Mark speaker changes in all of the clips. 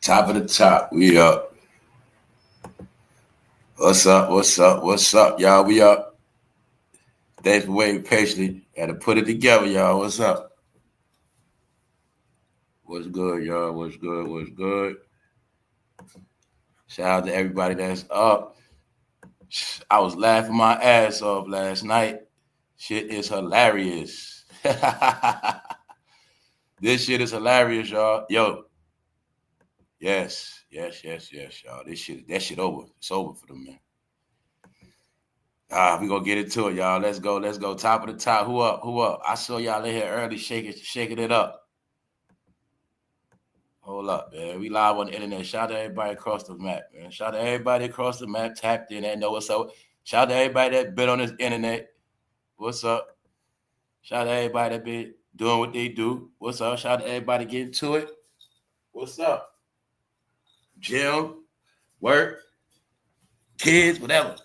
Speaker 1: Top of the top, we up. What's up? What's up? What's up, y'all? We up. Thanks for waiting patiently. Had to put it together, y'all. What's up? What's good, y'all? What's good? What's good? Shout out to everybody that's up. I was laughing my ass off last night. Shit is hilarious. This shit is hilarious, y'all. Yo. Yes, y'all. That shit over. It's over for them, man. We gonna get into it, y'all. Let's go. Top of the top. Who up? I saw y'all in here early shaking it up. Hold up, man. We live on the internet. Shout out to everybody across the map, man. Shout out to everybody across the map, tapped in and know what's up. Shout out to everybody that been on this internet. What's up? Shout out to everybody that been doing what they do. What's up? Shout out to everybody getting to it. What's up? Gym, work, kids, whatever.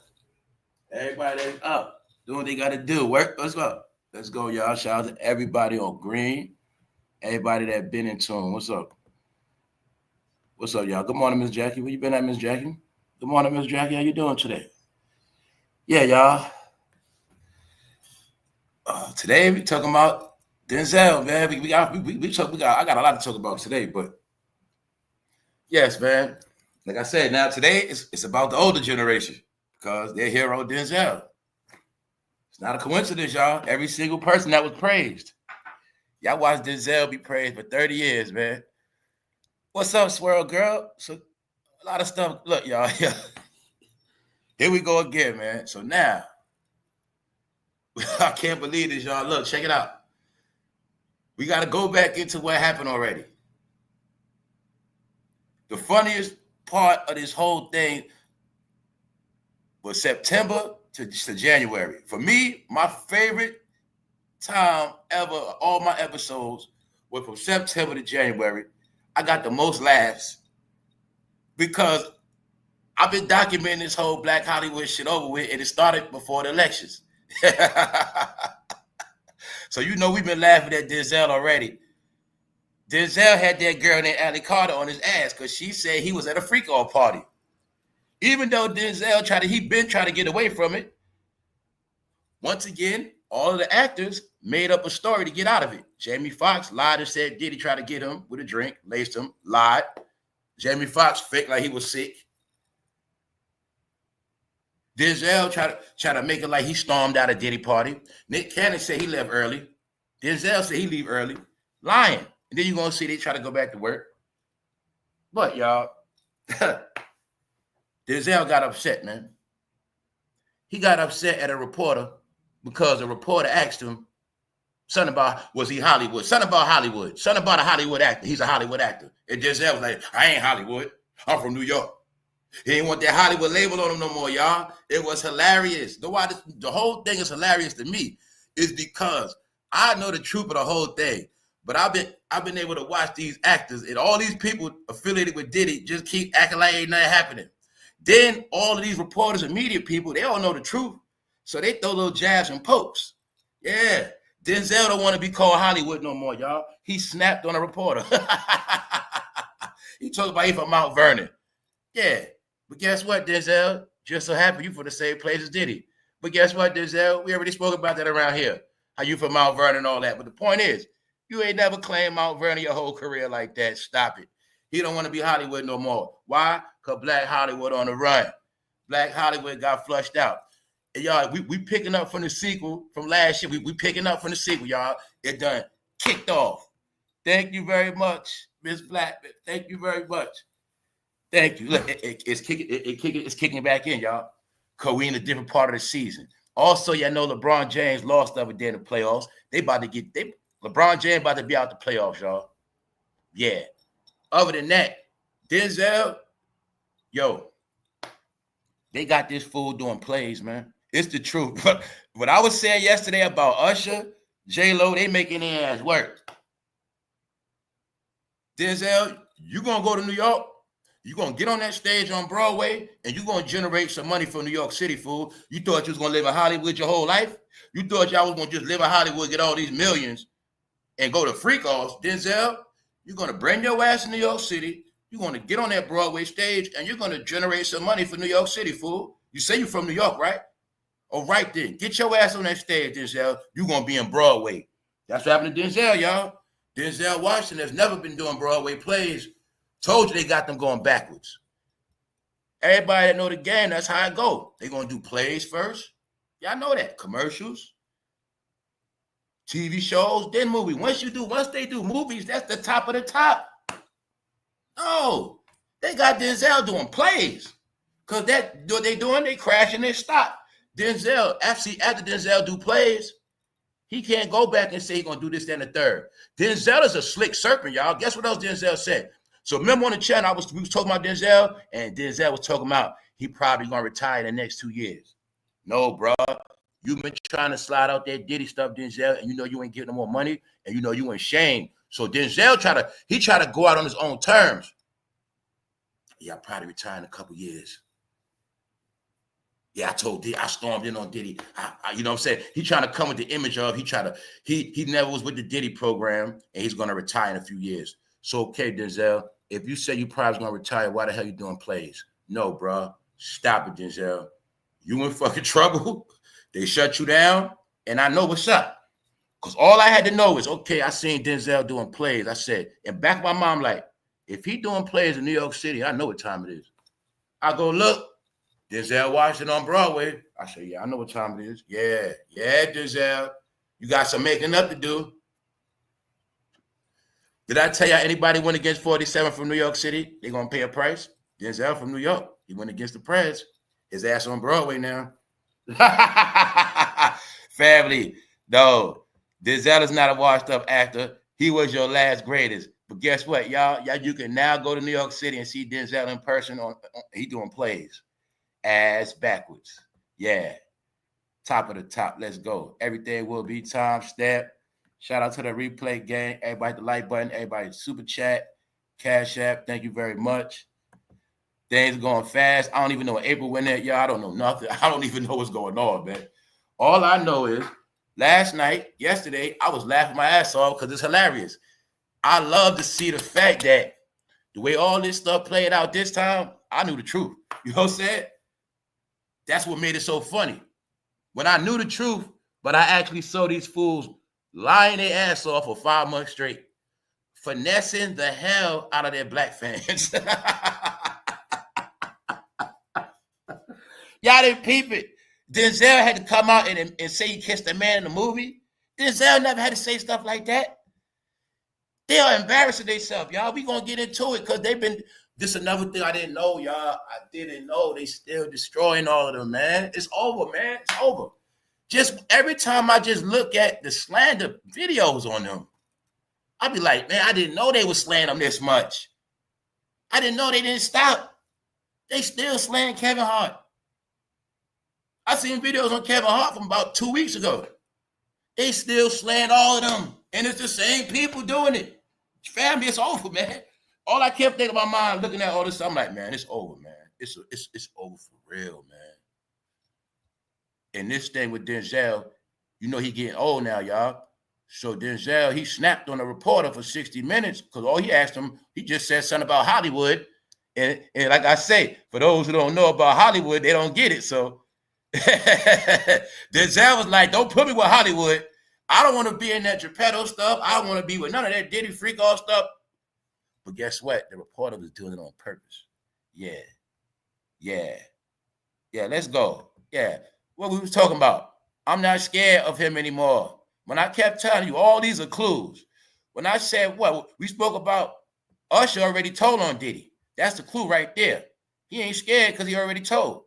Speaker 1: Everybody that's up, doing what they got to do. Work, let's go. Let's go, y'all. Shout out to everybody on green. Everybody that been in tune. What's up? What's up, y'all? Good morning, Miss Jackie. Where you been at, Miss Jackie? Good morning, Miss Jackie. How you doing today? Yeah, y'all. Today we talking about Denzel, man. I got a lot to talk about today, but yes, man. Like I said, now today it's about the older generation because their hero Denzel. It's not a coincidence, y'all. Every single person that was praised. Y'all watched Denzel be praised for 30 years, man. What's up, Swirl Girl? So a lot of stuff. Look, y'all. Here we go again, man. So now, I can't believe this, y'all. Look, check it out. We got to go back into what happened already. The funniest part of this whole thing was September to January. For me, my favorite time ever, all my episodes were from September to January. I got the most laughs because I've been documenting this whole Black Hollywood shit over with, and it started before the elections. So you know we've been laughing at Denzel already. Denzel had that girl named Allie Carter on his ass because she said he was at a freak-off party. Even though Denzel he been trying to get away from it. Once again, all of the actors made up a story to get out of it. Jamie Foxx lied and said Diddy tried to get him with a drink, laced him, lied. Jamie Foxx faked like he was sick. Denzel tried to make it like he stormed out of Diddy party. Nick Cannon said he left early. Denzel said he leave early. Lying. And then you're going to see they try to go back to work. But, y'all, Denzel got upset, man. He got upset at a reporter because a reporter asked him something about, was he Hollywood? Something about Hollywood. Something about a Hollywood actor. He's a Hollywood actor. And Denzel was like, I ain't Hollywood. I'm from New York. He ain't want that Hollywood label on him no more, y'all. It was hilarious. The whole thing is hilarious to me is because I know the truth of the whole thing. But I've been able to watch these actors and all these people affiliated with Diddy just keep acting like ain't nothing happening. Then all of these reporters and media people, they all know the truth. So they throw little jabs and pokes. Yeah. Denzel don't want to be called Hollywood no more, y'all. He snapped on a reporter. He talked about he from Mount Vernon. Yeah. But guess what, Denzel? Just so happy you from the same place as Diddy. But guess what, Denzel? We already spoke about that around here. How you from Mount Vernon and all that. But the point is, you ain't never claimed Mount Vernon your whole career like that. Stop it. He don't want to be Hollywood no more. Why? Because Black Hollywood on the run. Black Hollywood got flushed out. And y'all, we picking up from the sequel from last year. We picking up from the sequel, y'all. It done kicked off. Thank you very much, Miss Black. Thank you very much. Thank you. Look, it's kicking back in, y'all. Because we in a different part of the season. Also, y'all know LeBron James lost the other day in the playoffs. LeBron James about to be out the playoffs, y'all. Yeah. Other than that, Denzel, yo, they got this fool doing plays, man. It's the truth. But what I was saying yesterday about Usher, J-Lo, they making their ass work. Denzel, you going to go to New York? You're going to get on that stage on Broadway and you're going to generate some money for New York City, fool. You thought you was going to live in Hollywood your whole life? You thought y'all was going to just live in Hollywood, get all these millions, and go to freak-offs. Denzel, you're going to bring your ass to New York City. You're going to get on that Broadway stage and you're going to generate some money for New York City, fool. You say you're from New York, right? All right then. Get your ass on that stage, Denzel. You're going to be in Broadway. That's what happened to Denzel, y'all. Denzel Washington has never been doing Broadway plays. Told you they got them going backwards. Everybody that know the game, that's how it go. They going to do plays first. Y'all know that. Commercials, TV shows, then movie. Once they do movies, that's the top of the top. No, they got Denzel doing plays. Because that what they doing, they crash and they stop. Denzel, after Denzel do plays, he can't go back and say he's going to do this, then the third. Denzel is a slick serpent, y'all. Guess what else Denzel said? So remember on the channel, we was talking about Denzel, and Denzel was talking about he probably going to retire in the next 2 years. No, bro. You've been trying to slide out that Diddy stuff, Denzel, and you know you ain't getting no more money, and you know you in shame. So Denzel tried to go out on his own terms. Yeah, I'll probably retire in a couple years. Yeah, I told Diddy, I stormed in on Diddy. You know what I'm saying? He trying to come with the image of he never was with the Diddy program, and he's going to retire in a few years. So, okay, Denzel, if you say you probably going to retire, why the hell you doing plays? No, bro. Stop it, Denzel. You in fucking trouble. They shut you down, and I know what's up. Because all I had to know is, okay, I seen Denzel doing plays. I said, and back of my mom, like, if he doing plays in New York City, I know what time it is. I go, look, Denzel Washington on Broadway. I say, yeah, I know what time it is. Yeah, Denzel. You got some making up to do. Did I tell you anybody went against 47 from New York City? They're going to pay a price. Denzel from New York. He went against the Prez. His ass on Broadway now. Family, no, Denzel is not a washed-up actor. He was your last greatest. But guess what, y'all? You can now go to New York City and see Denzel in person. He doing plays. Ass backwards. Yeah. Top of the top. Let's go. Everything will be time stamp. Shout out to the replay gang. Everybody the like button. Everybody super chat. Cash App. Thank you very much. Things going fast. I don't even know what April went at, y'all. I don't know nothing. I don't even know what's going on, man. All I know is yesterday, I was laughing my ass off because it's hilarious. I love to see the fact that the way all this stuff played out this time, I knew the truth. You know what I'm saying? That's what made it so funny. When I knew the truth, but I actually saw these fools lying their ass off for 5 months straight, finessing the hell out of their black fans. Y'all didn't peep it. Denzel had to come out and say he kissed a man in the movie. Denzel never had to say stuff like that. They are embarrassing themselves, y'all. We gonna get into it because they've been. This is another thing I didn't know, y'all. I didn't know they still destroying all of them, man. It's over, man. It's over. Just every time I just look at the slander videos on them, I be like, man, I didn't know they were slaying them this much. I didn't know they didn't stop. They still slaying Kevinhart. I seen videos on Kevinhart from about 2 weeks ago. They still slaying all of them. And it's the same people doing it. Family, it's over, man. All I kept thinking about my mind looking at all this, I'm like, man, it's over, man. It's over for real, man. And this thing with Denzel, you know he getting old now, y'all. So Denzel, he snapped on a reporter for 60 minutes because all he asked him, he just said something about Hollywood. And like I say, for those who don't know about Hollywood, they don't get it. So Denzel was like, don't put me with Hollywood. I don't want to be in that JEPPETTO stuff. I don't want to be with none of that Diddy freak off stuff. But guess what? The reporter was doing it on purpose. Yeah, let's go. Yeah, what we was talking about. I'm not scared of him anymore. When I kept telling you, all these are clues. When I said, what? We spoke about Usher already told on Diddy. That's the clue right there. He ain't scared because he already told.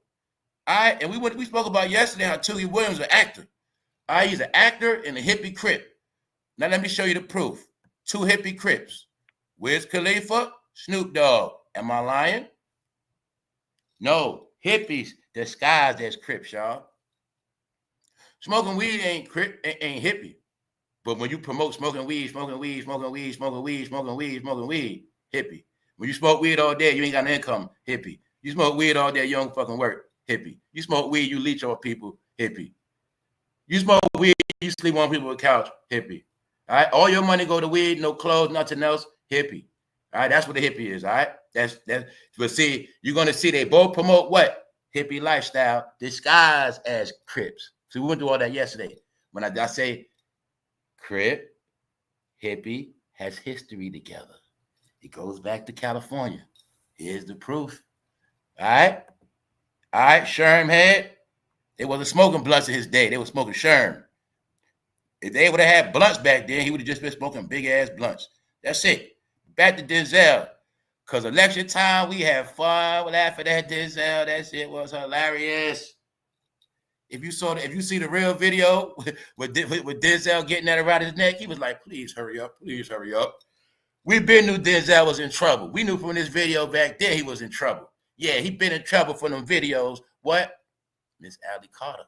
Speaker 1: All right, and we spoke about yesterday how Toogie Williams was an actor. All right, he's an actor and a hippie crip. Now let me show you the proof. 2 hippie crips. Wiz Khalifa, Snoop Dogg. Am I lying? No, hippies disguised as crips, y'all. Smoking weed ain't hippie. But when you promote smoking weed, hippie. When you smoke weed all day, you ain't got an income, hippie. You smoke weed all day, you don't fucking work, hippie. You smoke weed, you leech on people, hippie. You smoke weed, you sleep on people's couch, hippie. All right, all your money go to weed, no clothes, nothing else, hippie. All right, that's what a hippie is. All right, that's. But see, you're gonna see they both promote what hippie lifestyle disguised as Crips. So we went through all that yesterday. When I say Crip, hippie has history together. It goes back to California. Here's the proof. All right, Sherm head. They wasn't smoking blunts in his day. They were smoking Sherm. If they would have had blunts back then, he would have just been smoking big ass blunts. That's it. Back to Denzel. Because election time, we had fun laughing at Denzel. That shit was hilarious. If you see the real video with Denzel getting that around his neck, he was like, please hurry up. Please hurry up. We been knew Denzel was in trouble. We knew from this video back then he was in trouble. Yeah, he been in trouble from them videos. What? Miss Allie Carter.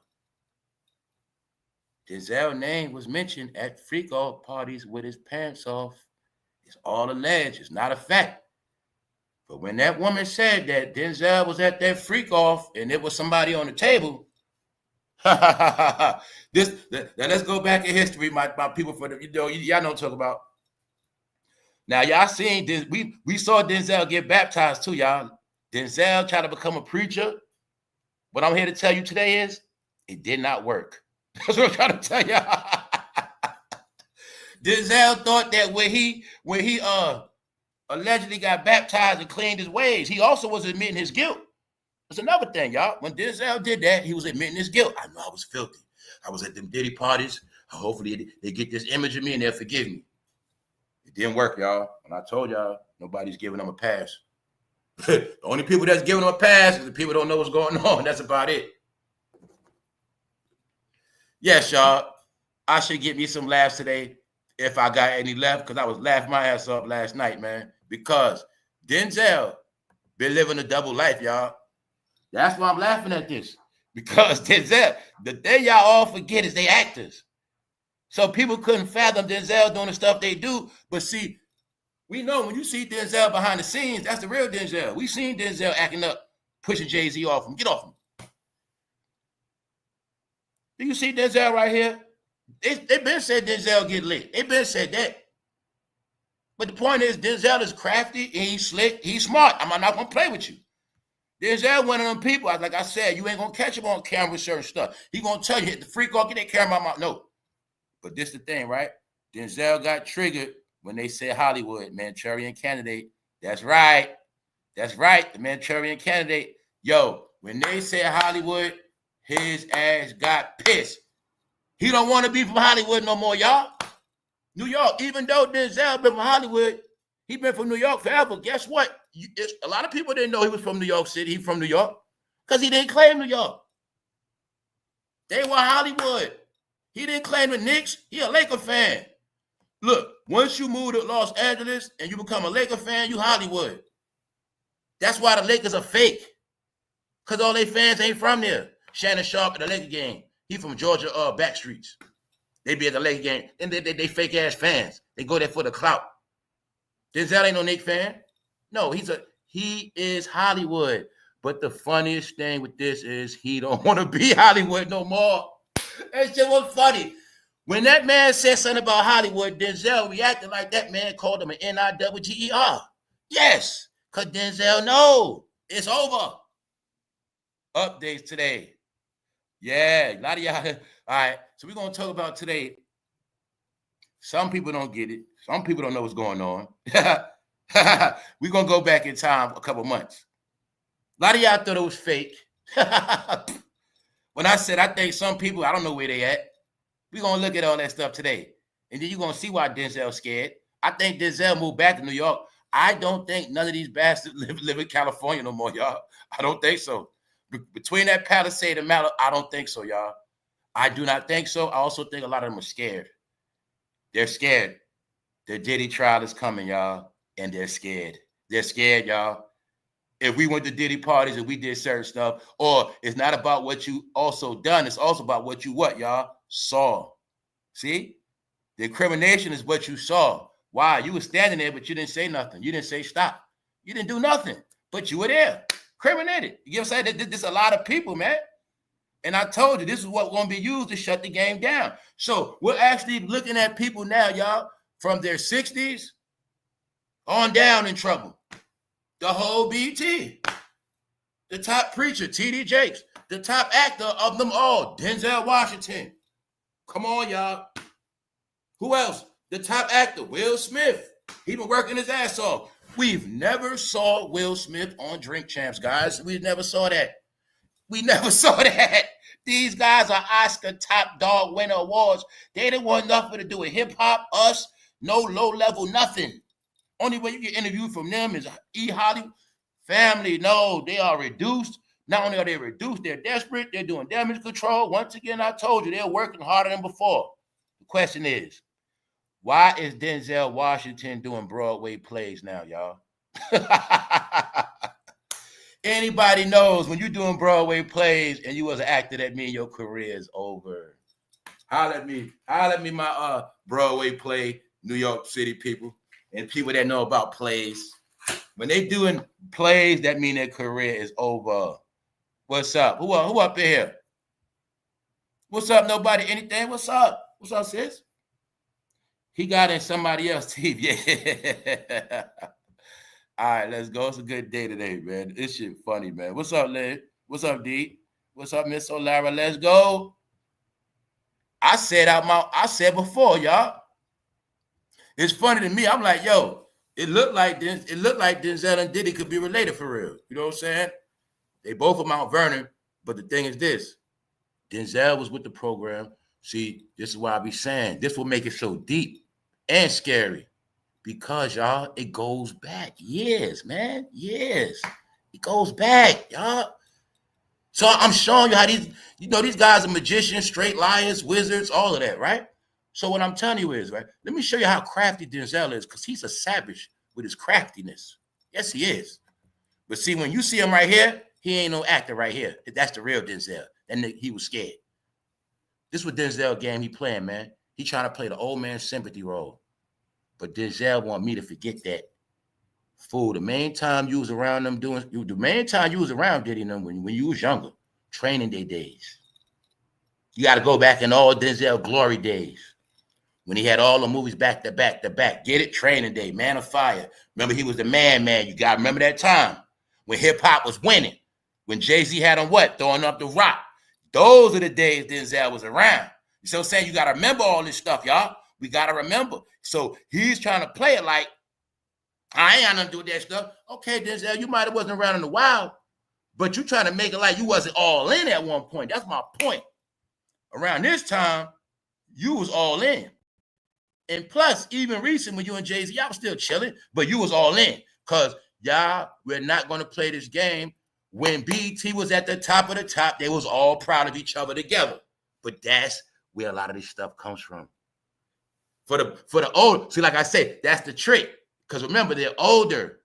Speaker 1: Denzel's name was mentioned at freak-off parties with his pants off. It's all alleged. It's not a fact. But when that woman said that Denzel was at that freak-off and it was somebody on the table, now let's go back in history, my people, for the y'all know what I'm talking about. Now y'all seen this. We saw Denzel get baptized too, y'all. Denzel tried to become a preacher. What I'm here to tell you today is it did not work. That's what I'm trying to tell y'all. Denzel thought that when he allegedly got baptized and cleaned his ways, he also was admitting his guilt. That's another thing, y'all. When Denzel did that, he was admitting his guilt. I know I was filthy. I was at them Diddy parties. Hopefully they get this image of me and they'll forgive me. It didn't work, y'all. And I told y'all, nobody's giving them a pass. The only people that's giving them a pass is the people who don't know what's going on. That's about it. Yes, y'all. I should get me some laughs today if I got any left, because I was laughing my ass off last night, man. Because Denzel been living a double life, y'all. That's why I'm laughing at this. Because Denzel, the thing y'all all forget is they actors. So people couldn't fathom Denzel doing the stuff they do. But see, we know when you see Denzel behind the scenes, that's the real Denzel. We seen Denzel acting up, pushing Jay-Z off him. Get off him. Do you see Denzel right here? They been said Denzel get lit. They been said that. But the point is, Denzel is crafty, and he's slick, he's smart. I'm not going to play with you. Denzel one of them people, like I said, you ain't going to catch him on camera with certain stuff. He going to tell you, hit the freak off, get that camera out my mouth. No. But this the thing, right? Denzel got triggered when they said Hollywood, Manchurian Candidate. That's right. That's right, the Manchurian Candidate. Yo, when they said Hollywood, his ass got pissed. He don't want to be from Hollywood no more, y'all. New York, even though Denzel been from Hollywood, he been from New York forever. Guess what? A lot of people didn't know he was from New York City. He from New York because he didn't claim New York. They were Hollywood. He didn't claim the Knicks. He a Laker fan. Look, once you move to Los Angeles and you become a Laker fan, you Hollywood. That's why the Lakers are fake. Because all their fans ain't from there. Shannon Sharp at the Laker game. He from Georgia back streets. They be at the Laker game. And they fake ass fans. They go there for the clout. Denzel ain't no Knicks fan. No, he is Hollywood. But the funniest thing with this is he don't want to be Hollywood no more. That shit was funny. When that man said something about Hollywood, Denzel reacted like that man called him an N-I-W-G-E-R. Yes, because Denzel know it's over. Updates today. Yeah, a lot of y'all. All right, so we're going to talk about today. Some people don't get it. Some people don't know what's going on. We're going to go back in time a couple months. A lot of y'all thought it was fake. When I said I think some people, I don't know where they at. We're going to look at all that stuff today. And then you're going to see why Denzel's scared. I think Denzel moved back to New York. I don't think none of these bastards live in California no more, y'all. I don't think so. Between that Palisade and Malibu, I don't think so, y'all. I do not think so. I also think a lot of them are scared. They're scared. The Diddy trial is coming, y'all, and they're scared. They're scared, y'all. If we went to Diddy parties and we did certain stuff, or it's not about what you also done, it's also about what you y'all? Saw. See? The incrimination is what you saw. Why? You were standing there, but you didn't say nothing. You didn't say stop. You didn't do nothing, but you were there. Criminated. You know what I'm saying? There's a lot of people, man. And I told you, this is what's going to be used to shut the game down. So we're actually looking at people now, y'all, from their 60s On down in trouble. The whole BT. The top preacher, T.D. Jakes. The top actor of them all, Denzel Washington. Come on, y'all. Who else? The top actor, Will Smith. He been working his ass off. We've never saw Will Smith on Drink Champs, guys. We never saw that. We never saw that. These guys are Oscar top dog winner awards. They didn't want nothing to do with hip hop, us, no low level, nothing. Only way you get interviewed from them is E. Hollywood. Family, no, they are reduced. Not only are they reduced, they're desperate. They're doing damage control. Once again, I told you, they're working harder than before. The question is, why is Denzel Washington doing Broadway plays now, y'all? Anybody knows when you're doing Broadway plays and you was an actor, that means your career is over. Holler at me, my Broadway play, New York City people, and people that know about plays. When they doing plays, that means their career is over. What's up? Who up in here? What's up, nobody? Anything? What's up? What's up, sis? He got in somebody else's teeth. Yeah. All right, let's go. It's a good day today, man. This shit funny, man. What's up, Liz? What's up, D? What's up, Miss Olara? Let's go. I said before, y'all. It's funny to me. I'm like, yo, it looked like Denzel and Diddy could be related for real. You know what I'm saying? They both are Mount Vernon, but the thing is this. Denzel was with the program. See, this is why I be saying this will make it so deep and scary. Because, y'all, it goes back years, man. Years. It goes back, y'all. So I'm showing you how these guys are magicians, straight liars, wizards, all of that, right? So what I'm telling you is, right, let me show you how crafty Denzel is, because he's a savage with his craftiness. Yes, he is. But see, when you see him right here, he ain't no actor right here. That's the real Denzel. And he was scared. This was Denzel game he playing, man. He trying to play the old man sympathy role. But Denzel want me to forget that. Fool, the main time you was around them the main time you was around Diddy and them when you was younger, training day days. You got to go back in all Denzel glory days. When he had all the movies back to back to back. Get it? Training Day, Man of Fire. Remember, he was the man. You got to remember that time when hip-hop was winning. When Jay-Z had him what? Throwing up the rock. Those are the days Denzel was around. You see what I'm saying? You got to remember all this stuff, y'all. We got to remember. So he's trying to play it like, I ain't got nothing to do with that stuff. Okay, Denzel, you might have wasn't around in a while, but you trying to make it like you wasn't all in at one point. That's my point. Around this time, you was all in. And plus, even recent when you and Jay-Z, y'all was still chilling, but you was all in. Because y'all, we're not going to play this game. When BT was at the top of the top, they was all proud of each other together. But that's where a lot of this stuff comes from. For the old, see, like I said, that's the trick. Because remember, they're older.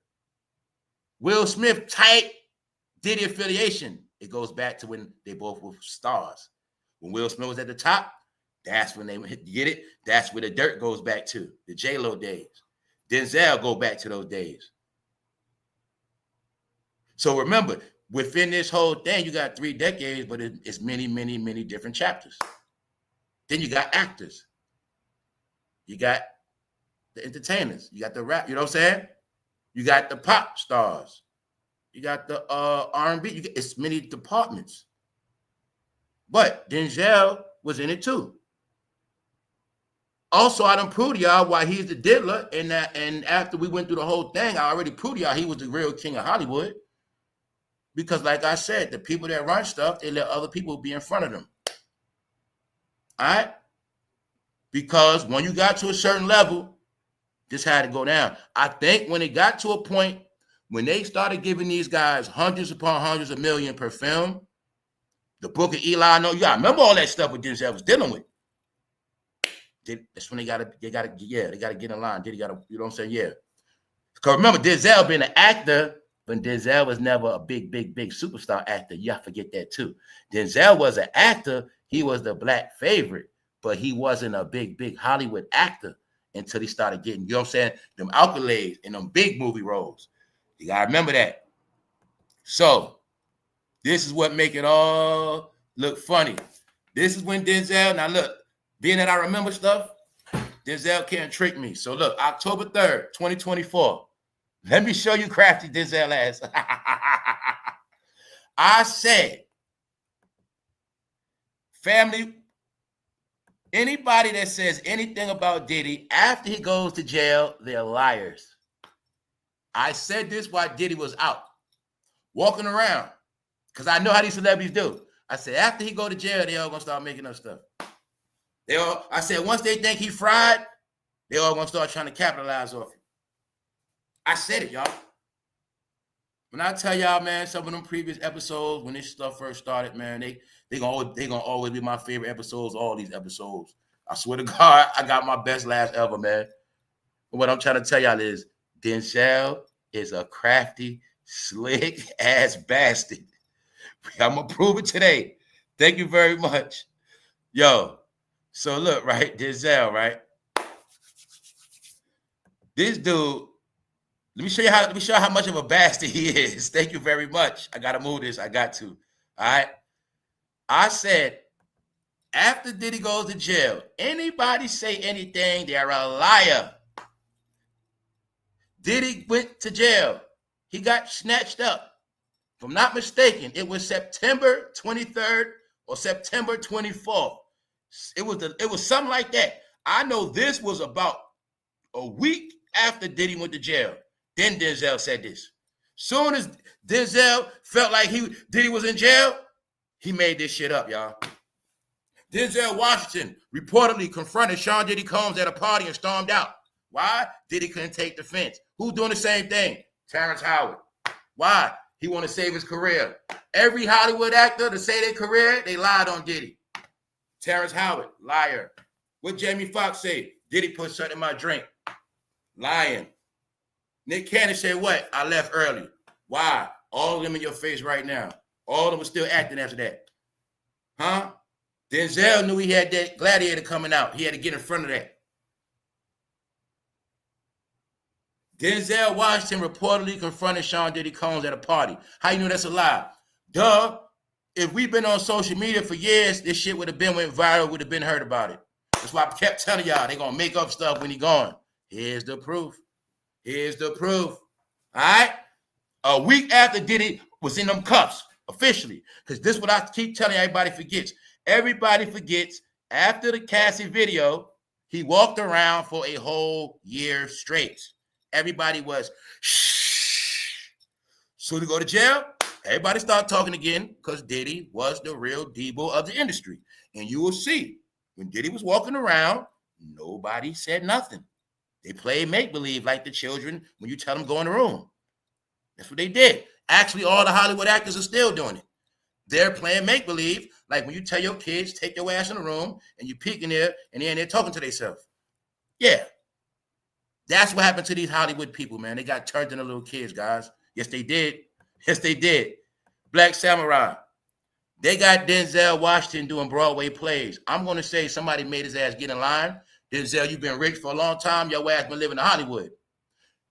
Speaker 1: Will Smith type Diddy affiliation. It goes back to when they both were stars. When Will Smith was at the top, that's when they get it. That's where the dirt goes back to, the J-Lo days. Denzel go back to those days. So remember, within this whole thing, you got 3 decades, but it's many, many, many different chapters. Then you got actors. You got the entertainers. You got the rap, you know what I'm saying? You got the pop stars. You got the R&B. It's many departments. But Denzel was in it too. Also, I done proved to y'all why he's the diddler. And after we went through the whole thing, I already proved to y'all he was the real king of Hollywood. Because like I said, the people that run stuff, they let other people be in front of them. All right? Because when you got to a certain level, this had to go down. I think when it got to a point, when they started giving these guys hundreds upon hundreds of millions per film, the Book of Eli, I know you got to remember all that stuff what Denzel was dealing with. That's when they gotta get in line. Diddy gotta, you know what I'm saying? Yeah. Because remember, Denzel being an actor, but Denzel was never a big superstar actor. You gotta forget that too. Denzel was an actor, he was the black favorite, but he wasn't a big Hollywood actor until he started getting, you know what I'm saying, them accolades and them big movie roles. You gotta remember that. So this is what make it all look funny. This is when Denzel, now look, being that I remember stuff, Denzel can't trick me. So look, October 3rd, 2024, Let me show you crafty Denzel ass. I said, family, anybody that says anything about Diddy after he goes to jail, they're liars. I said this while Diddy was out, walking around, because I know how these celebrities do. I said, after he go to jail, they all gonna start making up stuff. I said, once they think he fried, they all gonna start trying to capitalize off it. I said it, y'all. When I tell y'all, man, some of them previous episodes, when this stuff first started, man, they gonna always be my favorite episodes, all these episodes. I swear to God, I got my best laughs ever, man. But what I'm trying to tell y'all is Denzel is a crafty, slick ass bastard. I'm gonna prove it today. Thank you very much. Yo, so look, right, Denzel, right? This dude, let me show you how much of a bastard he is. Thank you very much. I gotta move this. I got to. All right. I said, after Diddy goes to jail, anybody say anything, they're a liar. Diddy went to jail. He got snatched up. If I'm not mistaken, it was September 23rd or September 24th. It was something like that. I know this was about a week after Diddy went to jail. Then Denzel said this. Soon as Denzel felt like Diddy was in jail, he made this shit up, y'all. Denzel Washington reportedly confronted Sean Diddy Combs at a party and stormed out. Why? Diddy couldn't take the fence. Who's doing the same thing? Terrence Howard. Why? He want to save his career. Every Hollywood actor to say their career, they lied on Diddy. Terrence Howard, liar. What Jamie Foxx say? Diddy put something in my drink. Lying. Nick Cannon said what? I left early. Why? All of them in your face right now. All of them were still acting after that. Huh? Denzel knew he had that Gladiator coming out. He had to get in front of that. Denzel Washington reportedly confronted Sean Diddy Combs at a party. How you know that's a lie? Duh. If we've been on social media for years, this shit would have been went viral, would have been heard about it. That's why I kept telling y'all they're going to make up stuff when he gone. Here's the proof. Here's the proof. All right? A week after Diddy was in them cuffs, officially, because this is what I keep telling everybody forgets. Everybody forgets after the Cassie video, he walked around for a whole year straight. Everybody was, shh. So to go to jail, everybody started talking again because Diddy was the real Debo of the industry. And you will see, when Diddy was walking around, nobody said nothing. They played make-believe like the children when you tell them go in the room. That's what they did. Actually, all the Hollywood actors are still doing it. They're playing make-believe like when you tell your kids, take your ass in the room, and you peek in there, and they're talking to themselves. Yeah. That's what happened to these Hollywood people, man. They got turned into little kids, guys. Yes, they did. Yes, they did. Black Samurai. They got Denzel Washington doing Broadway plays. I'm going to say somebody made his ass get in line. Denzel, you've been rich for a long time. Your ass been living in Hollywood.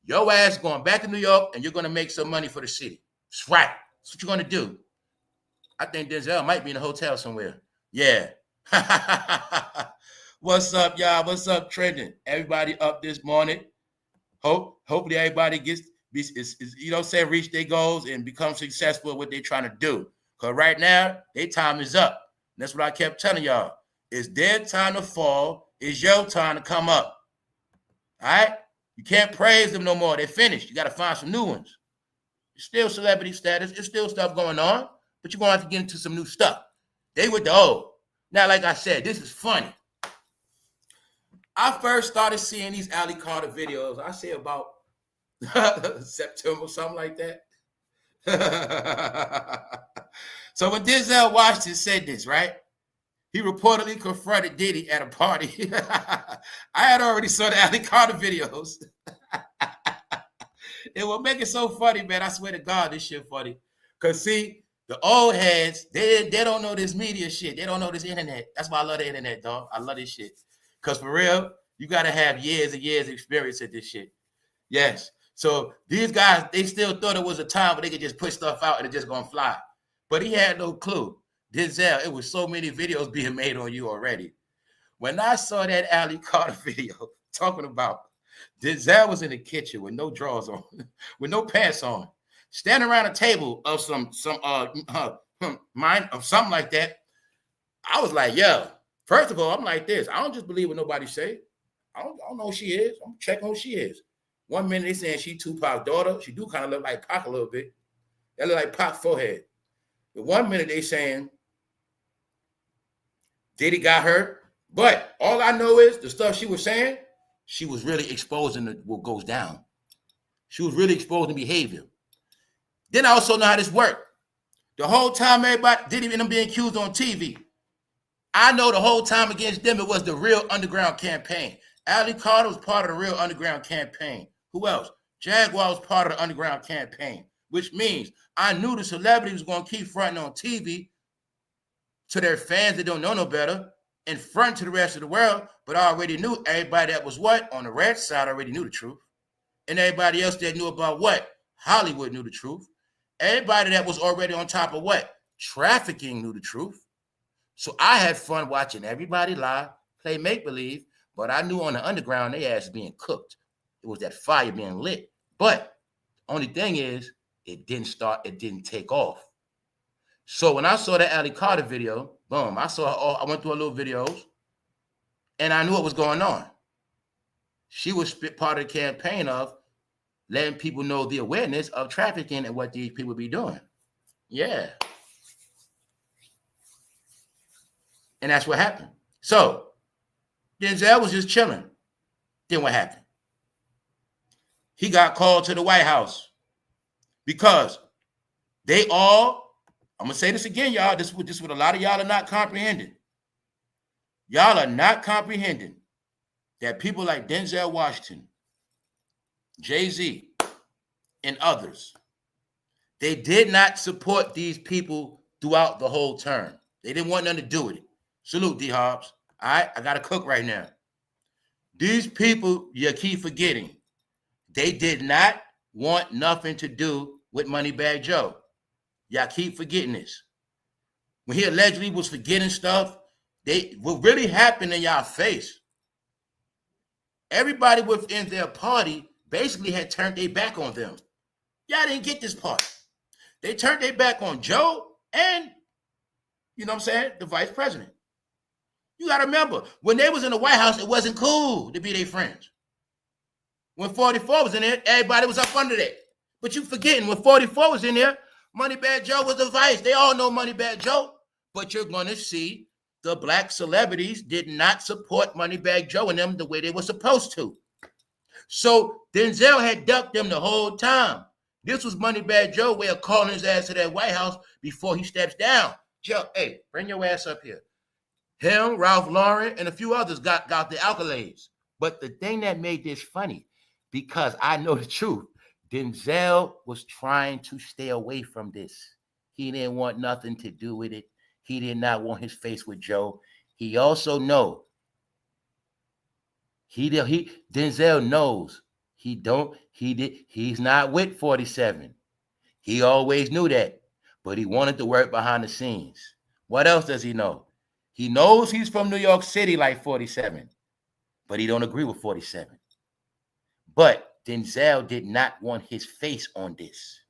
Speaker 1: Your ass going back to New York, and you're going to make some money for the city. That's right. That's what you're going to do. I think Denzel might be in a hotel somewhere. Yeah. What's up, y'all? What's up, trending? Everybody up this morning. Hopefully everybody gets, reach their goals and become successful at what they're trying to do. Because right now, their time is up. And that's what I kept telling y'all. It's their time to fall. It's your time to come up. All right? You can't praise them no more. They're finished. You got to find some new ones. It's still celebrity status. It's still stuff going on. But you're going to have to get into some new stuff. They with the old. Now, like I said, this is funny. I first started seeing these Ali Carter videos, I say about September, something like that. So when Denzel Washington said this, right? He reportedly confronted Diddy at a party. I had already saw the Ali Carter videos. It will make it so funny, man. I swear to God, this shit funny. Because see, the old heads, they don't know this media shit. They don't know this internet. That's why I love the internet, dog. I love this shit. Because for real, you got to have years and years of experience at this shit. Yes. So these guys, they still thought it was a time where they could just put stuff out and it's just going to fly. But he had no clue. Denzel, it was so many videos being made on you already. When I saw that Ali Carter video talking about Denzel was in the kitchen with no drawers on, with no pants on, standing around a table of something like that. I was like, yo, first of all, I'm like this. I don't just believe what nobody say. I don't know who she is. I'm checking who she is. 1 minute they saying she Tupac's daughter. She do kind of look like Pac a little bit. That look like Pac's forehead. But 1 minute they saying Diddy got hurt. But all I know is the stuff she was saying, she was really exposing what goes down. She was really exposing behavior. Then I also know how this worked. The whole time everybody, Diddy and them being accused on TV, I know the whole time against them, it was the real underground campaign. Ali Carter was part of the real underground campaign. Who else? Jaguar was part of the underground campaign, which means I knew the celebrity was going to keep fronting on TV to their fans that don't know no better and front to the rest of the world, but I already knew everybody that was what? On the red side already knew the truth. And everybody else that knew about what? Hollywood knew the truth. Everybody that was already on top of what? Trafficking knew the truth. So I had fun watching everybody lie, play make-believe, but I knew on the underground, they ass being cooked. It was that fire being lit. But only thing is, it didn't take off. So when I saw that Ali Carter video, boom, I went through her little videos, and I knew what was going on. She was part of the campaign of letting people know the awareness of trafficking and what these people be doing. Yeah. And that's what happened. So Denzel was just chilling. Then what happened? He got called to the White House because they all, I'm going to say this again, y'all. This is what a lot of y'all are not comprehending. Y'all are not comprehending that people like Denzel Washington, Jay-Z, and others, they did not support these people throughout the whole term. They didn't want nothing to do with it. Salute, D. Hobbs. All right, I got to cook right now. These people, you keep forgetting, they did not want nothing to do with Moneybag Joe. Y'all keep forgetting this. When he allegedly was forgetting stuff, what really happened in y'all face. Everybody within their party basically had turned their back on them. Y'all didn't get this part. They turned their back on Joe and, you know what I'm saying, the vice president. You got to remember, when they was in the White House, it wasn't cool to be their friends. When 44 was in there, everybody was up under that. But you forgetting, when 44 was in there, Moneybag Joe was the vice. They all know Moneybag Joe. But you're going to see the black celebrities did not support Moneybag Joe and them the way they were supposed to. So Denzel had ducked them the whole time. This was Moneybag Joe's way of calling his ass to that White House before he steps down. Joe, hey, bring your ass up here. Him, Ralph Lauren, and a few others got the accolades. But the thing that made this funny, because I know the truth, Denzel was trying to stay away from this. He didn't want nothing to do with it. He did not want his face with Joe. He also know. Denzel knows he's not with 47. He always knew that, but he wanted to work behind the scenes. What else does he know? He knows he's from New York City like 47, but he don't agree with 47. But Denzel did not want his face on this.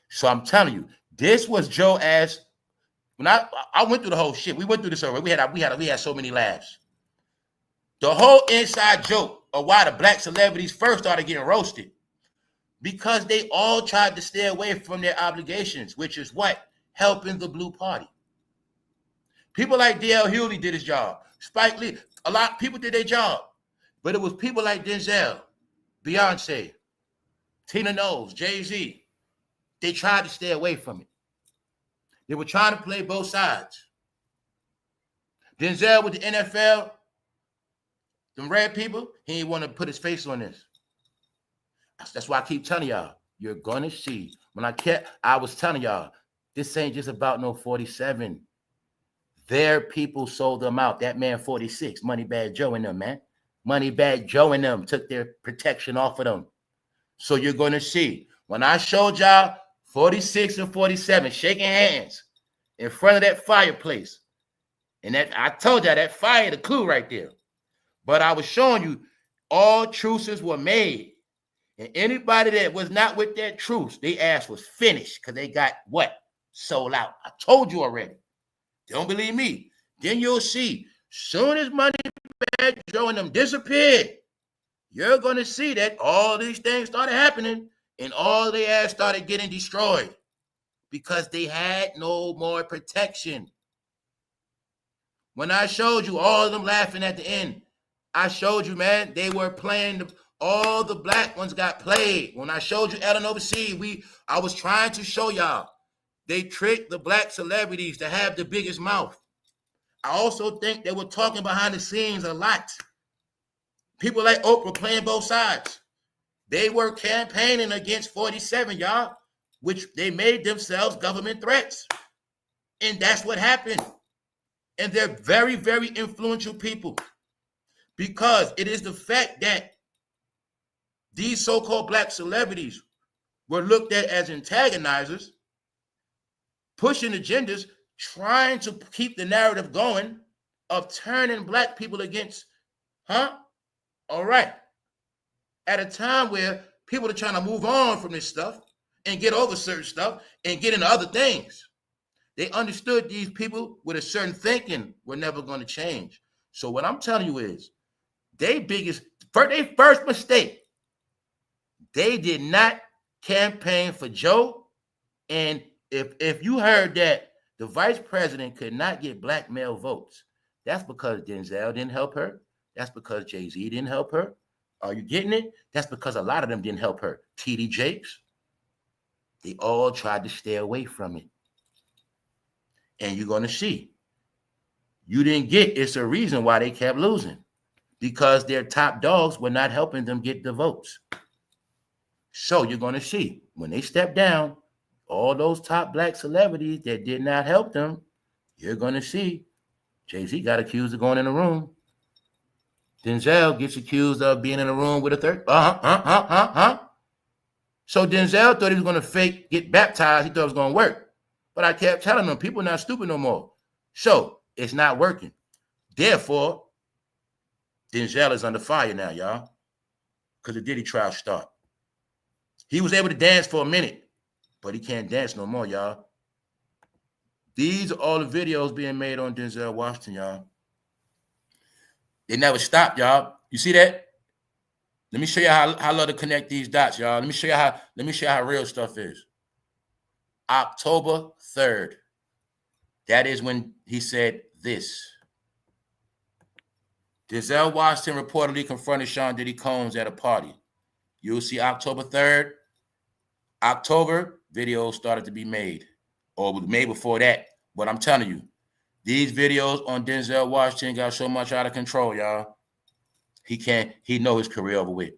Speaker 1: So I'm telling you, this was Joe ass. When I went through the whole shit, we went through this already. We had so many laughs. The whole inside joke of why the black celebrities first started getting roasted, because they all tried to stay away from their obligations, which is what? Helping the blue party. People like D.L. Hewley did his job. Spike Lee, a lot of people did their job. But it was people like Denzel, Beyonce, Tina Knowles, Jay-Z. They tried to stay away from it. They were trying to play both sides. Denzel with the NFL, them red people, he didn't want to put his face on this. That's why I keep telling y'all, you're going to see. I was telling y'all, this ain't just about no 47. Their people sold them out. That man 46, Moneybag Joe and them, man. Moneybag Joe and them took their protection off of them. So you're going to see. When I showed y'all 46 and 47 shaking hands in front of that fireplace, and that I told y'all that fire, the clue right there. But I was showing you all truces were made. And anybody that was not with that truce, they ass was finished because they got what? Sold out. I told you already. Don't believe me? Then you'll see. Soon as Moneybagg Joe and them disappeared, you're going to see that all these things started happening and all their ass started getting destroyed because they had no more protection. When I showed you all of them laughing at the end, I showed you, man, they were playing, all the black ones got played. When I showed you Ellen overseas, I was trying to show y'all, they tricked the black celebrities to have the biggest mouth. I also think they were talking behind the scenes a lot. People like Oprah playing both sides. They were campaigning against 47, y'all, which they made themselves government threats. And that's what happened. And they're very, very influential people because it is the fact that these so-called black celebrities were looked at as antagonizers, pushing agendas, trying to keep the narrative going of turning black people against, all right. At a time where people are trying to move on from this stuff and get over certain stuff and get into other things. They understood these people with a certain thinking were never going to change. So what I'm telling you is, their first mistake, they did not campaign for Joe. And if you heard that the vice president could not get black male votes, that's because Denzel didn't help her. That's because Jay-Z didn't help her. Are you getting it? That's because a lot of them didn't help her. TD Jakes, they all tried to stay away from it. And you're going to see. You didn't get, it's a reason why they kept losing. Because their top dogs were not helping them get the votes. So you're going to see, when they step down, all those top black celebrities that did not help them, you're going to see Jay-Z got accused of going in the room. Denzel gets accused of being in a room with a third. So Denzel thought he was going to get baptized. He thought it was going to work. But I kept telling them, people are not stupid no more. So it's not working. Therefore, Denzel is under fire now, y'all, because the Diddy trial start. He was able to dance for a minute, but he can't dance no more, y'all. These are all the videos being made on Denzel Washington, y'all. They never stopped, y'all. You see that? Let me show you how I love to connect these dots, y'all. Let me show you how real stuff is. October 3rd. That is when he said this. Denzel Washington reportedly confronted Sean Diddy Combs at a party. You'll see October 3rd. October, videos started to be made. Or was made before that. But I'm telling you, these videos on Denzel Washington got so much out of control, y'all. He know his career over with.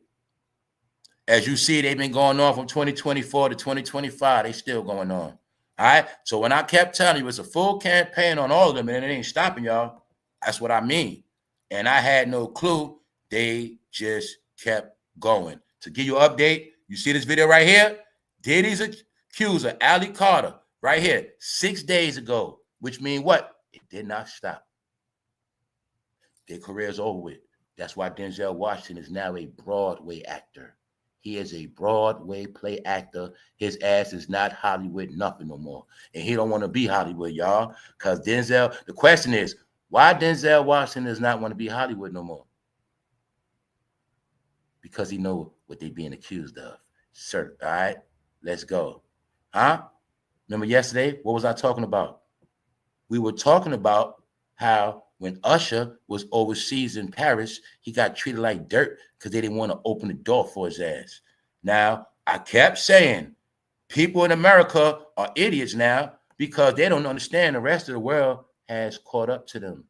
Speaker 1: As you see, they've been going on from 2024 to 2025. They still going on. All right? So when I kept telling you it's a full campaign on all of them and it ain't stopping, y'all, that's what I mean. And I had no clue. They just kept going. To give you an update, you see this video right here? Diddy's accuser, Ali Carter, right here, 6 days ago, which means what? It did not stop. Their career's over with. That's why Denzel Washington is now a Broadway actor. He is a Broadway play actor. His ass is not Hollywood nothing no more. And he don't want to be Hollywood, y'all. Because Denzel, the question is, why Denzel Washington does not want to be Hollywood no more? Because he knows what they're being accused of. Sir, all right, let's go. Remember yesterday, what was I talking about? We were talking about how when Usher was overseas in Paris, he got treated like dirt because they didn't want to open the door for his ass. Now, I kept saying, people in America are idiots now because they don't understand the rest of the world has caught up to them.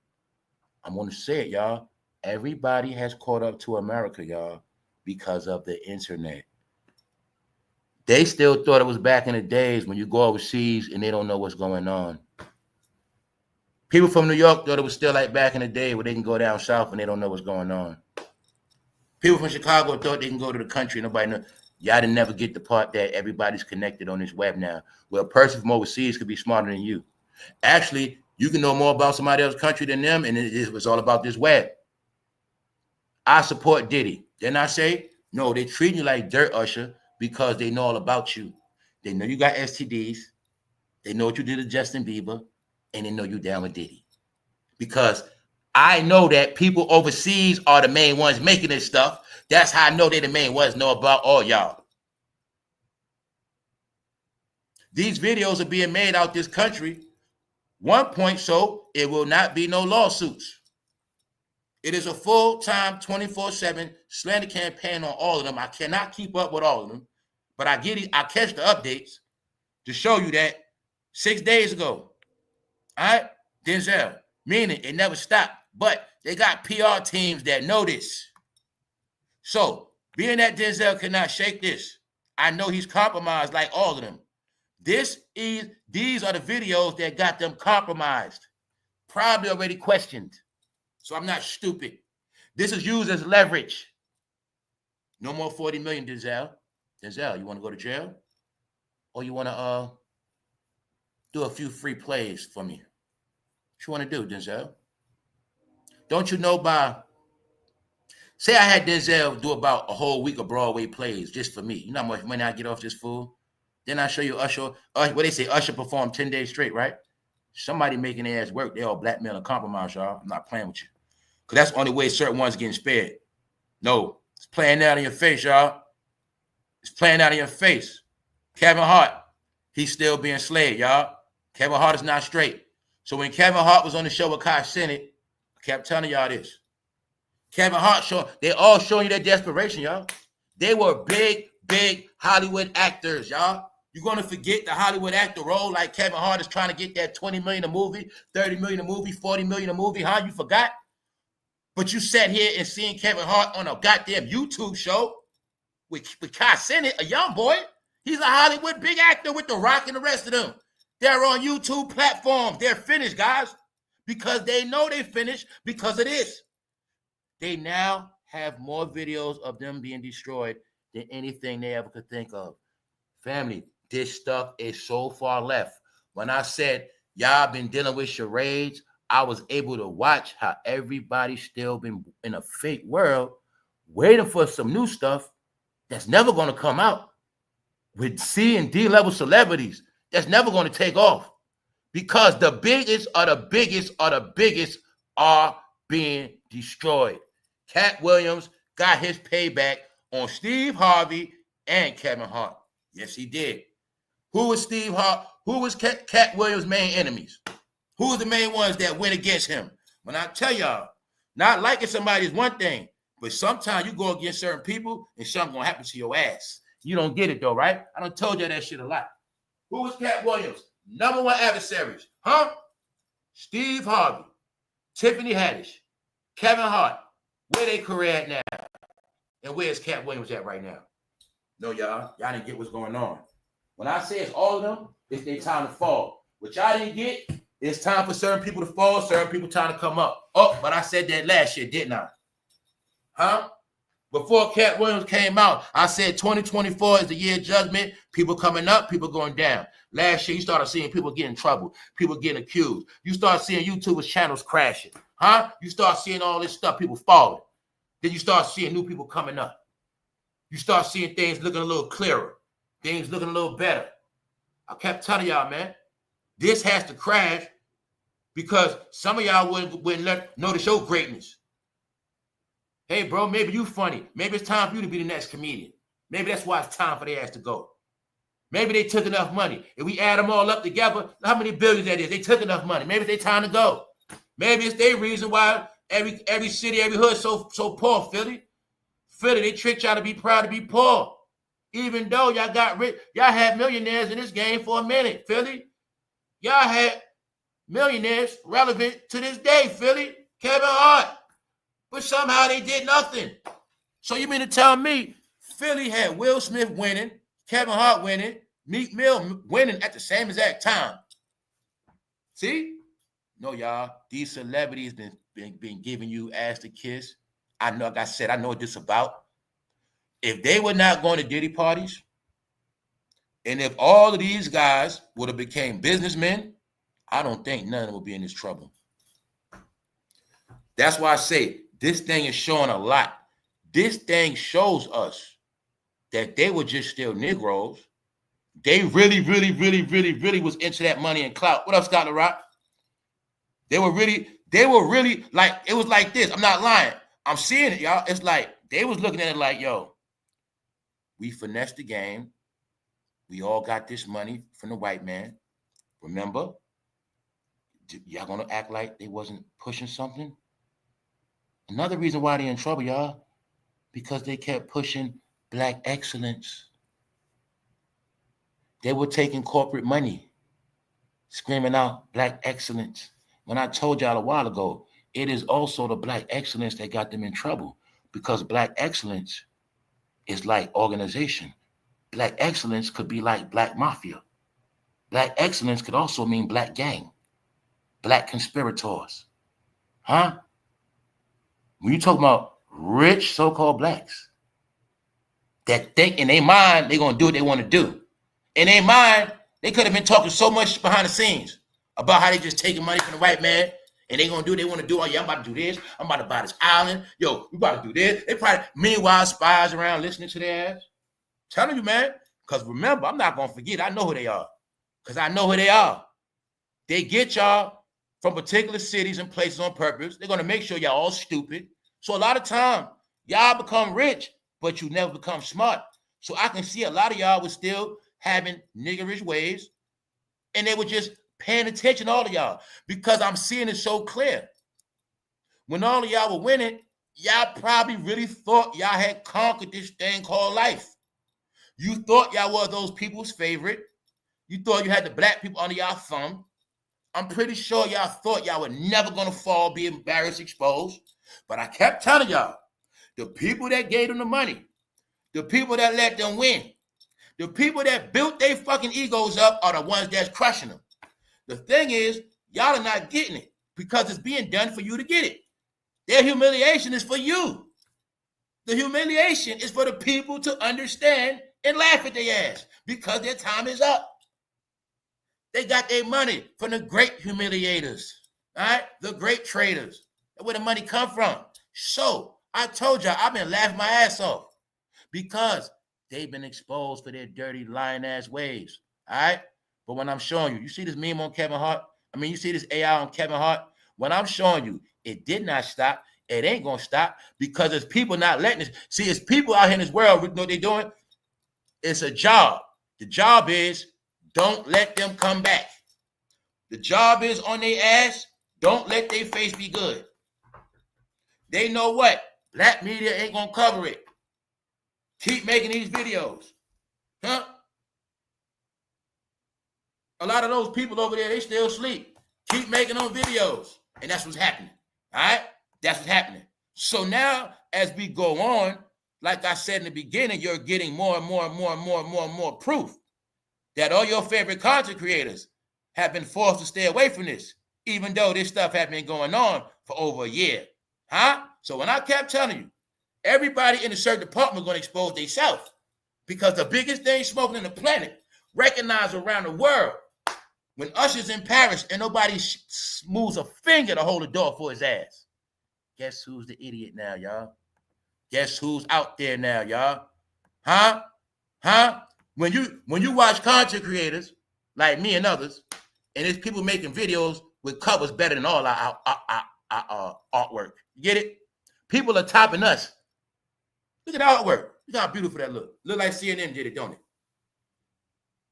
Speaker 1: I'm going to say it, y'all. Everybody has caught up to America, y'all, because of the internet. They still thought it was back in the days when you go overseas and they don't know what's going on. People from New York thought it was still like back in the day where they can go down south and they don't know what's going on. People from Chicago thought they can go to the country and nobody knows. Y'all didn't never get the part that everybody's connected on this web now, where a person from overseas could be smarter than you. Actually, you can know more about somebody else's country than them, and it was all about this web. I support Diddy. Then I say, no, they treat you like dirt, Usher, because they know all about you. They know you got STDs. They know what you did to Justin Bieber, and they know you down with Diddy. Because I know that people overseas are the main ones making this stuff. That's how I know they the main ones know about all y'all. These videos are being made out this country. One point, so it will not be no lawsuits. It is a full-time 24/7 slander campaign on all of them. I cannot keep up with all of them, but I catch the updates to show you that 6 days ago, all right, Denzel, meaning it never stopped, but they got PR teams that know this. So, being that Denzel cannot shake this, I know he's compromised like all of them. These are the videos that got them compromised, probably already questioned. So I'm not stupid. This is used as leverage. No more 40 million, Denzel. Denzel, you want to go to jail? Or you want to do a few free plays for me? What you want to do, Denzel? Don't you know say I had Denzel do about a whole week of Broadway plays just for me. You know how much money I get off this fool? Then I show you Usher. What they say, Usher performed 10 days straight, right? Somebody making their ass work. They all blackmail and compromise, y'all. I'm not playing with you. Because that's the only way certain ones getting spared. No, it's playing out in your face, y'all. It's playing out in your face. Kevin Hart, he's still being slayed, y'all. Kevin Hart is not straight. So when Kevin Hart was on the show with Kai Cenat, I kept telling y'all this. Kevin Hart they all showing you their desperation, y'all. They were big Hollywood actors, y'all. You're going to forget the Hollywood actor role like Kevin Hart is trying to get that 20 million a movie, 30 million a movie, 40 million a movie, huh? You forgot? But you sat here and seen Kevin Hart on a goddamn YouTube show with Kai Cenat, a young boy. He's a Hollywood big actor with The Rock and the rest of them. They're on YouTube platforms. They're finished, guys, because they know they finished because of this. They now have more videos of them being destroyed than anything they ever could think of. Family, this stuff is so far left. When I said y'all been dealing with charades, I was able to watch how everybody still been in a fake world waiting for some new stuff that's never going to come out with C and D level celebrities that's never going to take off because the biggest are being destroyed. Cat Williams got his payback on Steve Harvey and Kevin Hart. Yes, he did. Who was Steve Hart? Who was Cat Williams' main enemies? Who was the main ones that went against him? When I tell y'all, not liking somebody is one thing, but sometimes you go against certain people and something gonna happen to your ass. You don't get it though, right? I done told you that shit a lot. Who was Cat Williams? #1 adversaries, huh? Steve Harvey, Tiffany Haddish, Kevin Hart. Where they career at now? And where's Cat Williams at right now? No, y'all didn't get what's going on. When I say it's all of them, it's their time to fall. What y'all didn't get, it's time for certain people to fall, certain people time to come up. Oh, but I said that last year, didn't I? Huh? Before Cat Williams came out, I said 2024 is the year of judgment. People coming up, people going down. Last year, you started seeing people get in trouble, people getting accused. You start seeing YouTubers' channels crashing. Huh? You start seeing all this stuff, people falling. Then you start seeing new people coming up. You start seeing things looking a little clearer, things looking a little better. I kept telling y'all, man, this has to crash because some of y'all wouldn't notice your greatness. Hey, bro, maybe you funny. Maybe it's time for you to be the next comedian. Maybe that's why it's time for their ass to go. Maybe they took enough money. If we add them all up together, how many billions that is? They took enough money. Maybe it's their time to go. Maybe it's their reason why every city, every hood so poor. Philly, they tricked y'all to be proud to be poor. Even though y'all got rich, y'all had millionaires in this game for a minute, Philly. Y'all had millionaires relevant to this day, Philly. Kevin Hart. But somehow they did nothing. So you mean to tell me Philly had Will Smith winning, Kevin Hart winning, Meek Mill winning at the same exact time? See? No, y'all. These celebrities been giving you ass to kiss. I know, like I said, I know what this is about. If they were not going to Diddy parties, and if all of these guys would have became businessmen, I don't think none of them would be in this trouble. That's why I say this thing is showing a lot. This thing shows us that they were just still Negroes. They really was into that money and clout. What up, Scott LaRock? They were really like, it was like this. I'm not lying. I'm seeing it, y'all. It's like they was looking at it like, yo, we finessed the game. We all got this money from the white man. Remember? Y'all gonna act like they wasn't pushing something? Another reason why they're in trouble, y'all, because they kept pushing Black excellence. They were taking corporate money, screaming out Black excellence. When I told y'all a while ago, it is also the Black excellence that got them in trouble, because Black excellence is like organization. Black excellence could be like Black mafia. Black excellence could also mean Black gang, Black conspirators. Huh? When you talk about rich so-called Blacks that think in their mind they're going to do what they want to do. In their mind, they could have been talking so much behind the scenes about how they just taking money from the white man and they going to do what they want to do. Oh, yeah, I'm about to do this. I'm about to buy this island. Yo, we about to do this. They probably, meanwhile, spies around listening to their ass. Telling you, man, because remember, I'm not going to forget. I know who they are, because I know who they are. They get y'all from particular cities and places on purpose. They're going to make sure y'all all stupid. So a lot of time, y'all become rich, but you never become smart. So I can see a lot of y'all was still having niggerish ways, and they were just paying attention to all of y'all, because I'm seeing it so clear. When all of y'all were winning, y'all probably really thought y'all had conquered this thing called life. You thought y'all were those people's favorite. You thought you had the Black people under y'all thumb. I'm pretty sure y'all thought y'all were never going to fall, be embarrassed, exposed. But I kept telling y'all, the people that gave them the money, the people that let them win, the people that built their fucking egos up are the ones that's crushing them. The thing is, y'all are not getting it because it's being done for you to get it. Their humiliation is for you. The humiliation is for the people to understand and laugh at their ass because their time is up. They got their money from the great humiliators, all right? The great traders. That's where the money come from. So I told y'all, I've been laughing my ass off because they've been exposed for their dirty, lying-ass ways, all right? But when I'm showing you, you see this meme on KevinHart? I mean, you see this AI on KevinHart? When I'm showing you, it did not stop. It ain't going to stop because there's people not letting this. See, it's people out here in this world, you know what they're doing? It's a job. The job is don't let them come back. The job is on their ass, don't let their face be good. They know what? Black media ain't going to cover it. Keep making these videos. Huh? A lot of those people over there, they still sleep. Keep making those videos. And that's what's happening. All right? That's what's happening. So now, as we go on, like I said in the beginning, you're getting more and more proof that all your favorite content creators have been forced to stay away from this, even though this stuff has been going on for over a year. Huh? So when I kept telling you, everybody in a certain department is going to expose themselves because the biggest thing smoking on the planet, recognized around the world, when Usher's in Paris and nobody moves a finger to hold the door for his ass. Guess who's the idiot now, y'all? Guess who's out there now, y'all? Huh? Huh? When you watch content creators like me and others, and there's people making videos with covers better than all our artwork. You get it? People are topping us. Look at the artwork. Look how beautiful that look. Look like CNN did it, don't it?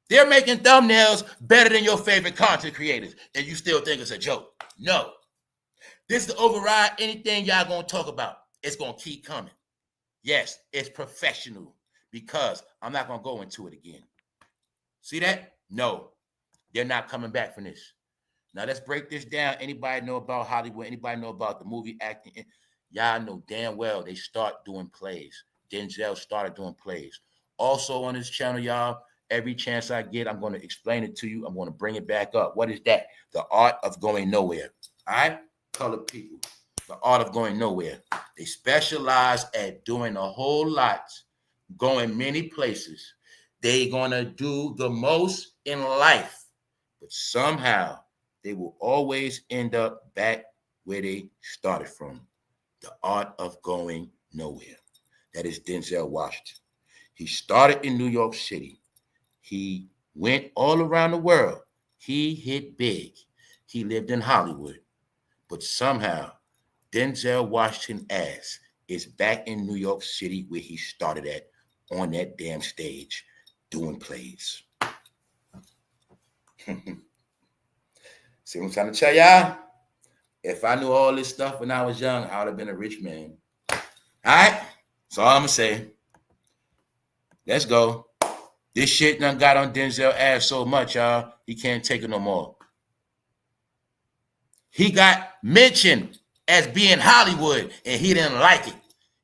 Speaker 1: They're making thumbnails better than your favorite content creators, and you still think it's a joke. No. This is to override anything y'all gonna talk about. It's gonna keep coming. Yes, it's professional because I'm not gonna go into it again. See that? No, they're not coming back from this. Now let's break this down. Anybody know about Hollywood? Anybody know about the movie acting? Y'all know damn well they start doing plays. Denzel started doing plays. Also on this channel, y'all, every chance I get, I'm going to explain it to you. I'm going to bring it back up. What is that? The art of going nowhere. All right? Colored people. The art of going nowhere. They specialize at doing a whole lot, going many places. They're going to do the most in life. But somehow, they will always end up back where they started from. The art of going nowhere. That is Denzel Washington. He started in New York City. He went all around the world. He hit big. He lived in Hollywood. But somehow, Denzel Washington's ass is back in New York City where he started at, on that damn stage, doing plays. See what I'm trying to tell y'all? If I knew all this stuff when I was young, I would have been a rich man. All right? That's all I'm going to say. Let's go. This shit done got on Denzel's ass so much, y'all, he can't take it no more. He got mentioned as being Hollywood, and he didn't like it.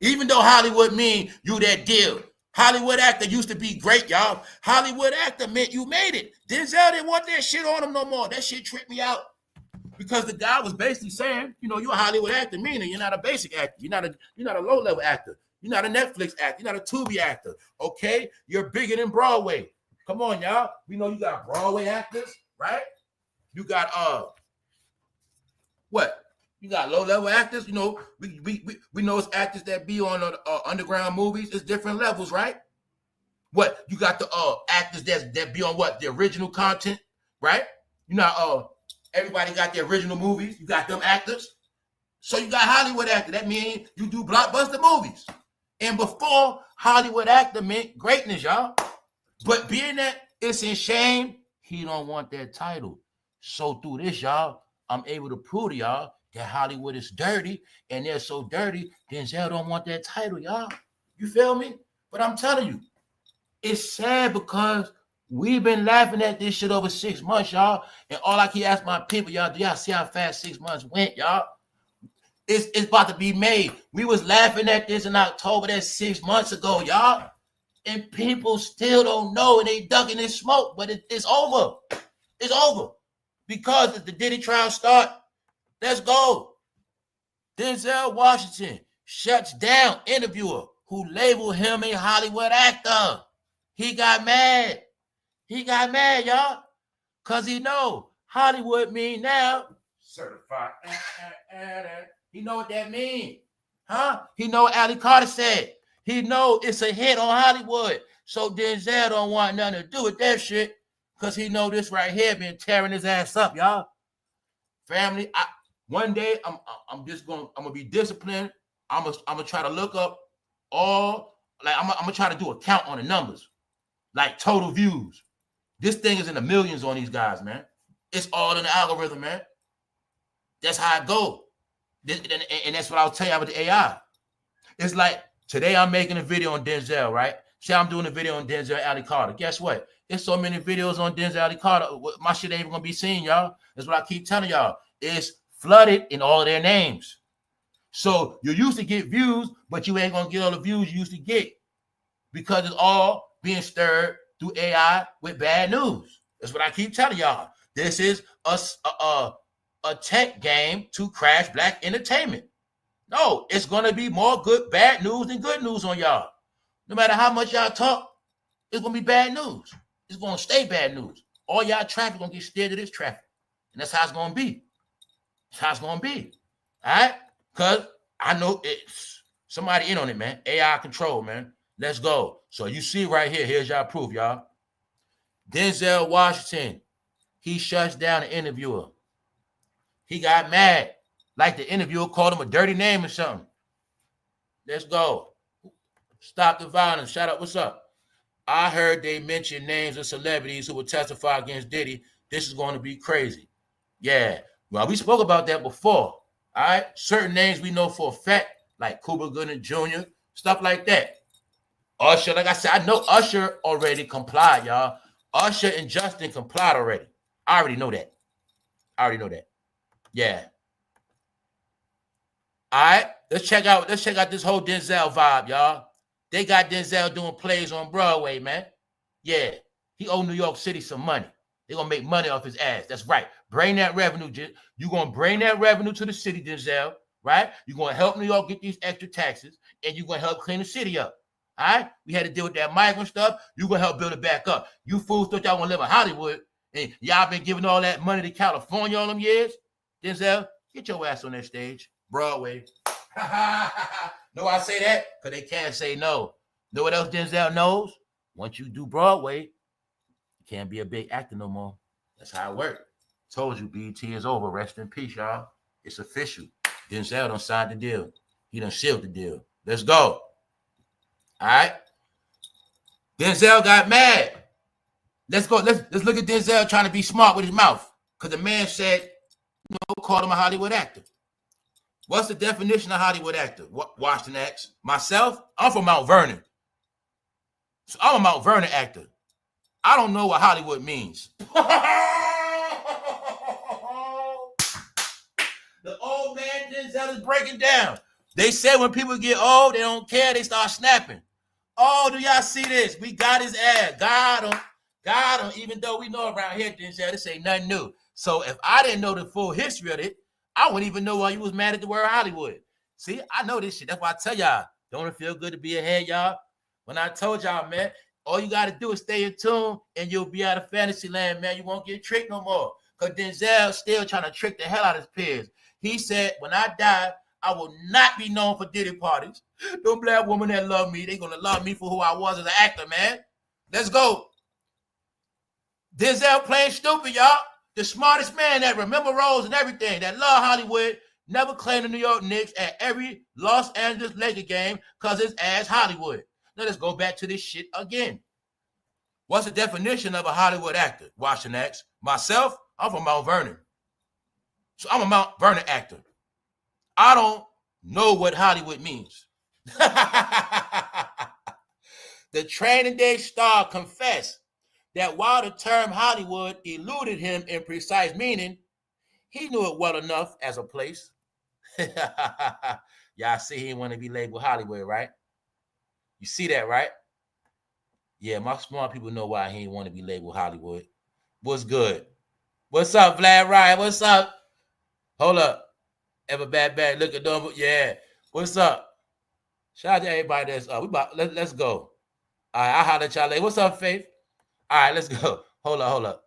Speaker 1: Even though Hollywood mean you that deal. Hollywood actor used to be great, y'all. Hollywood actor meant you made it. Denzel didn't want that shit on him no more. That shit tripped me out. Because the guy was basically saying, you know, you're a Hollywood actor, meaning you're not a basic actor. You're not a low-level actor. You're not a Netflix actor. You're not a Tubi actor. Okay? You're bigger than Broadway. Come on, y'all. We know you got Broadway actors, right? You got what? You got low-level actors. You know, we know it's actors that be on underground movies. It's different levels, right? What? You got the actors that be on what? The original content, right? You know, everybody got the original movies. You got them actors. So you got Hollywood actor. That means you do blockbuster movies. And before, Hollywood actor meant greatness, y'all. But being that it's in shame, he don't want that title. So through this, y'all, I'm able to prove to y'all that Hollywood is dirty, and they're so dirty, Denzel don't want that title, y'all. You feel me? But I'm telling you, it's sad because we've been laughing at this shit over 6 months, y'all. And all I keep asking my people, y'all, do y'all see how fast 6 months went, y'all? It's about to be May. We was laughing at this in October. That's 6 months ago, y'all. And people still don't know, and they ducking in smoke. But it's over. It's over. Because if the Diddy trial start, let's go. Denzel Washington shuts down interviewer who labeled him a Hollywood actor. He got mad. He got mad, y'all. Because he know Hollywood mean now certified. He know what that means. Huh? He know what Ali Carter said. He know it's a hit on Hollywood. So Denzel don't want nothing to do with that shit because he know this right here been tearing his ass up, y'all. Family, one day I'm gonna be disciplined. I'm gonna try to look up all, like I'm gonna try to do a count on the numbers, like total views. This thing is in the millions on these guys, man. It's all in the algorithm, man. That's how it goes. And that's what I'll tell you about the AI. It's like today I'm making a video on Denzel, right? Say I'm doing a video on Denzel Ali Carter. Guess what? There's so many videos on Denzel Ali Carter. My shit ain't even gonna be seen, y'all. That's what I keep telling y'all. It's flooded in all of their names. So you used to get views, but you ain't gonna get all the views you used to get because it's all being stirred through AI with bad news. That's what I keep telling y'all. This is a tech game to crash black entertainment. No, it's gonna be more bad news than good news on y'all. No matter how much y'all talk, it's gonna be bad news. It's gonna stay bad news. All y'all traffic gonna get steered to this traffic, and that's how it's gonna be. That's how it's gonna be. All right, because I know it's somebody in on it, man. AI control, man. Let's go. So you see right here. Here's y'all proof, y'all. Denzel Washington, he shuts down an interviewer. He got mad. Like the interviewer called him a dirty name or something. Let's go. Stop the violence. Shout out. What's up? I heard they mention names of celebrities who will testify against Diddy. This is going to be crazy. Yeah. Well, we spoke about that before. All right. Certain names we know for a fact, like Cuba Gooding Jr., stuff like that. Usher, like I said, I know Usher already complied, y'all. Usher and Justin complied already. I already know that. Yeah. All right, let's check out this whole Denzel vibe, y'all. They got Denzel doing plays on Broadway, man. Yeah, he owe New York City some money. They're gonna make money off his ass. That's right. Bring that revenue. You're gonna bring that revenue to the city, Denzel, right? You're gonna help New York get these extra taxes, and you're gonna help clean the city up. All right? We had to deal with that migrant stuff. You're gonna help build it back up. You fools thought y'all gonna live in Hollywood, and y'all been giving all that money to California all them years. Denzel, get your ass on that stage. Broadway. Know why I say that? Because they can't say no. Know what else Denzel knows? Once you do Broadway, you can't be a big actor no more. That's how it works. Told you, BT is over. Rest in peace, y'all. It's official. Denzel done signed the deal. He done sealed the deal. Let's go. All right. Denzel got mad. Let's go. Let's look at Denzel trying to be smart with his mouth. Because the man said, called him a Hollywood actor. What's the definition of Hollywood actor? Washington X. Myself, I'm from Mount Vernon. So I'm a Mount Vernon actor. I don't know what Hollywood means. The old man Denzel is breaking down. They said when people get old, they don't care. They start snapping. Oh, do y'all see this? We got his ass. Got him. Even though we know around here, Denzel, this ain't nothing new. So if I didn't know the full history of it, I wouldn't even know why you was mad at the word Hollywood. See, I know this shit. That's why I tell y'all, don't it feel good to be ahead, y'all? When I told y'all, man, all you got to do is stay in tune and you'll be out of fantasy land, man. You won't get tricked no more. Because Denzel still trying to trick the hell out of his peers. He said, when I die, I will not be known for Diddy parties. Them black women that love me, they going to love me for who I was as an actor, man. Let's go. Denzel playing stupid, y'all. The smartest man that remember roles and everything, that love Hollywood, never claimed the New York Knicks at every Los Angeles Lakers game because it's ass Hollywood. Now let's go back to this shit again. What's the definition of a Hollywood actor? Washington X. Myself, I'm from Mount Vernon. So I'm a Mount Vernon actor. I don't know what Hollywood means. The Training Day star confessed that while the term Hollywood eluded him in precise meaning, he knew it well enough as a place. Y'all see he didn't want to be labeled Hollywood, right? You see that, right? Yeah, my smart people know why he didn't want to be labeled Hollywood. What's good? What's up, Vlad Ryan? What's up? Hold up. Ever bad, look at them. Yeah. What's up? Shout out to everybody that's up. Let's go. All right, I'll holler at y'all later. What's up, Faith? All right, let's go. Hold up.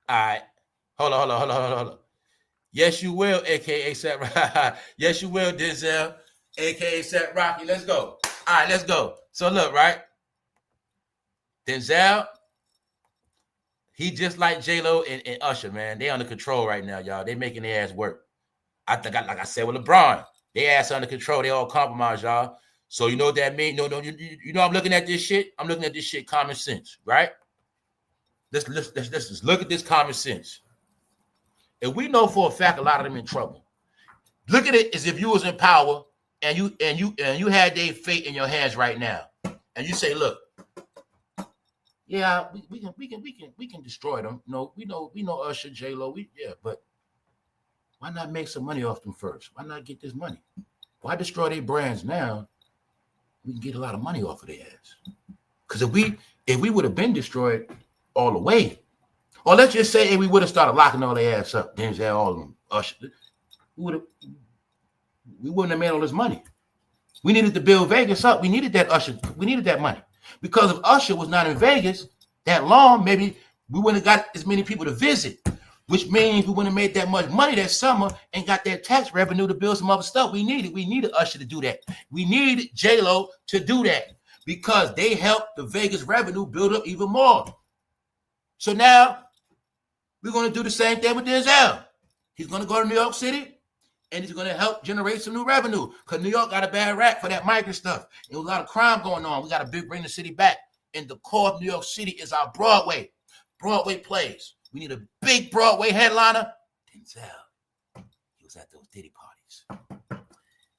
Speaker 1: All right. Hold on. Yes, you will, a.k.a. Set Rocky. Yes, you will, Denzel, a.k.a. Set Rocky. Let's go. All right, let's go. So look, right? Denzel, he just like J-Lo and Usher, man. They under control right now, y'all. They making their ass work. I think, like I said with LeBron, they ass under control. They all compromise, y'all. So you know what that means? No, you know I'm looking at this shit? I'm looking at this shit common sense, right? Let's just look at this common sense. And we know for a fact a lot of them in trouble. Look at it as if you was in power and you had their fate in your hands right now. And you say, look, yeah, we can destroy them. No, we know Usher, J-Lo, but why not make some money off them first? Why not get this money? Why destroy their brands now? We can get a lot of money off of their ass. Because if we would have been destroyed all the way, or let's just say we would have started locking all their ass up, Denzel, all of them, Usher, we wouldn't have made all this money. We needed to build Vegas up. We needed that Usher. We needed that money. Because if Usher was not in Vegas that long, maybe we wouldn't have got as many people to visit, which means we wouldn't have made that much money that summer and got that tax revenue to build some other stuff. We needed Usher to do that. We needed J-Lo to do that because they helped the Vegas revenue build up even more. So now we're going to do the same thing with Denzel. He's going to go to New York City and he's going to help generate some new revenue because New York got a bad rap for that migrant stuff. There was a lot of crime going on. We got to bring the city back. And the core of New York City is our Broadway plays. We need a big Broadway headliner. Denzel. He was at those Diddy parties.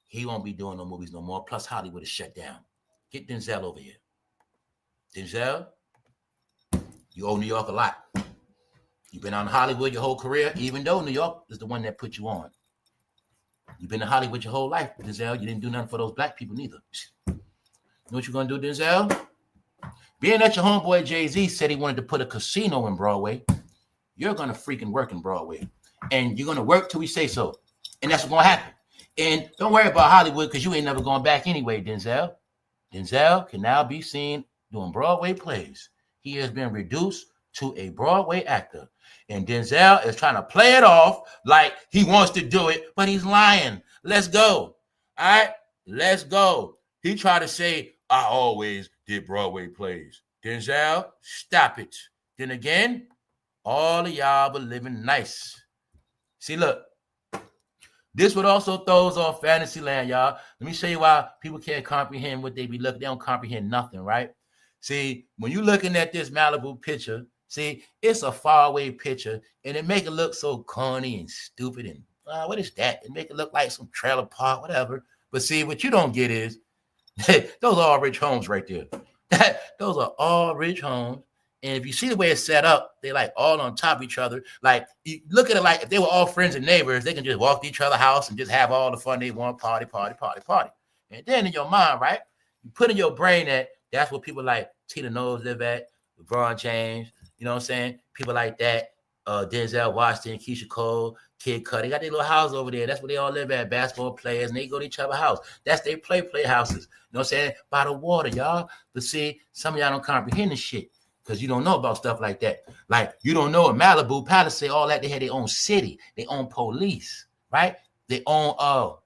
Speaker 1: He won't be doing no movies no more. Plus, Hollywood is shut down. Get Denzel over here. Denzel, you owe New York a lot. You've been on Hollywood your whole career, even though New York is the one that put you on. You've been in Hollywood your whole life, Denzel. You didn't do nothing for those black people neither. You know what you're going to do, Denzel? Being that your homeboy Jay-Z said he wanted to put a casino in Broadway, you're going to freaking work in Broadway. And you're going to work till we say so. And that's what's going to happen. And don't worry about Hollywood because you ain't never going back anyway, Denzel. Denzel can now be seen doing Broadway plays. He has been reduced to a Broadway actor. And Denzel is trying to play it off like he wants to do it, but he's lying. Let's go. All right, let's go. He tried to say, I always did Broadway plays. Denzel, stop it. Then again, all of y'all been living nice. See, look, this would also throws off Fantasyland, y'all. Let me show you why people can't comprehend what they be looking. They don't comprehend nothing, right? See, when you're looking at this Malibu picture, see, it's a faraway picture, and it make it look so corny and stupid. And what is that? It make it look like some trailer park, whatever. But see, what you don't get is those are all rich homes right there. Those are all rich homes. And if you see the way it's set up, they like all on top of each other. Like, you look at it like if they were all friends and neighbors, they can just walk to each other's house and just have all the fun they want, party. And then in your mind, right, you put in your brain that that's what people like Tina Knowles live at, LeBron James, you know what I'm saying? People like that, Denzel Washington, Keisha Cole, Kid Cudi. They got their little house over there. That's where they all live at, basketball players, and they go to each other's house. That's their play houses. You know what I'm saying? By the water, y'all. But see, some of y'all don't comprehend this shit because you don't know about stuff like that. Like, you don't know in Malibu, Palisade, all that, they had their own city, their own police, right? Their own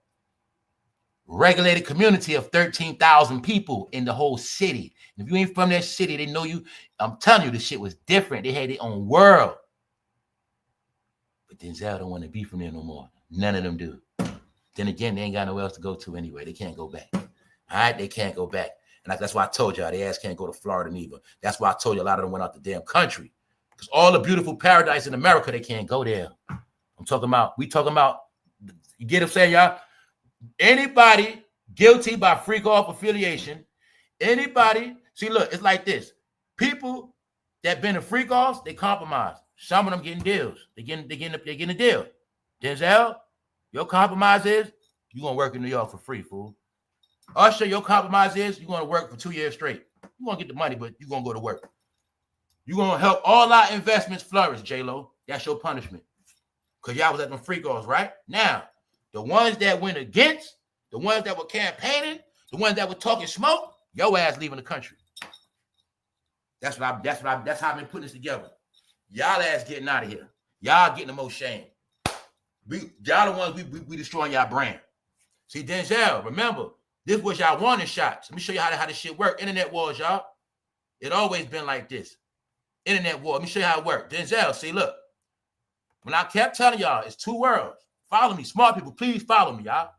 Speaker 1: regulated community of 13,000 people in the whole city. If you ain't from that city, they know you. I'm telling you, this shit was different. They had their own world. But Denzel don't want to be from there no more. None of them do. Then again, they ain't got nowhere else to go to anyway. They can't go back. All right? They can't go back. And that's why I told y'all, their ass can't go to Florida neither. That's why I told you a lot of them went out the damn country. Because all the beautiful paradise in America, they can't go there. We talking about, you get what I'm saying, y'all? Anybody guilty by freak off affiliation, anybody, see, look, it's like this. People that been to freak offs, they compromise. Some of them getting deals. They getting a deal. Denzel, your compromise is you're gonna work in New York for free, fool. Usher, your compromise is you're gonna work for 2 years straight. You're gonna get the money, but you're gonna go to work. You're gonna help all our investments flourish, J-Lo. That's your punishment. Because y'all was at them freak offs, right? Now, the ones that went against, the ones that were campaigning, the ones that were talking smoke, your ass leaving the country. That's how I've been putting this together. Y'all ass getting out of here. Y'all getting the most shame. Y'all the ones we destroying y'all brand. See, Denzel, remember, this was y'all warning shots. Let me show you how this shit work. Internet wars, y'all. It always been like this. Internet war. Let me show you how it works. Denzel, see, look. When I kept telling y'all, it's two worlds. Follow me. Smart people, please follow me, y'all.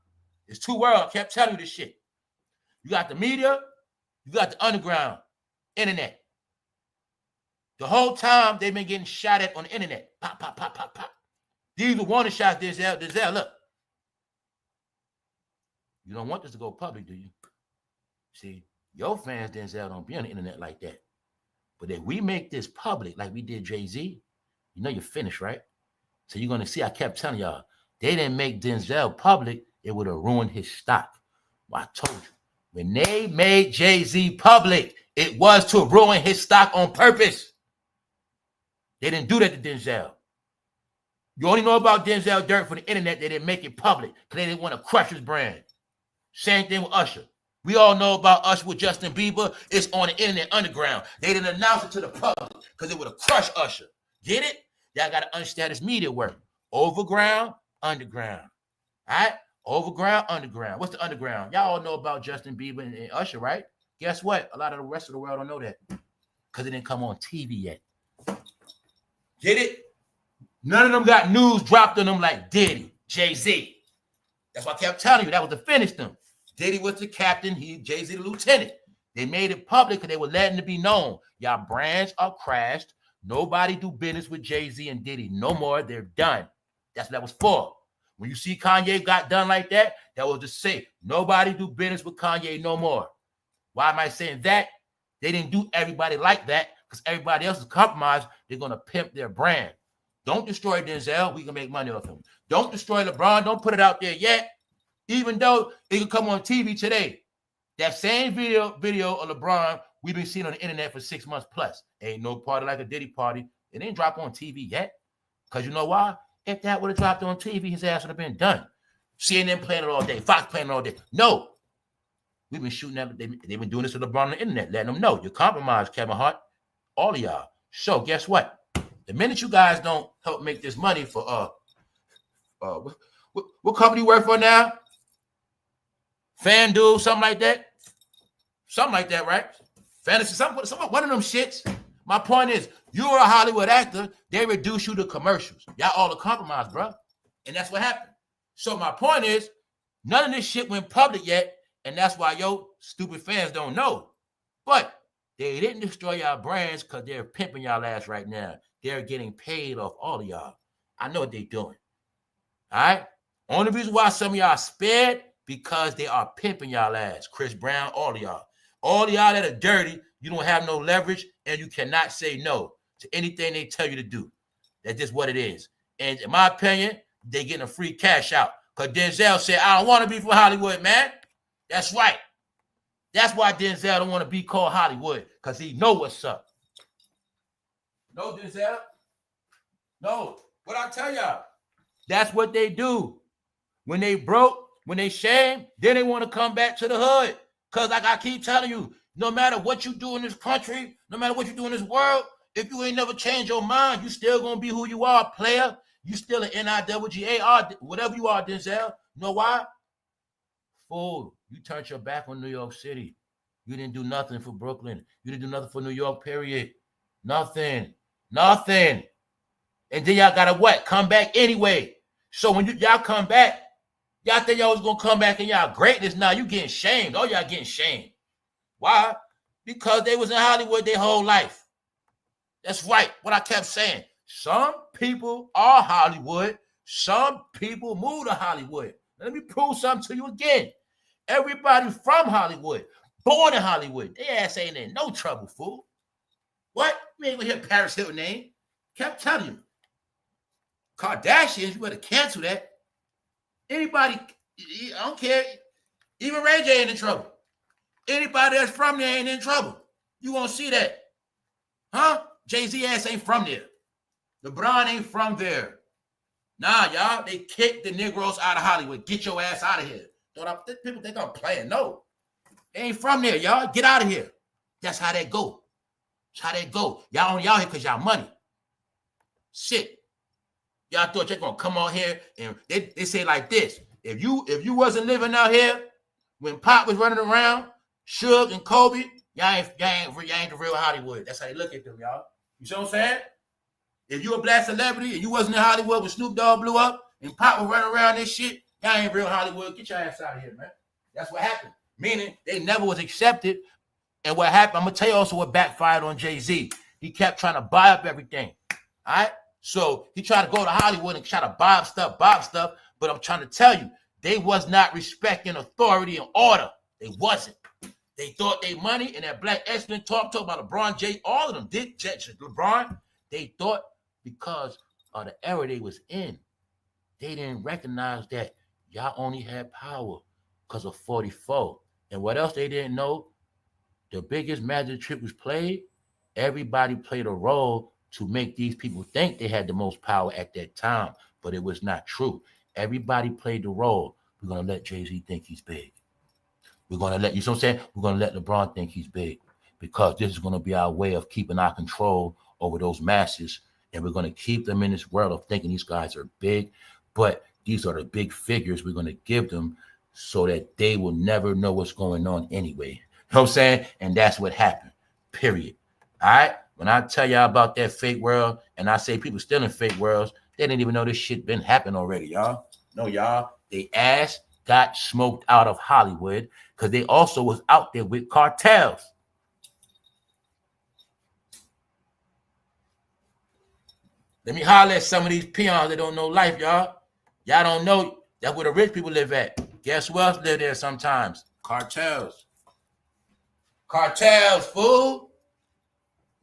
Speaker 1: It's two worlds. I kept telling you this shit. You got the media. You got the underground. Internet. The whole time they've been getting shot at on the internet. Pop, pop, pop, pop, pop. These are warning shots, Denzel, look. You don't want this to go public, do you? See, your fans, Denzel, don't be on the internet like that. But if we make this public like we did Jay-Z, you know you're finished, right? So you're going to see, I kept telling y'all, they didn't make Denzel public, it would have ruined his stock. Well, I told you, when they made Jay-Z public, it was to ruin his stock on purpose. They didn't do that to Denzel. You only know about Denzel dirt for the internet. They didn't make it public because they didn't want to crush his brand. Same thing with Usher. We all know about Usher with Justin Bieber. It's on the internet underground. They didn't announce it to the public because it would have crushed Usher. Get it? Y'all got to understand this media work. Overground, underground. All right? Overground, underground. What's the underground? Y'all all know about Justin Bieber and Usher, right? Guess what? A lot of the rest of the world don't know that because it didn't come on TV yet. Get it? None of them got news dropped on them like Diddy, Jay-Z. That's why I kept telling you that was to finish them. Diddy was the captain, Jay-Z the lieutenant. They made it public because they were letting it be known. Y'all brands are crashed. Nobody do business with Jay-Z and Diddy no more. They're done. That's what that was for. When you see Kanye got done like that, that was to say nobody do business with Kanye no more. Why am I saying that? They didn't do everybody like that because everybody else is compromised. They're going to pimp their brand. Don't destroy Denzel. We can make money off him. Don't destroy LeBron. Don't put it out there yet. Even though it can come on TV today. That same video of LeBron we've been seeing on the internet for 6 months plus. Ain't no party like a Diddy party. It ain't dropped on TV yet. Because you know why? If that would have dropped on TV, his ass would have been done. CNN playing it all day. Fox playing it all day. No. We've been shooting that. They've been doing this to LeBron on the internet, letting them know. You're compromised, Kevinhart. All of y'all. So guess what? The minute you guys don't help make this money for what company you work for now? FanDuel, something like that. Something like that, right? Fantasy, one of them shits. My point is, you're a Hollywood actor, they reduce you to commercials. Y'all all a compromise, bro. And that's what happened. So my point is, none of this shit went public yet, and that's why yo stupid fans don't know. But they didn't destroy y'all brands because they're pimping y'all ass right now. They're getting paid off all of y'all. I know what they're doing. All right? Only reason why some of y'all spared, because they are pimping y'all ass. Chris Brown, all of y'all. All of y'all that are dirty, you don't have no leverage, and you cannot say no to anything they tell you to do. That's just what it is. And in my opinion, they getting a free cash out. Because Denzel said, I don't want to be from Hollywood, man. That's right. That's why Denzel don't want to be called Hollywood, because he know what's up. No, Denzel? No. What I tell y'all? That's what they do. When they broke, when they shame, then they want to come back to the hood. Because like I keep telling you, no matter what you do in this country, no matter what you do in this world, if you ain't never changed your mind, you still going to be who you are, player. You still an NIWGAR, whatever you are, Denzel. You know why? Fool, you turned your back on New York City. You didn't do nothing for Brooklyn. You didn't do nothing for New York, period. Nothing. Nothing. And then y'all got to what? Come back anyway. So when y'all come back, y'all think y'all was going to come back and y'all greatness. Now you getting shamed. All y'all getting shamed. Why? Because they was in Hollywood their whole life. That's right. What I kept saying. Some people are Hollywood. Some people move to Hollywood. Let me prove something to you again. Everybody from Hollywood, born in Hollywood, their ass ain't in no trouble, fool. What? You ain't gonna hear Paris Hilton name. Kept telling you. Kardashians, you better cancel that. Anybody, I don't care. Even rayj ain't in trouble. Anybody that's from there ain't in trouble. You won't see that. Huh? Jay-Z ass ain't from there. LeBron ain't from there. Nah, y'all, they kicked the Negroes out of Hollywood. Get your ass out of here. People think I'm playing. No. They ain't from there, y'all. Get out of here. That's how that go. That's how that go. Y'all only out here because y'all money. Shit. Y'all thought you're going to come out here and they say like this. If you wasn't living out here when Pop was running around, Suge and Kobe, y'all ain't the real Hollywood. That's how they look at them, y'all. You see what I'm saying? If you a black celebrity and you wasn't in Hollywood when Snoop Dogg blew up and Pop was running around this shit, y'all ain't real Hollywood. Get your ass out of here, man. That's what happened. Meaning they never was accepted. And what happened, I'm going to tell you also what backfired on Jay-Z. He kept trying to buy up everything. All right? So he tried to go to Hollywood and try to buy up stuff. But I'm trying to tell you, they was not respecting authority and order. They wasn't. They thought they money and that black excellent talk about LeBron, Jay, all of them did. LeBron, they thought because of the era they was in, they didn't recognize that y'all only had power because of 44. And what else they didn't know? The biggest magic trick was played. Everybody played a role to make these people think they had the most power at that time, but it was not true. Everybody played the role. We're going to let Jay-Z think he's big. We're going to let, you know what I'm saying? We're going to let LeBron think he's big because this is going to be our way of keeping our control over those masses. And we're going to keep them in this world of thinking these guys are big, but these are the big figures we're going to give them so that they will never know what's going on anyway. You know what I'm saying? And that's what happened, period. All right? When I tell y'all about that fake world and I say people still in fake worlds, they didn't even know this shit been happening already, y'all. No, y'all. They ass got smoked out of Hollywood because they also was out there with cartels. Let me holler at some of these peons that don't know life, y'all. Y'all don't know that's where the rich people live at. Guess who else live there sometimes? Cartels. Cartels, fool.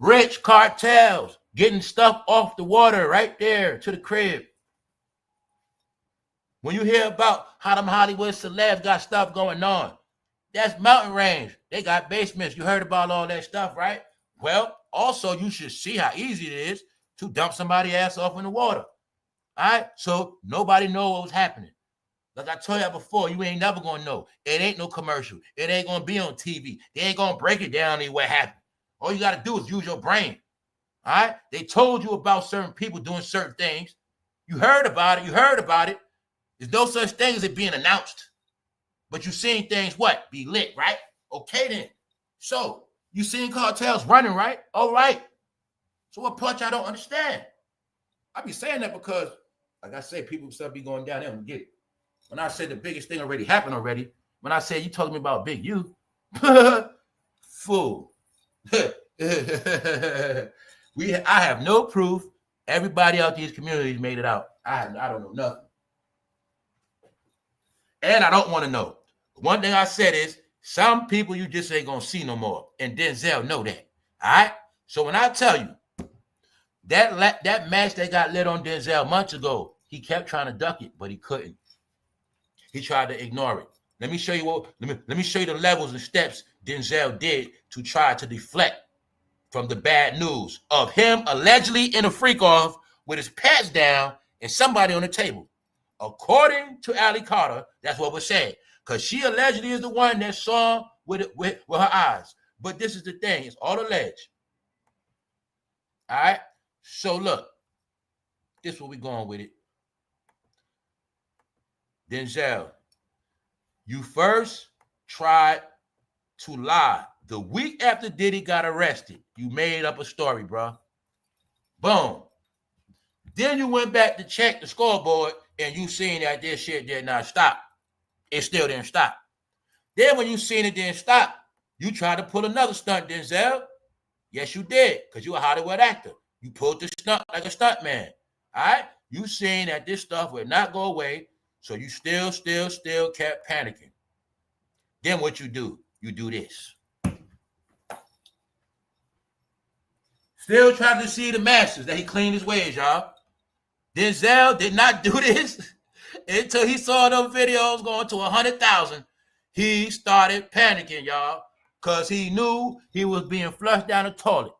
Speaker 1: Rich cartels getting stuff off the water right there to the crib. When you hear about how them Hollywood celebs got stuff going on, that's mountain range. They got basements. You heard about all that stuff, right? Well, also you should see how easy it is to dump somebody's ass off in the water. All right? So nobody know what was happening. Like I told you before, you ain't never going to know. It ain't no commercial. It ain't going to be on TV. They ain't going to break it down to what happened. All you got to do is use your brain. All right? They told you about certain people doing certain things. You heard about it. You heard about it. There's no such thing as it being announced. But you seen things, what? Be lit, right? Okay, then. So, you seen cartels running, right? All right. So what part y'all don't understand? I be saying that because, like I say, people stuff be going down there and get it. When I said the biggest thing already happened already, when I said you talking about big you, fool. I have no proof. Everybody out these communities made it out. I don't know nothing. And I don't want to know. One thing I said is some people you just ain't gonna see no more. And Denzel know that. All right. So when I tell you that match that got lit on Denzel months ago, he kept trying to duck it, but he couldn't. He tried to ignore it. Let me show you let me show you the levels and steps Denzel did to try to deflect from the bad news of him allegedly in a freak off with his pants down and somebody on the table. According to Allie Carter, that's what was said. Because she allegedly is the one that saw with her eyes. But this is the thing. It's all alleged. All right? So look. This is where we're going with it. Denzel, you first tried to lie. The week after Diddy got arrested, you made up a story, bro. Boom. Then you went back to check the scoreboard and you seen that this shit did not stop. It still didn't stop. Then when you seen it didn't stop, you tried to pull another stunt, Denzel. Yes, you did, because you're a Hollywood actor. You pulled the stunt like a stunt man. All right? You seen that this stuff would not go away, so you still kept panicking. Then what you do? You do this. Still trying to see the masters that he cleaned his ways, y'all. Denzel did not do this until he saw them videos going to 100,000. He started panicking, y'all, because he knew he was being flushed down the toilet.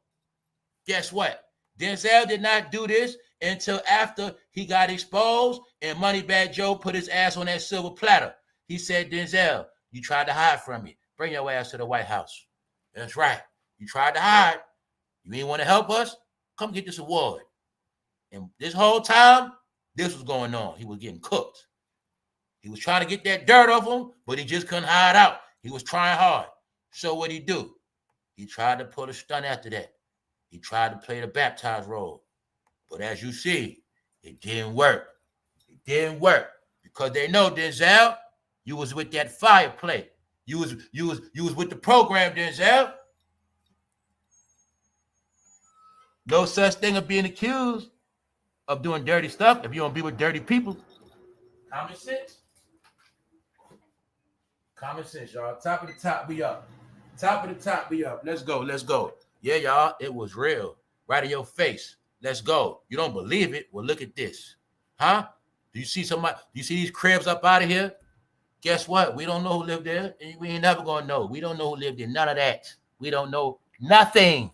Speaker 1: Guess what? Denzel did not do this until after he got exposed and Moneybag Joe put his ass on that silver platter. He said, Denzel, you tried to hide from me. Bring your ass to the White House. That's right. You tried to hide. You ain't want to help us? Come get this award. And this whole time, this was going on. He was getting cooked. He was trying to get that dirt off him, but he just couldn't hide out. He was trying hard. So what'd he do? He tried to pull a stunt after that. He tried to play the baptized role. But as you see, it didn't work. It didn't work. Because they know, Denzel, you was with that fire play. You was with the program, Denzel. No such thing of being accused of doing dirty stuff if you don't be with dirty people. Common sense. Common sense, y'all. Top of the top, be up. Top of the top, be up. Let's go. Let's go. Yeah, y'all, it was real. Right in your face. Let's go. You don't believe it? Well, look at this. Huh? Do you see somebody? Do you see these cribs up out of here? Guess what? We don't know who lived there. And we ain't never going to know. We don't know who lived there. None of that. We don't know nothing.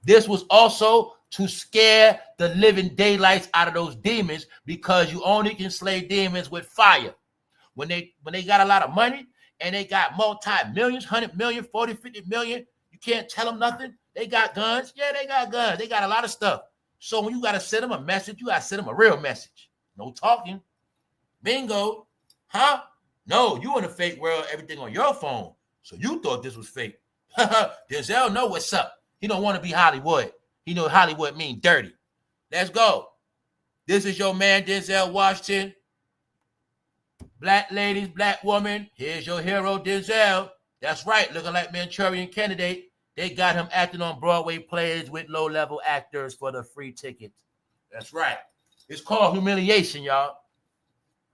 Speaker 1: This was also to scare the living daylights out of those demons because you only can slay demons with fire. When they got a lot of money and they got multi-millions, 100 million, 40, 50 million, you can't tell them nothing. They got guns. Yeah, they got guns. They got a lot of stuff. So when you got to send them a message, you got to send them a real message. No talking. Bingo. Huh? No, you in a fake world, everything on your phone. So you thought this was fake. Denzel know what's up. He don't want to be Hollywood. He know Hollywood mean dirty. Let's go. This is your man, Denzel Washington. Black ladies, black woman. Here's your hero, Denzel. That's right, looking like Manchurian Candidate. They got him acting on Broadway plays with low-level actors for the free ticket. That's right. It's called humiliation, y'all.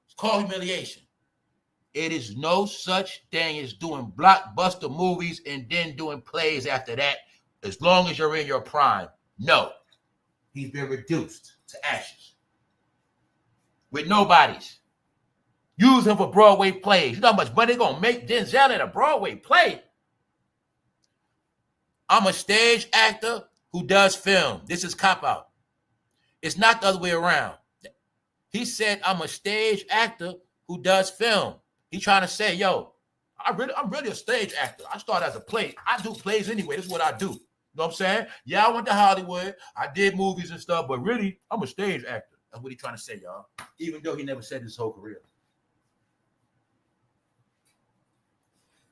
Speaker 1: It's called humiliation. It is no such thing as doing blockbuster movies and then doing plays after that. As long as you're in your prime. No. He's been reduced to ashes. With nobodies. Use him for Broadway plays. You know how much money they're going to make Denzel in a Broadway play? I'm a stage actor who does film. This is cop-out. It's not the other way around. He said, I'm a stage actor who does film. He's trying to say, yo, I'm really a stage actor. I started as a play. I do plays anyway. This is what I do. know what I'm saying? Yeah, I went to Hollywood. I did movies and stuff, but really, I'm a stage actor. That's what he's trying to say, y'all. Even though he never said his whole career.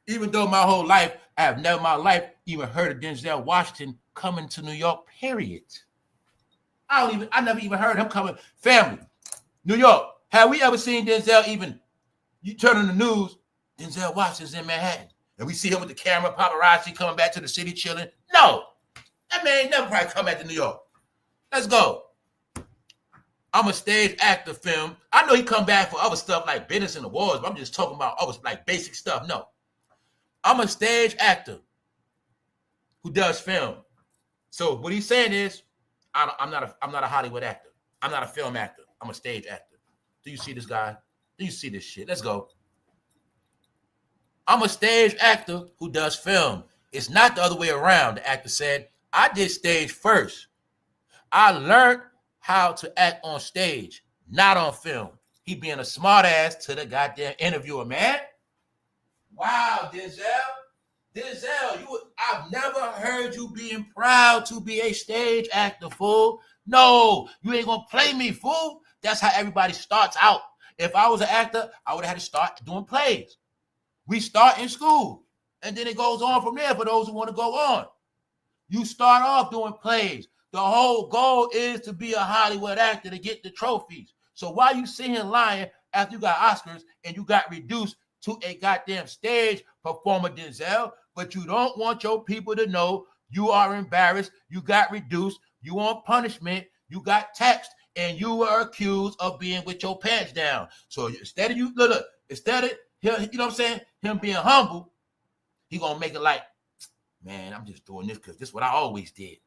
Speaker 1: Even though my whole life, I have never in my life even heard of Denzel Washington coming to New York, period. I never even heard him coming. Family, New York. Have we ever seen Denzel even, you turn on the news, Denzel Washington's in Manhattan. And we see him with the camera, paparazzi coming back to the city chilling. No, that man ain't never probably come back to New York. Let's go. I'm a stage actor, film. I know he come back for other stuff like business and awards, but I'm just talking about other like basic stuff. No. I'm a stage actor who does film. So what he's saying is, I'm not a Hollywood actor. I'm not a film actor. I'm a stage actor. Do you see this guy? Do you see this shit? Let's go. I'm a stage actor who does film. It's not the other way around. The actor said, I did stage first. I learned how to act on stage, not on film. He being a smart ass to the goddamn interviewer, man. Wow, Denzel. Denzel, I've never heard you being proud to be a stage actor, fool. No, you ain't gonna play me, fool. That's how everybody starts out. If I was an actor, I would have had to start doing plays. We start in school, and then it goes on from there for those who want to go on. You start off doing plays. The whole goal is to be a Hollywood actor to get the trophies. So why you sitting here lying after you got Oscars and you got reduced to a goddamn stage performer, Denzel, but you don't want your people to know you are embarrassed, you got reduced, you want punishment, you got taxed, and you were accused of being with your pants down. So instead of instead of him, you know what I'm saying, him being humble, he gonna make it like, man, I'm just doing this because this is what I always did.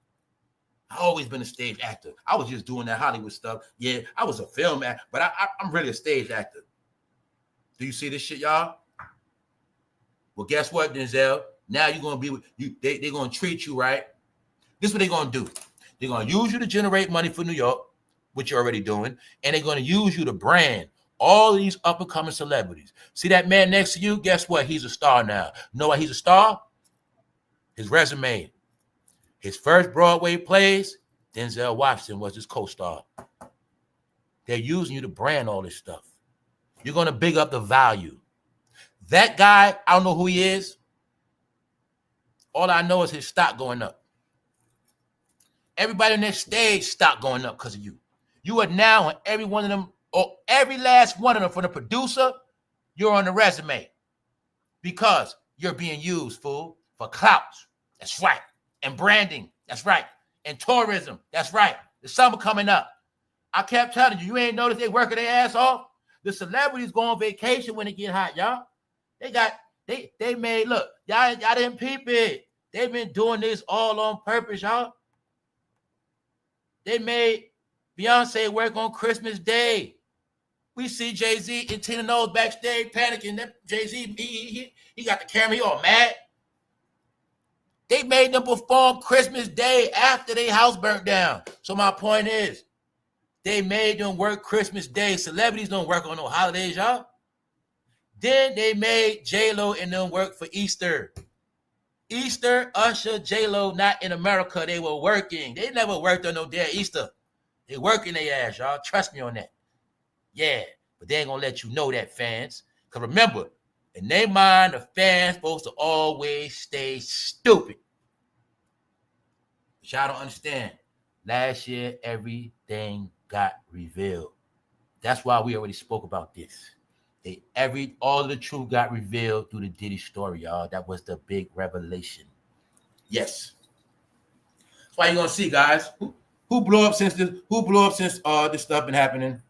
Speaker 1: I always been a stage actor. I was just doing that Hollywood stuff. Yeah, I was a film actor, but I'm really a stage actor. Do you see this shit, y'all? Well, guess what, Denzel? Now you're gonna be with you. They're gonna treat you right. This is what they're gonna do. They're gonna use you to generate money for New York, which you're already doing, and they're gonna use you to brand all these up-and-coming celebrities. See that man next to you? Guess what? He's a star now. You know why he's a star? His resume. His first Broadway plays, Denzel Washington was his co-star. They're using you to brand all this stuff. You're going to big up the value. That guy, I don't know who he is. All I know is his stock going up. Everybody on that stage stock going up because of you. You are now on every one of them, or every last one of them, from the producer, you're on the resume. Because you're being used, fool, for clout. That's right. And branding. That's right. And tourism. That's right. The summer coming up. I kept telling you, you ain't noticed they working their ass off? The celebrities go on vacation when it get hot, y'all. They made, look, y'all didn't peep it. They've been doing this all on purpose, y'all. They made Beyonce work on Christmas Day. We see Jay-Z and Tina Knowles backstage panicking. That Jay-Z, he got the camera, he all mad. They made them perform Christmas Day after their house burnt down. So my point is, they made them work Christmas Day. Celebrities don't work on no holidays, y'all. Then they made J-Lo and them work for Easter. Easter, Usher, J-Lo, not in America. They were working. They never worked on no damn Easter. They working their ass, y'all. Trust me on that. Yeah, but they ain't gonna let you know that, fans. Because remember, in their mind, the fans supposed to always stay stupid. But y'all don't understand. Last year, everything got revealed. That's why we already spoke about this. All of the truth got revealed through the Diddy story, y'all. That was the big revelation. Yes. That's why you're gonna see, guys. Who blew up since this? Who blew up since this stuff been happening?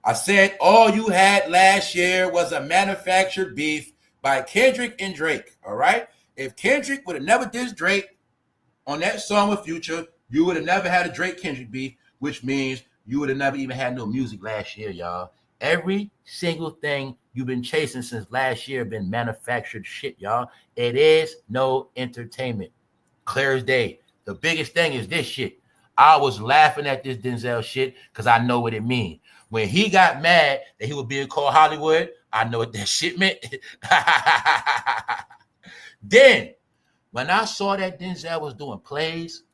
Speaker 1: I said all you had last year was a manufactured beef by Kendrick and Drake. All right. If Kendrick would have never dissed Drake on that song with Future, you would have never had a Drake Kendrick beef, which means you would have never even had no music last year, y'all. Every single thing you've been chasing since last year been manufactured shit, y'all. It is no entertainment. Clear as day. The biggest thing is this shit. I was laughing at this Denzel shit because I know what it means. When he got mad that he was being called Hollywood, I know what that shit meant. Then, When I saw that Denzel was doing plays,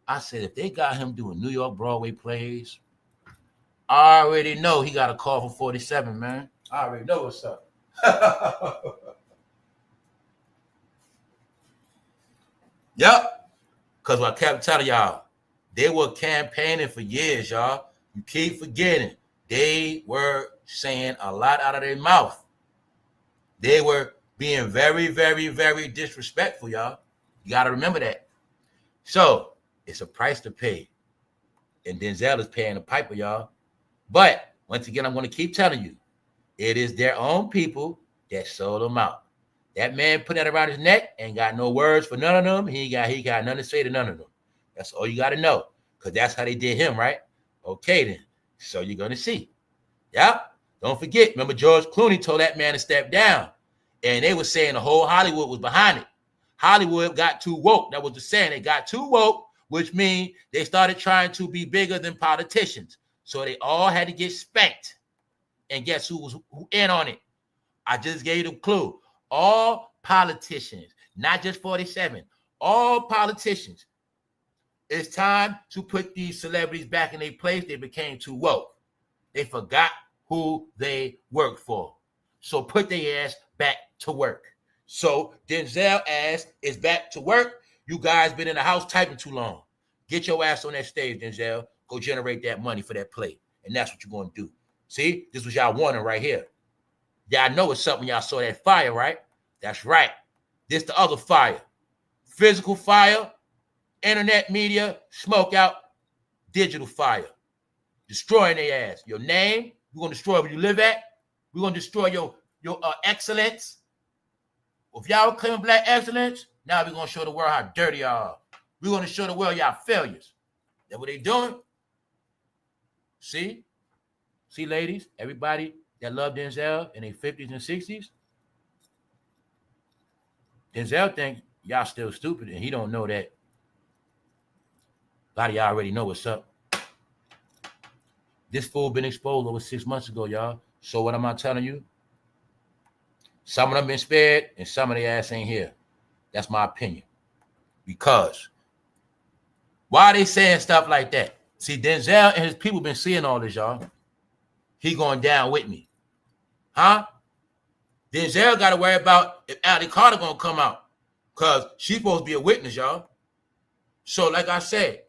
Speaker 1: I said, if they got him doing New York Broadway plays, I already know he got a call for 47, man. I already know what's up. Yep. Because what I kept telling y'all, they were campaigning for years, y'all. You keep forgetting. They were saying a lot out of their mouth. They were being very, very, very disrespectful, y'all. You got to remember that. So it's a price to pay. And Denzel is paying the piper, y'all. But once again, I'm going to keep telling you, it is their own people that sold them out. That man put that around his neck, ain't got no words for none of them. He got nothing to say to none of them. That's all you got to know, because that's how they did him, right? Okay, then. So you're going to see. Yeah. Don't forget, remember George Clooney told that man to step down, and they were saying the whole Hollywood was behind it. Hollywood got too woke. That was the saying. They got too woke, which means they started trying to be bigger than politicians. So they all had to get spanked. And guess who in on it? I just gave you the clue. All politicians, not just 47, all politicians. It's time to put these celebrities back in their place. They became too woke. They forgot who they worked for. So put their ass back to work. So Denzel ass is back to work. You guys been in the house typing too long. Get your ass on that stage, Denzel. Go generate that money for that play. And that's what you're going to do. See, this was y'all warning right here. Y'all know it's something y'all saw that fire, right? That's right. This the other fire. Physical fire, internet media, smoke out, digital fire. Destroying their ass. Your name, we're going to destroy where you live at. We're going to destroy your excellence. If y'all claiming black excellence, now we're going to show the world how dirty y'all are. We're going to show the world y'all failures. That's what they doing. See? See, ladies, everybody that love Denzel in their 50s and 60s, Denzel think y'all still stupid, and he don't know that. A lot of y'all already know what's up. This fool been exposed over 6 months ago, y'all. So what am I telling you? Some of them been spared, and some of their ass ain't here. That's my opinion. Because why are they saying stuff like that? See, Denzel and his people been seeing all this, y'all. He going down with me. Huh? Denzel got to worry about if Allie Carter going to come out, because she's supposed to be a witness, y'all. So like I said,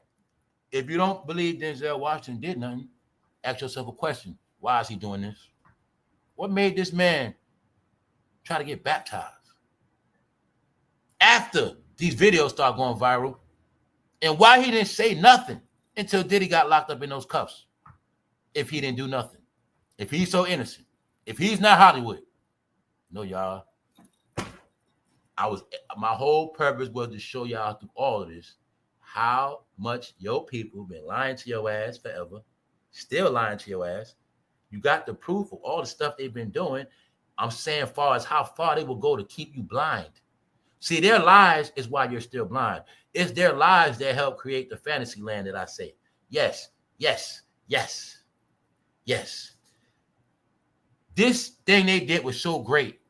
Speaker 1: if you don't believe Denzel Washington did nothing, ask yourself a question. Why is he doing this? What made this man try to get baptized? After these videos start going viral, and why he didn't say nothing until Diddy got locked up in those cuffs? If he didn't do nothing. If he's so innocent. If he's not Hollywood. No, y'all. My whole purpose was to show y'all through all of this how much your people been lying to your ass forever, still lying to your ass. You got the proof of all the stuff they've been doing. I'm saying far as how far they will go to keep you blind. See, their lies is why you're still blind. It's their lies that help create the fantasy land that I say. Yes, yes, yes, yes. This thing they did was so great.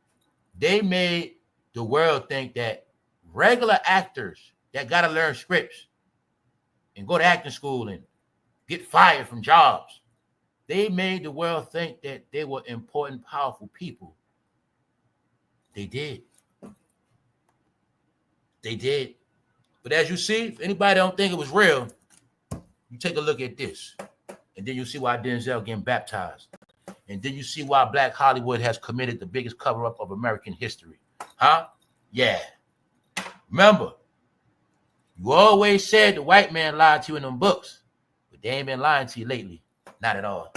Speaker 1: They made the world think that regular actors that got to learn scripts and go to acting school and get fired from jobs, they made the world think that they were important, powerful people. They did. They did. But as you see, if anybody don't think it was real, you take a look at this. And then you see why Denzel getting baptized. And then you see why Black Hollywood has committed the biggest cover-up of American history. Huh? Yeah. Remember, you always said the white man lied to you in them books, but they ain't been lying to you lately. Not at all.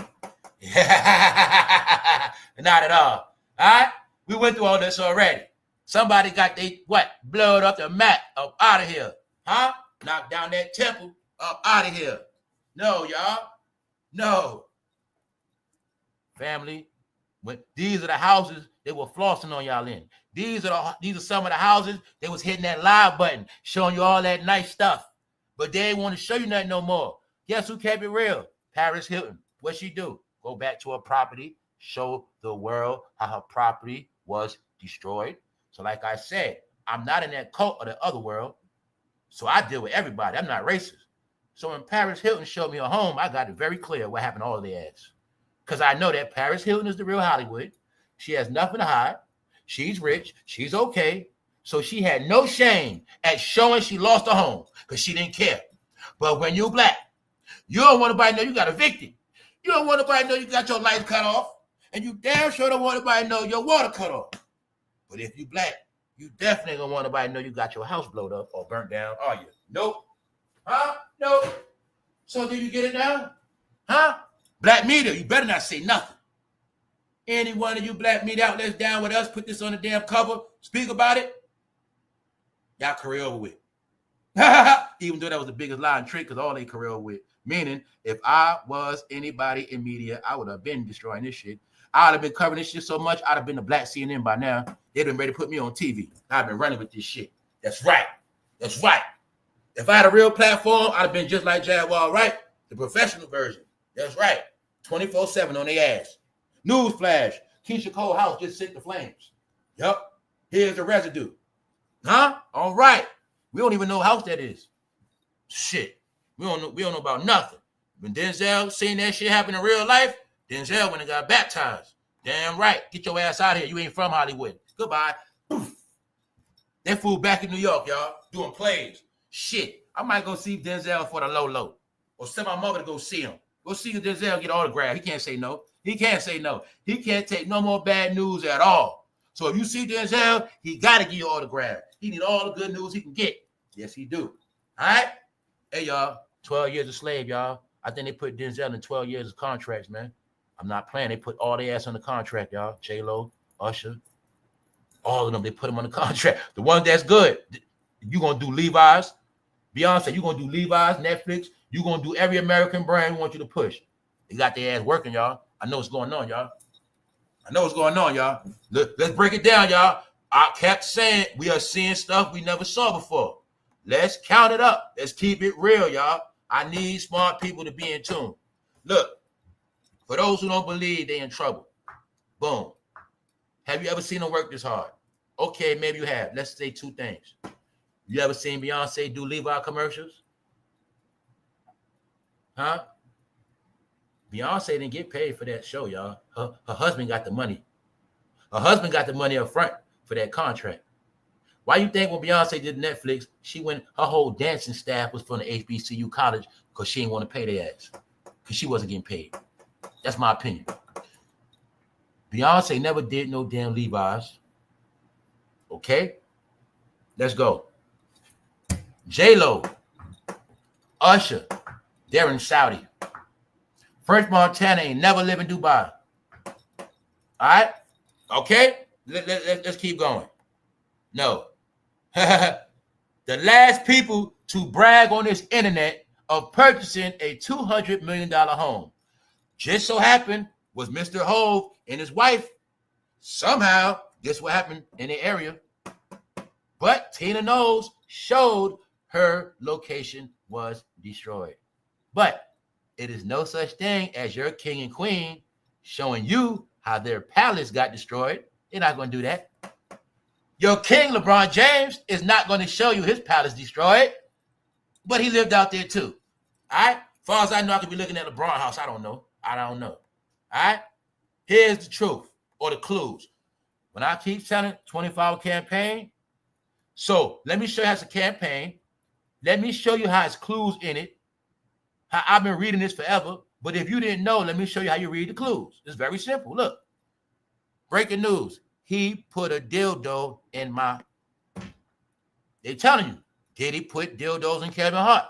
Speaker 1: Not at all. All right? We went through all this already. Somebody got they, blowed up the mat, up out of here. Huh? Knocked down that temple, up out of here. No, y'all. No. Family, when these are the houses they were flossing on y'all in. These are some of the houses they was hitting that live button, showing you all that nice stuff. But they ain't want to show you nothing no more. Guess who kept it real? Paris Hilton. What she do? Go back to her property, show the world how her property was destroyed. So like I said, I'm not in that cult or the other world. So I deal with everybody. I'm not racist. So when Paris Hilton showed me a home, I got it very clear what happened to all of the ads. Because I know that Paris Hilton is the real Hollywood. She has nothing to hide. She's rich. She's okay. So she had no shame at showing she lost a home because she didn't care. But when you're black, you don't want nobody to know you got evicted. You don't want nobody to know you got your lights cut off. And you damn sure don't want nobody to know your water cut off. But if you black, you definitely don't want nobody to know you got your house blown up or burnt down, are you? Nope. Huh? Nope. So did you get it now? Huh? Black media, you better not say nothing. Any one of you black media outlets down with us, put this on the damn cover, speak about it, y'all career over with. Even though that was the biggest lie and trick, because all they career over with. Meaning, if I was anybody in media, I would have been destroying this shit. I would have been covering this shit so much, I'd have been the black CNN by now. They'd been ready to put me on TV. I've been running with this shit. That's right. That's right. If I had a real platform, I'd have been just like Jaguar, right? The professional version. That's right. 24/7 on their ass. News flash. Keisha Cole house just sent the flames. Yup. Here's the residue. Huh? All right. We don't even know how house that is. Shit. We don't know about nothing. When Denzel seen that shit happen in real life, Denzel went and got baptized. Damn right. Get your ass out of here. You ain't from Hollywood. Goodbye. Poof. That fool back in New York, y'all, doing plays. Shit. I might go see Denzel for the low. Or send my mother to go see him. Go see Denzel get autographed. He can't say no. He can't say no. He can't take no more bad news at all. So if you see Denzel, he got to give you autograph. He need all the good news he can get. Yes, he do. All right? Hey, y'all. 12 years a slave, y'all. I think they put Denzel in 12 years of contracts, man. I'm not playing. They put all their ass on the contract, y'all. J-Lo, Usher, all of them. They put them on the contract. The ones that's good, you going to do Levi's. Beyonce, you going to do Levi's, Netflix. You going to do every American brand we want you to push. They got their ass working, y'all. I know what's going on, y'all. I know what's going on, y'all. Let's break it down, y'all. I kept saying we are seeing stuff we never saw before. Let's count it up. Let's keep it real, y'all. I need smart people to be in tune. Look, for those who don't believe, they in trouble. Boom. Have you ever seen them work this hard? Okay, maybe you have. Let's say two things. You ever seen Beyonce do Levi commercials? Huh? Beyonce didn't get paid for that show, y'all. Her husband got the money. Her husband got the money up front for that contract. Why you think when Beyonce did Netflix, her whole dancing staff was from the HBCU college because she didn't want to pay their ass because she wasn't getting paid. That's my opinion. Beyonce never did no damn Levi's. Okay? Let's go. J-Lo, Usher, they're in Saudi. French Montana ain't never live in Dubai. All right? Okay? Let's keep going. No. The last people to brag on this internet of purchasing a $200 million home just so happened was Mr. Hove and his wife. Somehow, this what happened in the area. But Tina Knowles showed her location was destroyed. But it is no such thing as your king and queen showing you how their palace got destroyed. They're not going to do that. Your king, LeBron James, is not going to show you his palace destroyed, but he lived out there too. All right? As far as I know, I could be looking at LeBron house. I don't know. All right? Here's the truth or the clues. When I keep telling 24-hour campaign, so let me show you how it's a campaign. Let me show you how it's clues in it. How I've been reading this forever, but if you didn't know, let me show you how you read the clues. It's very simple. Look, breaking news. He put a dildo in my. They're telling you, did he put dildos in KevinHart?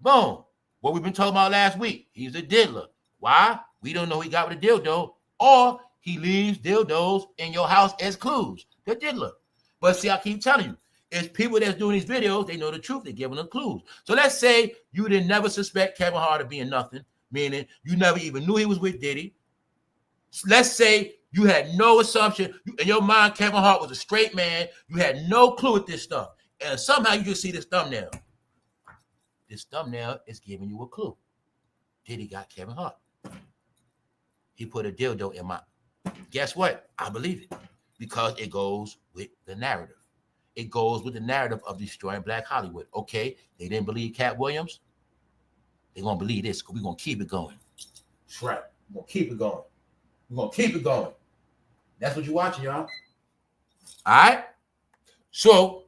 Speaker 1: Boom. What we've been talking about last week. He's a diddler. Why? We don't know he got with a dildo, or he leaves dildos in your house as clues. The diddler. But see, I keep telling you, it's people that's doing these videos, they know the truth, they're giving them clues. So let's say you didn't never suspect KevinHart of being nothing, meaning you never even knew he was with Diddy. Let's say you had no assumption. In your mind, KevinHart was a straight man. You had no clue with this stuff. And somehow you just see this thumbnail. This thumbnail is giving you a clue. Diddy got KevinHart. He put a dildo in my. Guess what? I believe it because it goes with the narrative. it goes with the narrative of destroying Black Hollywood. Okay, they didn't believe Cat Williams. They're going to believe this. We're going to keep it going. That's right. We're going to keep it going. We're going to keep it going. That's what you're watching, y'all. All right? So,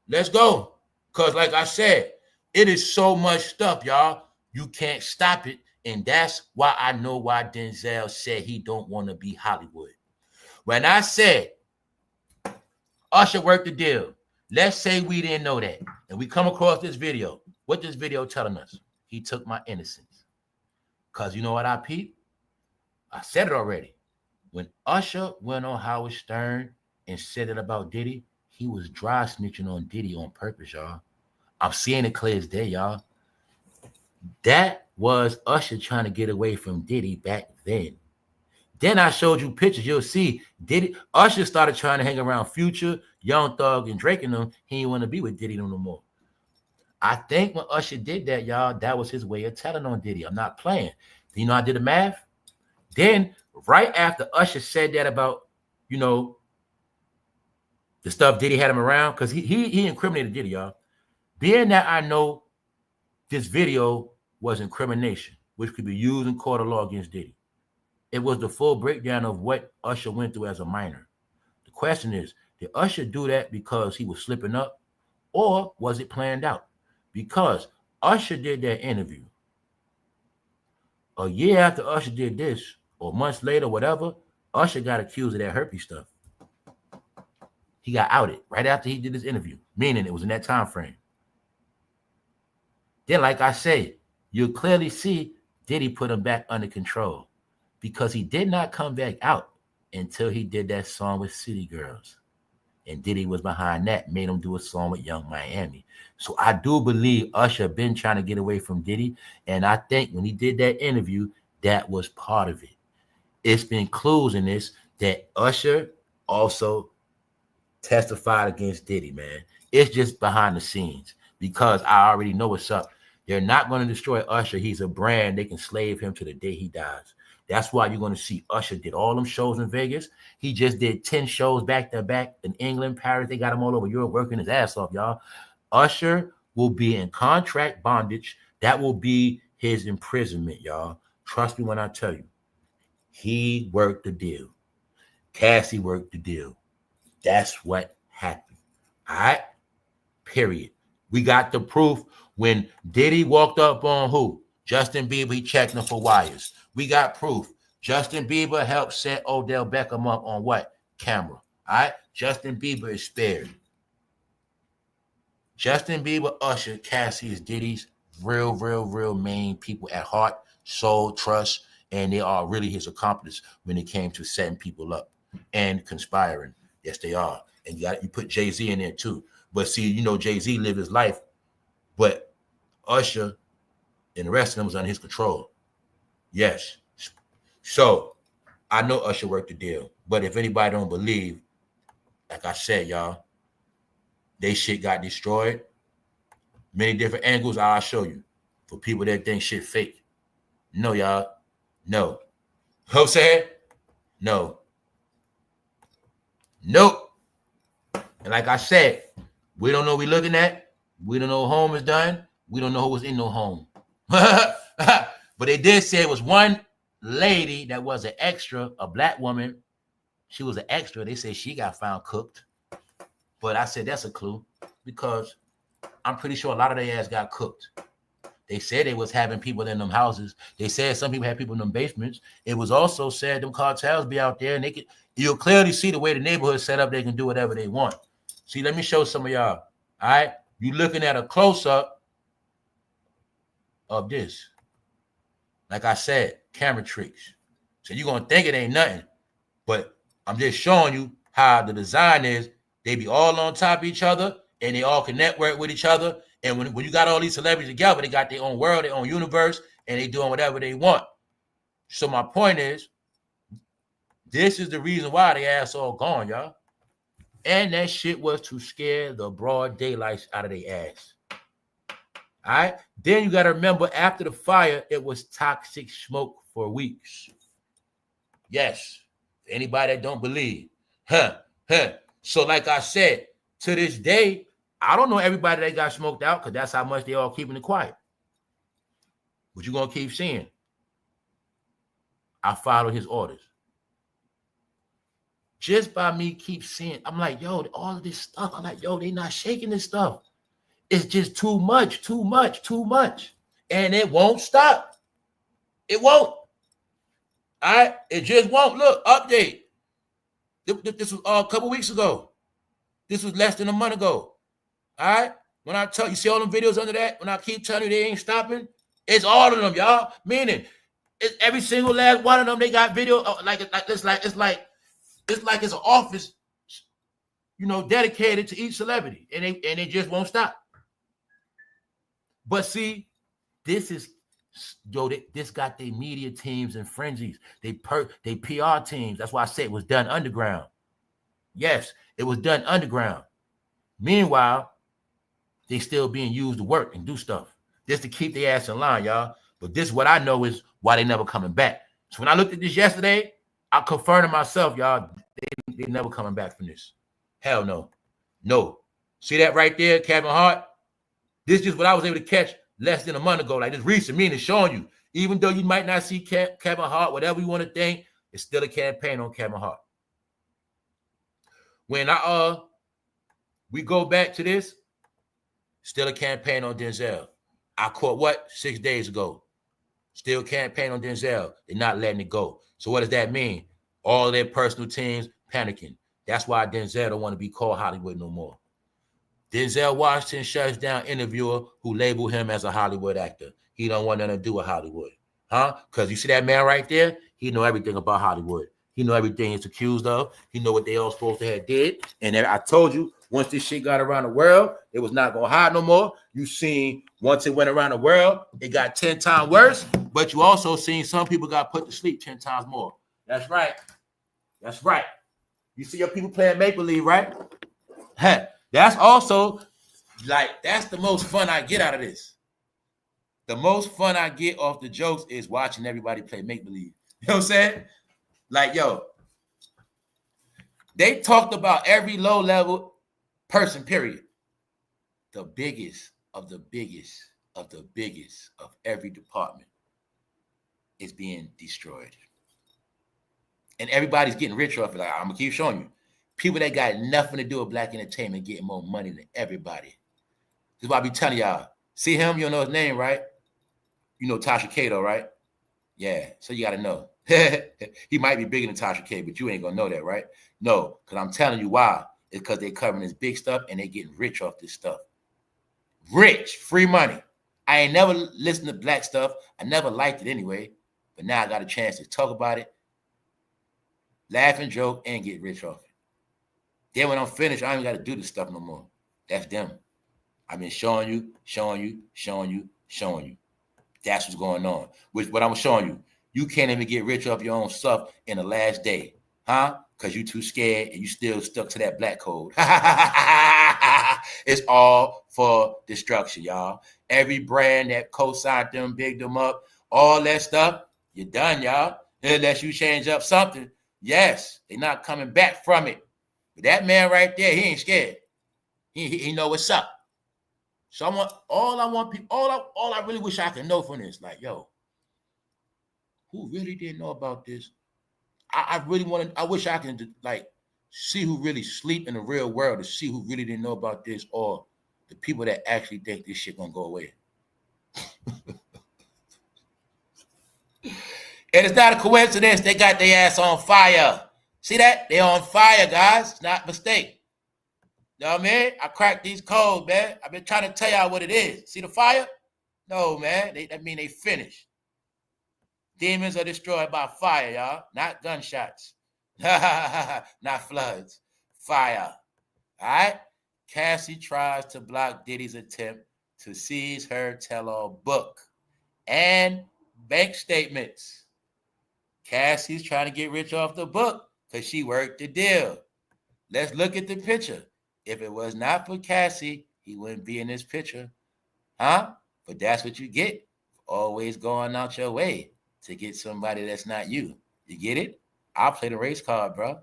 Speaker 1: let's go. Because like I said, it is so much stuff, y'all. You can't stop it. And that's why I know why Denzel said he don't want to be Hollywood. When I said Usher worked the deal, let's say we didn't know that. And we come across this video. What this video telling us? He took my innocence. Because you know what I peeped? I said it already. When Usher went on Howard Stern and said it about Diddy, he was dry snitching on Diddy on purpose, y'all. I'm seeing it clear as day, y'all. That was Usher trying to get away from Diddy back then. Then I showed you pictures. You'll see Diddy. Usher started trying to hang around Future, Young Thug, and Drake and them. He didn't want to be with Diddy no more. I think when Usher did that, y'all, that was his way of telling on Diddy. I'm not playing. You know, I did the math. Then right after Usher said that about, you know, the stuff Diddy had him around, because he incriminated Diddy, y'all. Being that I know this video was incrimination, which could be used in court of law against Diddy. It was the full breakdown of what Usher went through as a minor. The question is, did Usher do that because he was slipping up, or was it planned out? Because Usher did that interview. A year after Usher did this, or months later, whatever, Usher got accused of that herpes stuff. He got outed right after he did this interview, meaning it was in that time frame. Then, like I said, you'll clearly see Diddy put him back under control because he did not come back out until he did that song with City Girls. And Diddy was behind that, made him do a song with Young Miami. So I do believe Usher been trying to get away from Diddy. And I think when he did that interview, that was part of it. It's been clues in this that Usher also testified against Diddy, man. It's just behind the scenes because I already know what's up. They're not going to destroy Usher. He's a brand. They can slave him to the day he dies. That's why you're going to see Usher did all them shows in Vegas. He just did 10 shows back to back in England, Paris. They got him all over Europe working his ass off, y'all. Usher will be in contract bondage. That will be his imprisonment, y'all. Trust me when I tell you. He worked the deal. Cassie worked the deal. That's what happened. All right? Period. We got the proof when Diddy walked up on who? Justin Bieber, he checked him for wires. We got proof. Justin Bieber helped set Odell Beckham up on what? Camera. All right? Justin Bieber is spared. Justin Bieber, Usher, Cassie is Diddy's real main people at heart, soul, trust, and they are really his accomplices when it came to setting people up and conspiring. Yes, they are. And you put Jay-Z in there too. But see, you know, Jay-Z lived his life, but Usher and the rest of them was under his control. Yes. So I know Usher worked the deal. But if anybody don't believe, like I said, y'all, they shit got destroyed. Many different angles I'll show you for people that think shit fake. No, y'all. No. You know what I'm saying? No. Nope. And like I said, we don't know what we're looking at. We don't know what home is done. We don't know who was in no home. But they did say it was one lady that was an extra, a black woman. She was an extra. They said she got found cooked. But I said that's a clue because I'm pretty sure a lot of their ass got cooked. They said they was having people in them houses. They said some people had people in them basements. It was also said them cartels be out there and they could, you'll clearly see the way the neighborhood set up. They can do whatever they want. See, let me show some of y'all. All right. You looking at a close-up of this. Like I said, camera tricks. So you're going to think it ain't nothing. But I'm just showing you how the design is. They be all on top of each other and they all can network with each other. And when you got all these celebrities together, they got their own world, their own universe, and they doing whatever they want. So my point is, this is the reason why they ass all gone, y'all. And that shit was to scare the broad daylights out of their ass. All right? Then you got to remember, after the fire, it was toxic smoke for weeks. Yes. Anybody that don't believe. So like I said, To this day, I don't know everybody that got smoked out because that's how much they all keeping it quiet. But you're going to keep seeing. I follow his orders. Just by me keep seeing, I'm like, yo, all of this stuff. I'm like, yo, they not shaking this stuff. It's just too much, too much, too much. And it won't stop. It won't. All right? It just won't. Look, update. This was a couple weeks ago. This was less than a month ago. All right? When I tell you, see all them videos under that? When I keep telling you they ain't stopping, it's all of them, y'all. Meaning, it's every single last one of them. They got video it's like it's an office, you know, dedicated to each celebrity, and they just won't stop. But see, this is this got their media teams and frenzies. They PR teams. That's why I said it was done underground. Yes, it was done underground. Meanwhile, they still being used to work and do stuff just to keep their ass in line, y'all. But this is what I know is why they never coming back. So when I looked at this yesterday, I confirmed to myself, y'all, they never coming back from this. Hell no. No. See that right there, Kevinhart? This is just what I was able to catch less than a month ago. Like this recent, meaning showing you, even though you might not see Kevinhart, whatever you want to think, it's still a campaign on Kevinhart. When we go back to this, still a campaign on Denzel. I caught what? 6 days ago. Still campaign on Denzel. They're not letting it go. So what does that mean? All of their personal teams panicking. That's why Denzel don't want to be called Hollywood no more. Denzel Washington shuts down interviewer who labeled him as a Hollywood actor. He don't want nothing to do with Hollywood. Huh? Because you see that man right there? He know everything about Hollywood. He know everything it's accused of. He know what they all supposed to have did. And I told you, once this shit got around the world, it was not going to hide no more. You seen, once it went around the world, it got 10 times worse. But you also seen some people got put to sleep 10 times more. That's right. That's right. You see your people playing make-believe, right? Hey, that's also, like, that's the most fun I get out of this. The most fun I get off the jokes is watching everybody play make-believe. You know what I'm saying? Like, yo, they talked about every low-level person, period. The biggest of the biggest of the biggest of every department is being destroyed. And everybody's getting richer off it. Like, I'm going to keep showing you. People that got nothing to do with black entertainment getting more money than everybody. This is why I be telling y'all. See him? You don't know his name, right? You know Tasha Cato, right? Yeah, so you got to know. He might be bigger than Tasha K, but you ain't going to know that, right? No, because I'm telling you why. It's because they're covering this big stuff and they're getting rich off this stuff. Rich, free money. I ain't never listened to black stuff. I never liked it anyway, but now I got a chance to talk about it, laugh and joke, and get rich off it. Then when I'm finished, I ain't got to do this stuff no more. That's them. I've been showing you. That's what's going on. Which what I'm showing you. You can't even get rich off your own stuff in the last day. Huh? Because you too scared and you still stuck to that black code. It's all for destruction, y'all. Every brand that co-signed them, bigged them up, all that stuff, you're done, y'all. Unless you change up something. Yes, they're not coming back from it. But that man right there, he ain't scared. He know what's up. So all I really wish I could know from this, like, yo, who really didn't know about this? I wish I can like see who really sleep in the real world to see who really didn't know about this, or the people that actually think this shit gonna go away. And it's not a coincidence they got their ass on fire. See that? They on fire, guys. It's not a mistake. You know what I mean? I cracked these codes, man. I've been trying to tell y'all what it is. See the fire? No, man. That mean they finished. Demons are destroyed by fire, y'all. Not gunshots. Not floods. Fire. All right? Cassie tries to block Diddy's attempt to seize her tell-all book and bank statements. Cassie's trying to get rich off the book because she worked the deal. Let's look at the picture. If it was not for Cassie, he wouldn't be in this picture. Huh? But that's what you get. Always going out your way to get somebody that's not you. You get it? I'll play the race card, bro.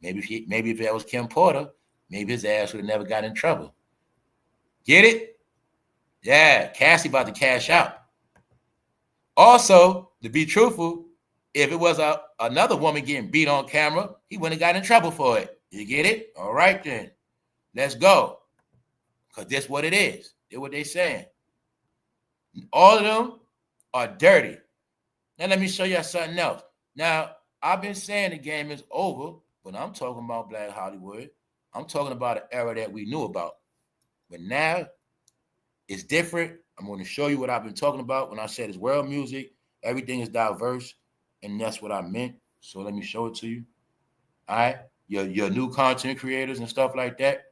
Speaker 1: Maybe if that was Kim Porter, maybe his ass would have never got in trouble. Get it? Yeah, Cassie about to cash out. Also, to be truthful, if it was another woman getting beat on camera, he wouldn't have got in trouble for it. You get it? All right, then. Let's go. Because that's what it is. That's what they're saying. All of them are dirty. Now, let me show you something else. Now, I've been saying the game is over, but I'm talking about Black Hollywood. I'm talking about an era that we knew about. But now, it's different. I'm going to show you what I've been talking about when I said it's world music. Everything is diverse, and that's what I meant. So let me show it to you. All right? Your new content creators and stuff like that.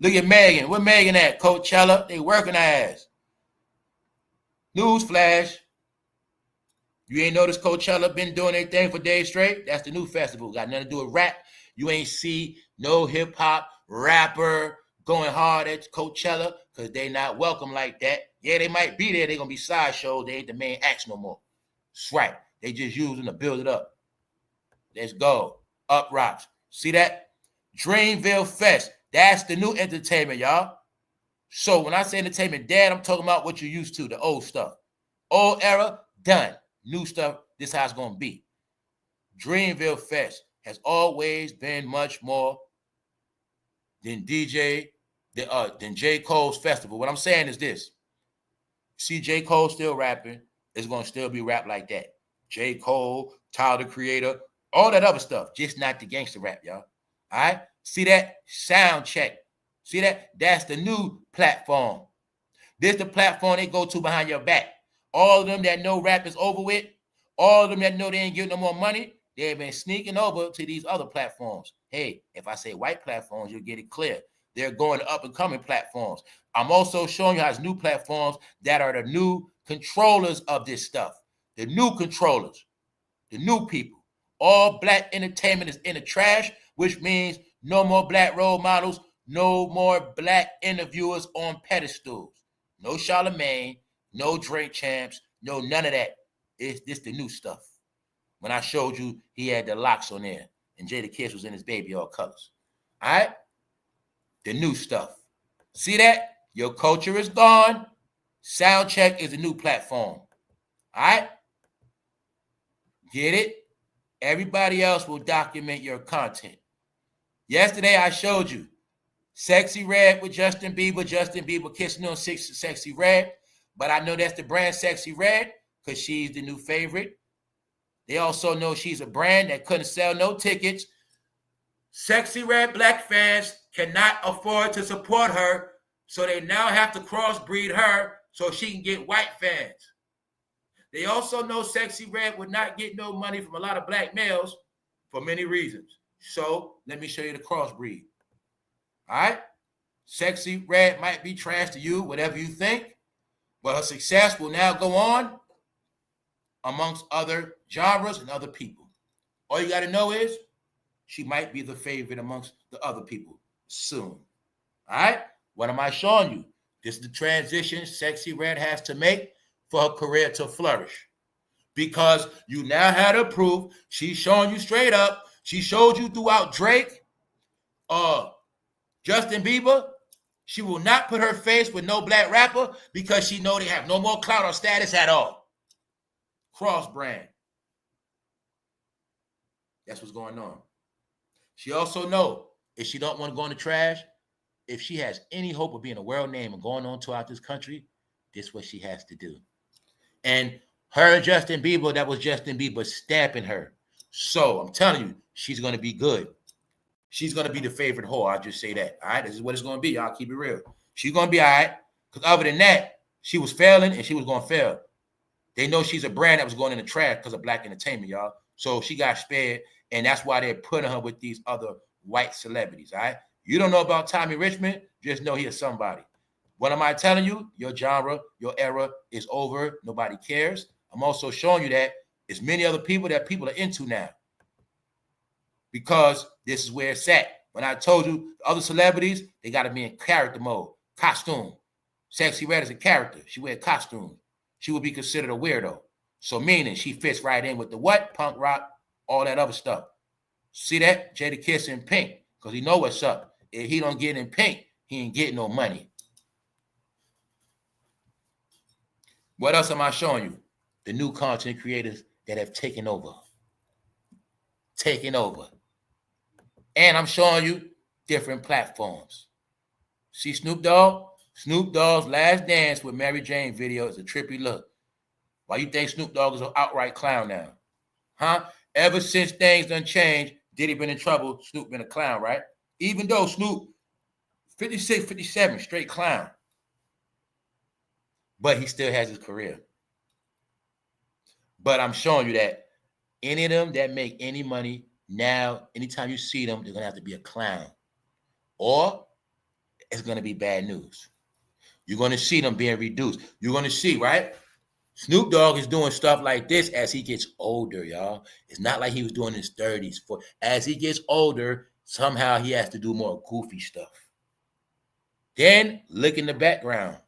Speaker 1: Look at Megan. Where Megan at? Coachella. They working her ass. Newsflash. You ain't noticed Coachella been doing their thing for days straight? That's the new festival. Got nothing to do with rap. You ain't see no hip-hop rapper going hard at Coachella because they not welcome like that. Yeah, they might be there. They going to be sideshows. They ain't the main acts no more. That's right. They just using to build it up. Let's go. Up rocks. See that? Dreamville Fest. That's the new entertainment, y'all. So when I say entertainment, Dad, I'm talking about what you're used to, the old stuff. Old era, done. New stuff, this is how it's going to be. Dreamville Fest has always been much more than J. Cole's festival. What I'm saying is this. See J. Cole still rapping. It's going to still be rap like that. J. Cole, Tyler, the Creator, all that other stuff. Just not the gangster rap, y'all. All right? See that? Sound check. See that? That's the new platform. This the platform they go to behind your back. All of them that know rap is over with, all of them that know they ain't getting no more money, they've been sneaking over to these other platforms. Hey, if I say white platforms, you'll get it clear. They're going to up-and-coming platforms. I'm also showing you how it's new platforms that are the new controllers of this stuff. The new controllers, the new people. All black entertainment is in the trash, which means no more black role models, no more black interviewers on pedestals. No Charlemagne, no Drink Champs, no none of that. It's this the new stuff. When I showed you, he had the locks on there, and Jadakiss was in his baby all colors. All right? The new stuff. See that? Your culture is gone. Soundcheck is a new platform. All right? Get it? Everybody else will document your content. Yesterday, I showed you Sexy Red with Justin Bieber kissing on Sexy Red. But I know that's the brand Sexy Red because she's the new favorite. They also know she's a brand that couldn't sell no tickets. Sexy Red black fans cannot afford to support her, so they now have to crossbreed her so she can get white fans. They also know Sexy Red would not get no money from a lot of black males for many reasons. So let me show you the crossbreed. All right? Sexy Red might be trash to you, whatever you think, but her success will now go on amongst other genres and other people. All you got to know is she might be the favorite amongst the other people soon. All right? What am I showing you? This is the transition Sexy Red has to make for her career to flourish. Because you now had her proof. She's showing you straight up. She showed you throughout Drake, Justin Bieber. She will not put her face with no black rapper because she know they have no more clout or status at all. Cross brand. That's what's going on. She also know if she don't want to go in the trash, if she has any hope of being a world name and going on throughout this country, this is what she has to do. And her and Justin Bieber, that was Justin Bieber stamping her. So I'm telling you, she's going to be good. She's going to be the favorite whore. I'll just say that. All right? This is what it's going to be. Y'all keep it real. She's going to be all right. Because other than that, she was failing and she was going to fail. They know she's a brand that was going in the trash because of black entertainment, y'all. So she got spared. And that's why they're putting her with these other white celebrities, all right? You don't know about Tommy Richmond. Just know he is somebody. What am I telling you? Your genre, your era is over. Nobody cares. I'm also showing you that there's many other people that people are into now. Because this is where it's at. When I told you the other celebrities, they got to be in character mode, costume. Sexy Red is a character. She wear costume. She would be considered a weirdo. So meaning she fits right in with the what? Punk rock, all that other stuff. See that? Jadakiss in pink. Because he know what's up. If he don't get in pink, he ain't getting no money. What else am I showing you? The new content creators that have taken over. Taking over. And I'm showing you different platforms. See Snoop Dogg? Snoop Dogg's Last Dance with Mary Jane video is a trippy look. Why you think Snoop Dogg is an outright clown now? Huh? Ever since things done changed, Diddy been in trouble, Snoop been a clown, right? Even though Snoop, 56, 57, straight clown. But he still has his career. But I'm showing you that any of them that make any money now, anytime you see them, they're going to have to be a clown. Or it's going to be bad news. You're going to see them being reduced. You're going to see, right? Snoop Dogg is doing stuff like this as he gets older, y'all. It's not like he was doing in his 30s. As he gets older, somehow he has to do more goofy stuff. Then look in the background.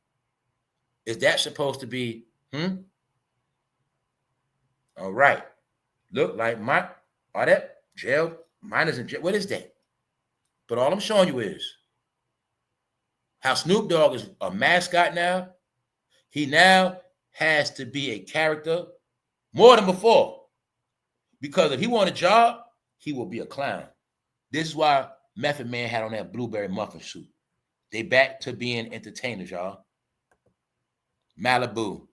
Speaker 1: Is that supposed to be, All right. Look like are that jail? Minors in jail. What is that? But all I'm showing you is how Snoop Dogg is a mascot now. He now has to be a character more than before. Because if he want a job, he will be a clown. This is why Method Man had on that blueberry muffin suit. They back to being entertainers, y'all. Malibu.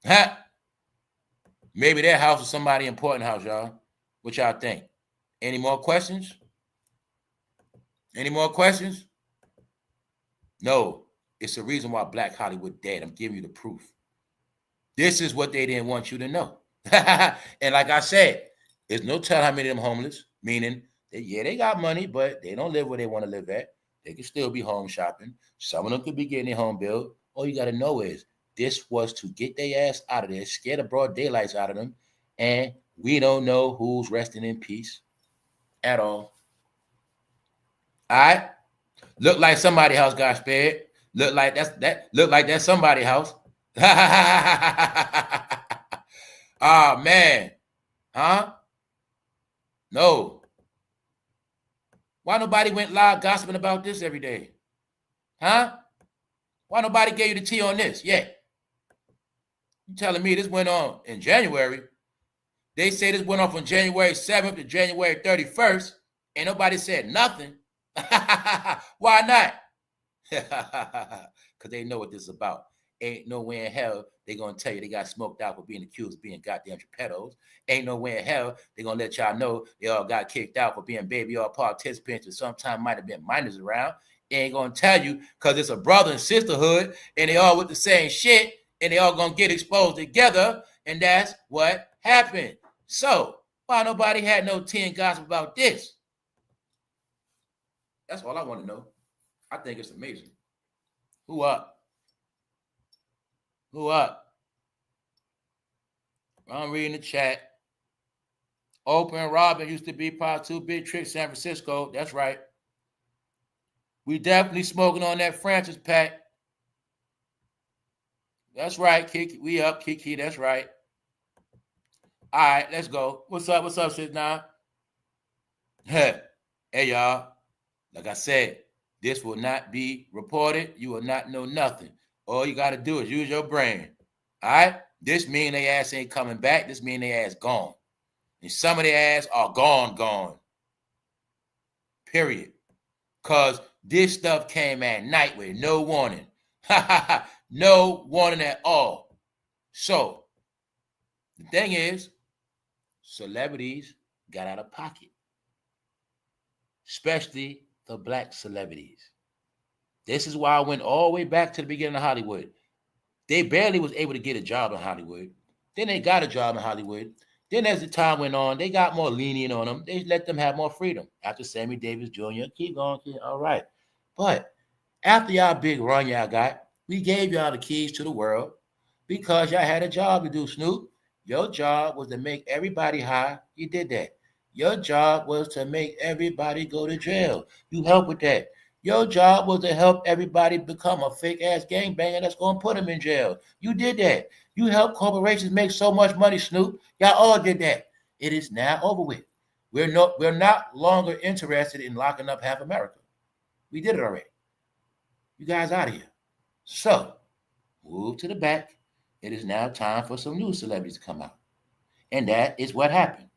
Speaker 1: Ha! Maybe their house is somebody important house, y'all. What y'all think? Any more questions? Any more questions? No. It's the reason why Black Hollywood dead. I'm giving you the proof. This is what they didn't want you to know. And like I said, there's no telling how many of them homeless, meaning that, yeah, they got money, but they don't live where they want to live at. They can still be home shopping. Some of them could be getting their home built. All you got to know is this was to get their ass out of there, scare the broad daylights out of them, and we don't know who's resting in peace at all. All right? Look like somebody's house got spared. Look like that's somebody's house. Ah, man. Huh? No. Why nobody went live gossiping about this every day? Huh? Why nobody gave you the tea on this? Yeah. You telling me this went on in January? They say this went on from January 7th to January 31st, and nobody said nothing. Why not? Because they know what this is about. Ain't no way in hell they gonna tell you they got smoked out for being accused of being goddamn JEPPETTOs. Ain't no way in hell they gonna let y'all know they all got kicked out for being baby all participants, or sometime might have been minors around. They ain't gonna tell you because it's a brother and sisterhood, and they all with the same shit, and they all gonna get exposed together, and that's what happened. So why nobody had no tea and gossip about this? That's all I want to know. I think it's amazing. Who up? Who up? I'm reading the chat. Open Robin used to be part 2 Big Trick San Francisco. That's right. We definitely smoking on that Francis pack. That's right, Kiki. We up, Kiki. That's right. All right, let's go. What's up? What's up, sis now? Hey, y'all. Like I said, this will not be reported. You will not know nothing. All you got to do is use your brain. All right? This mean they ass ain't coming back. This mean they ass gone. And some of their ass are gone. Period. Because this stuff came at night with no warning. No warning at all. So, the thing is, celebrities got out of pocket. Especially the black celebrities. This is why I went all the way back to the beginning of Hollywood. They barely was able to get a job in Hollywood. Then they got a job in Hollywood. Then as the time went on, they got more lenient on them. They let them have more freedom. After Sammy Davis Jr., keep going, all right. But after y'all big run y'all got, we gave y'all the keys to the world because y'all had a job to do, Snoop. Your job was to make everybody high. You did that. Your job was to make everybody go to jail. You helped with that. Your job was to help everybody become a fake-ass gangbanger that's going to put them in jail. You did that. You helped corporations make so much money, Snoop. Y'all all did that. It is now over with. We're not longer interested in locking up half America. We did it already. You guys out of here. So, move to the back. It is now time for some new celebrities to come out. And that is what happened.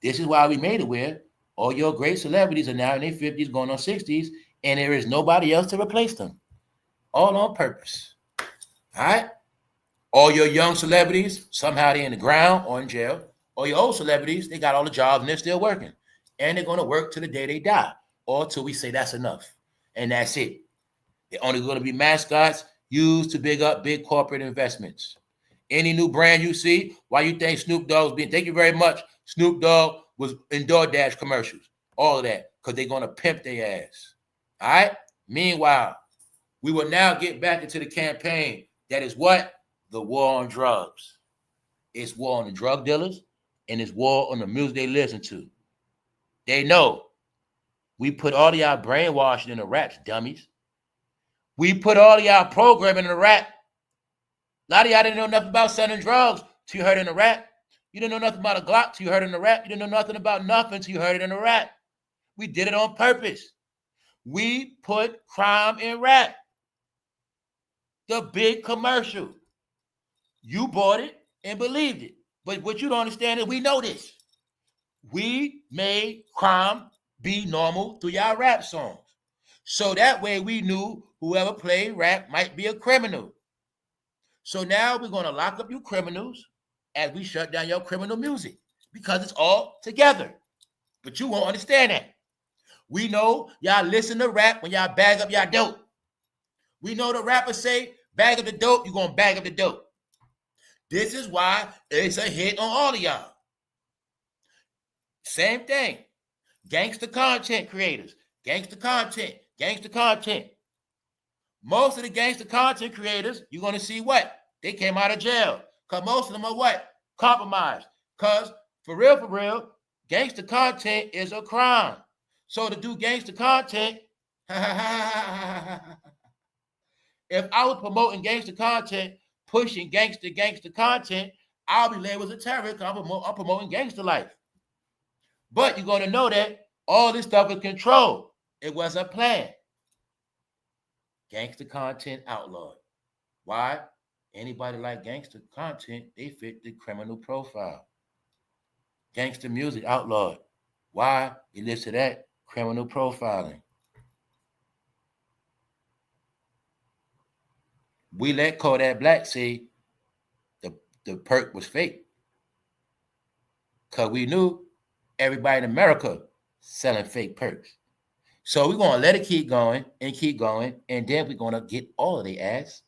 Speaker 1: This is why we made it where all your great celebrities are now in their 50s, going on 60s, and there is nobody else to replace them. All on purpose. All right? All your young celebrities, somehow they're in the ground or in jail. All your old celebrities, they got all the jobs and they're still working. And they're going to work till the day they die or till we say that's enough. And that's it. They're only going to be mascots used to big up big corporate investments. Any new brand you see, why you think Snoop Dogg's being, thank you very much. Snoop Dogg was in DoorDash commercials. All of that, because they're going to pimp their ass. All right? Meanwhile, we will now get back into the campaign. That is what? The war on drugs. It's war on the drug dealers, and it's war on the music they listen to. They know. We put all of y'all brainwashing in the raps, dummies. We put all of y'all programming in the rap. A lot of y'all didn't know nothing about selling drugs till you heard it in the rap. You didn't know nothing about a Glock till you heard it in the rap. You didn't know nothing about nothing till you heard it in the rap. We did it on purpose. We put crime in rap. The big commercial. You bought it and believed it. But what you don't understand is we know this. We made crime be normal through y'all rap songs. So that way we knew whoever played rap might be a criminal. So now we're going to lock up you criminals as we shut down your criminal music because it's all together. But you won't understand that. We know y'all listen to rap when y'all bag up y'all dope. We know the rappers say, bag up the dope, you're going to bag up the dope. This is why it's a hit on all of y'all. Same thing. Gangster content creators. Gangster content. Gangster content. Most of the gangster content creators, you're going to see what? They came out of jail. Because most of them are what? Compromised. Because for real, gangster content is a crime. So to do gangster content, if I was promoting gangster content, pushing gangster content, I'll be labeled as a terrorist because I'm promoting gangster life. But you're going to know that all this stuff is controlled. It was a plan. Gangster content outlawed. Why? Anybody like gangster content, they fit the criminal profile. Gangster music outlawed. Why? It leads to that criminal profiling. We let Kodak Black say the perk was fake. Because we knew everybody in America selling fake perks. So we're going to let it keep going, and then we're going to get all of the ass.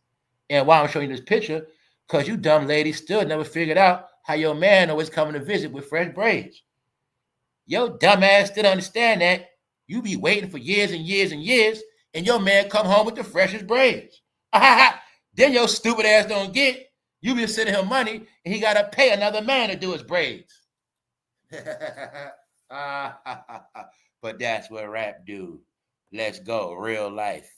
Speaker 1: And why I'm showing you this picture, because you dumb ladies still never figured out how your man always coming to visit with fresh braids. Your dumb ass still understand that. You be waiting for years and years and years, and your man come home with the freshest braids. Then your stupid ass don't get. You be sending him money, and he got to pay another man to do his braids. But that's what rap do. Let's go, real life.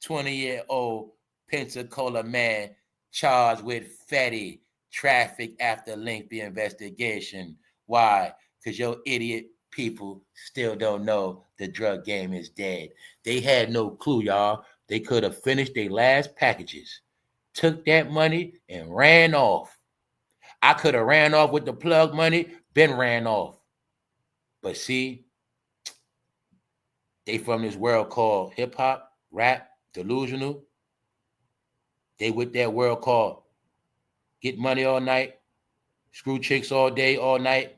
Speaker 1: 20-year-old Pensacola man charged with fatty traffic after lengthy investigation. Why? Because your idiot people still don't know the drug game is dead. They had no clue, y'all. They could have finished their last packages, took that money, and ran off. I could have ran off with the plug money, been ran off. But see, they from this world called hip-hop, rap, delusional. They with that world called get money all night, screw chicks all day, all night,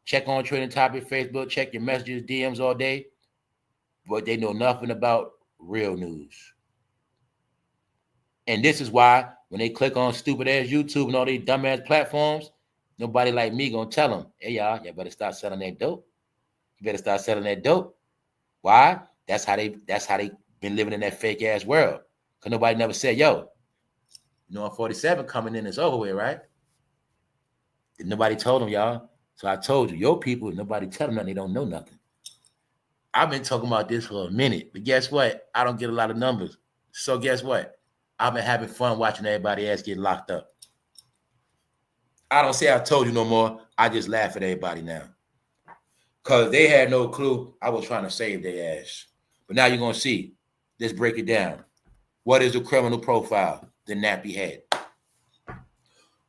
Speaker 1: check on trending topic, Facebook, check your messages, DMs all day. But they know nothing about real news. And this is why when they click on stupid-ass YouTube and all these dumb-ass platforms, nobody like me gonna tell them, hey, y'all better start selling that dope. You better start selling that dope. Why? That's how they been living in that fake ass world. Cause nobody never said, yo, you know, 47 coming in is over with, right? And nobody told them, y'all. So I told you, your people, nobody tell them nothing. They don't know nothing. I've been talking about this for a minute, but guess what? I don't get a lot of numbers. So guess what? I've been having fun watching everybody else get locked up. I don't say I told you no more. I just laugh at everybody now. Because they had no clue I was trying to save their ass. But now you're going to see. Let's break it down. What is the criminal profile? The nappy head.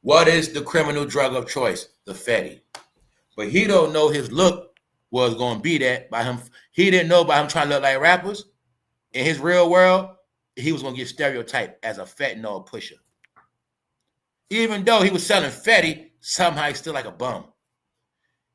Speaker 1: What is the criminal drug of choice? The fatty. But he don't know his look was going to be that by him. He didn't know by him trying to look like rappers. In his real world, he was going to get stereotyped as a fentanyl pusher. Even though he was selling fatty, somehow he's still like a bum.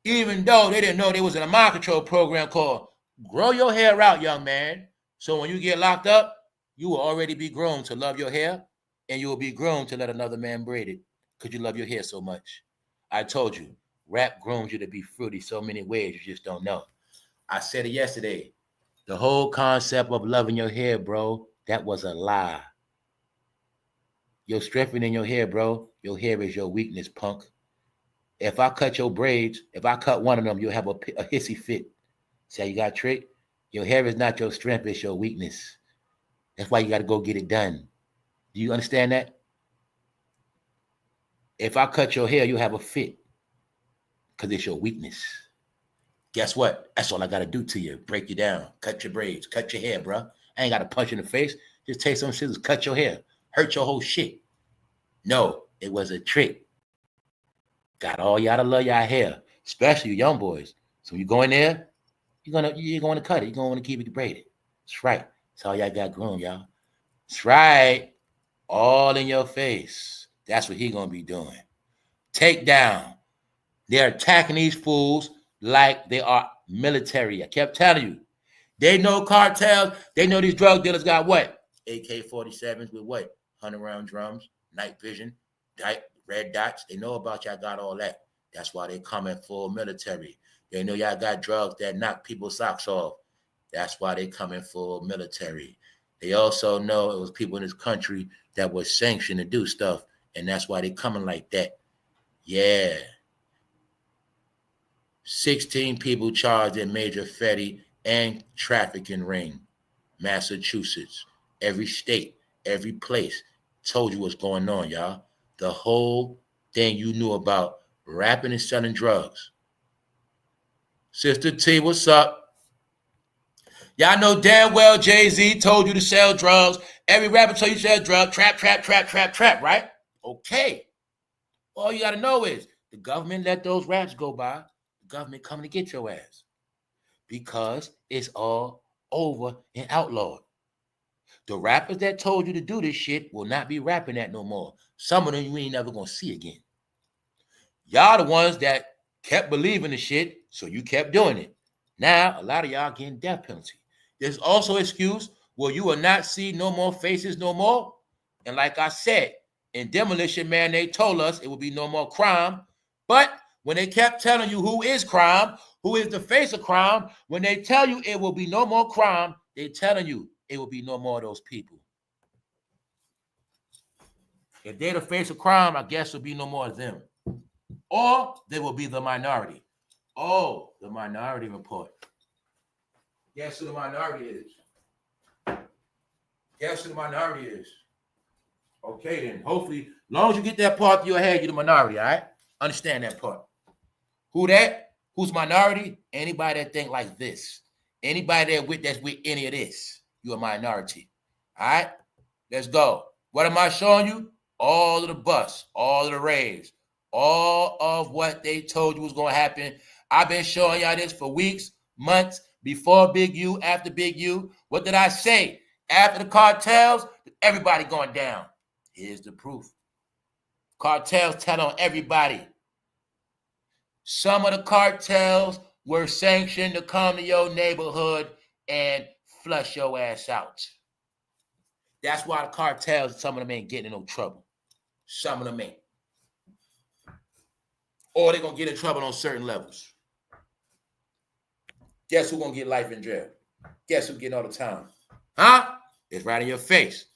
Speaker 1: Even though they didn't know there was a mind control program called Grow Your Hair Out, Young Man. So when you get locked up, you will already be groomed to love your hair, and you will be groomed to let another man braid it because you love your hair so much. I told you, rap grooms you to be fruity so many ways you just don't know. I said it yesterday. The whole concept of loving your hair, bro, that was a lie. Your strength in your hair, bro. Your hair is your weakness, punk. If I cut your braids, if I cut one of them, you'll have a hissy fit. See how you got tricked? Your hair is not your strength, it's your weakness. That's why you got to go get it done. Do you understand that? If I cut your hair, you'll have a fit because it's your weakness. Guess what? That's all I got to do to you. Break you down. Cut your braids. Cut your hair, bro. I ain't got to punch you in the face. Just take some scissors, cut your hair. Hurt your whole shit. No, it was a trick. Got all y'all to love y'all hair, especially you young boys. So when you go in there, you're going to cut it. You're going to want to keep it braided. That's right. That's all y'all got groomed, y'all. That's right. All in your face. That's what he going to be doing. Take down. They're attacking these fools like they are military. I kept telling you. They know cartels. They know these drug dealers got what? AK-47s with what? 100-round drums, night vision, red dots. They know about y'all got all that. That's why they coming full military. They know y'all got drugs that knock people's socks off. That's why they coming full military. They also know it was people in this country that were sanctioned to do stuff, and that's why they coming like that. Yeah. 16 people charged in major fatty and trafficking ring. Massachusetts. Every state, every place. Told you what's going on, y'all. The whole thing you knew about rapping and selling drugs. Sister T, what's up? Y'all know damn well Jay-Z told you to sell drugs. Every rapper told you to sell drugs. Trap, right? Okay. All you got to know is the government let those raps go by. The government coming to get your ass. Because it's all over and outlawed. The rappers that told you to do this shit will not be rapping that no more. Some of them you ain't never going to see again. Y'all the ones that kept believing the shit, so you kept doing it. Now, a lot of y'all getting death penalty. There's also excuse where you will not see no more faces no more. And like I said, in Demolition Man, they told us it would be no more crime. But when they kept telling you who is crime, who is the face of crime, when they tell you it will be no more crime, they're telling you it will be no more of those people. If they're the face of crime, I guess there'll be no more of them. Or they will be the minority. Oh, the Minority Report. Guess who the minority is? Guess who the minority is? Okay, then. Hopefully, as long as you get that part to your head, you're the minority, all right? Understand that part. Who that? Who's minority? Anybody that think like this. Anybody that's with any of this. You're a minority. All right? Let's go. What am I showing you? All of the bus, all of the raves, all of what they told you was going to happen. I've been showing y'all this for weeks, months, before Big U, after Big U. What did I say? After the cartels, everybody going down. Here's the proof. Cartels tell on everybody. Some of the cartels were sanctioned to come to your neighborhood and flush your ass out. That's why the cartels, some of them ain't getting in no trouble. Some of them ain't. Or they're going to get in trouble on certain levels. Guess who's going to get life in jail? Guess who's getting all the time? Huh? It's right in your face.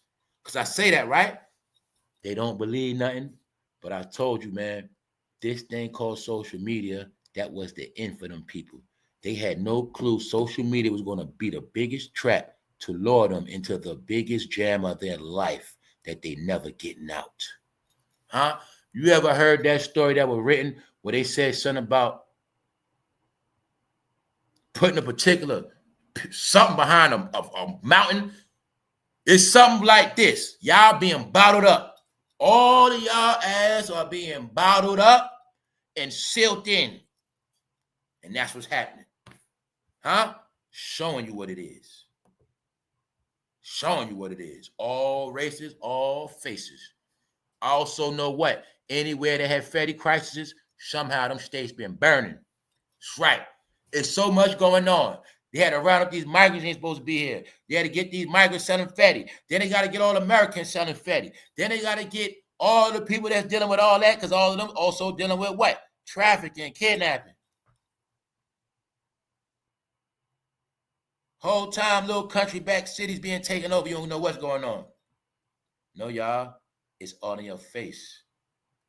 Speaker 1: Because I say that, right? They don't believe nothing. But I told you, man, this thing called social media, that was the end for them people. They had no clue social media was going to be the biggest trap to lure them into the biggest jam of their life that they never getting out. Huh? You ever heard that story that was written where they said something about putting a particular something behind a mountain. It's something like this. Y'all being bottled up. All of y'all ass are being bottled up and sealed in. And that's what's happening. Huh? Showing you what it is. Showing you what it is. All races, all faces. I also know what? Anywhere they have fatty crises, somehow them states been burning. That's right. It's so much going on. They had to round up these migrants ain't supposed to be here. They had to get these migrants selling fatty. Then they got to get all Americans selling fatty. Then they got to get all the people that's dealing with all that, because all of them also dealing with what? Trafficking, kidnapping. Whole time, little country back cities being taken over. You don't know what's going on. No, y'all. It's all in your face.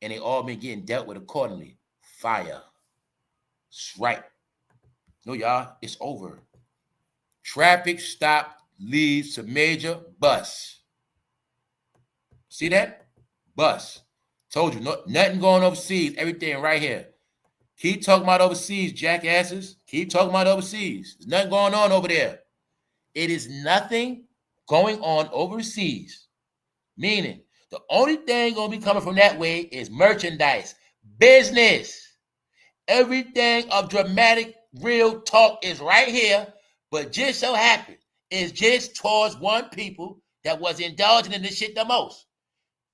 Speaker 1: And they all been getting dealt with accordingly. Fire. That's right. No, y'all. It's over. Traffic stop leads to major bus. See that? Bus. Told you, nothing going overseas. Everything right here. Keep talking about overseas, jackasses. Keep talking about overseas. There's nothing going on over there. It is nothing going on overseas. Meaning, the only thing going to be coming from that way is merchandise. Business. Everything of dramatic, real talk is right here, but just so happened it's just towards one people that was indulging in this shit the most.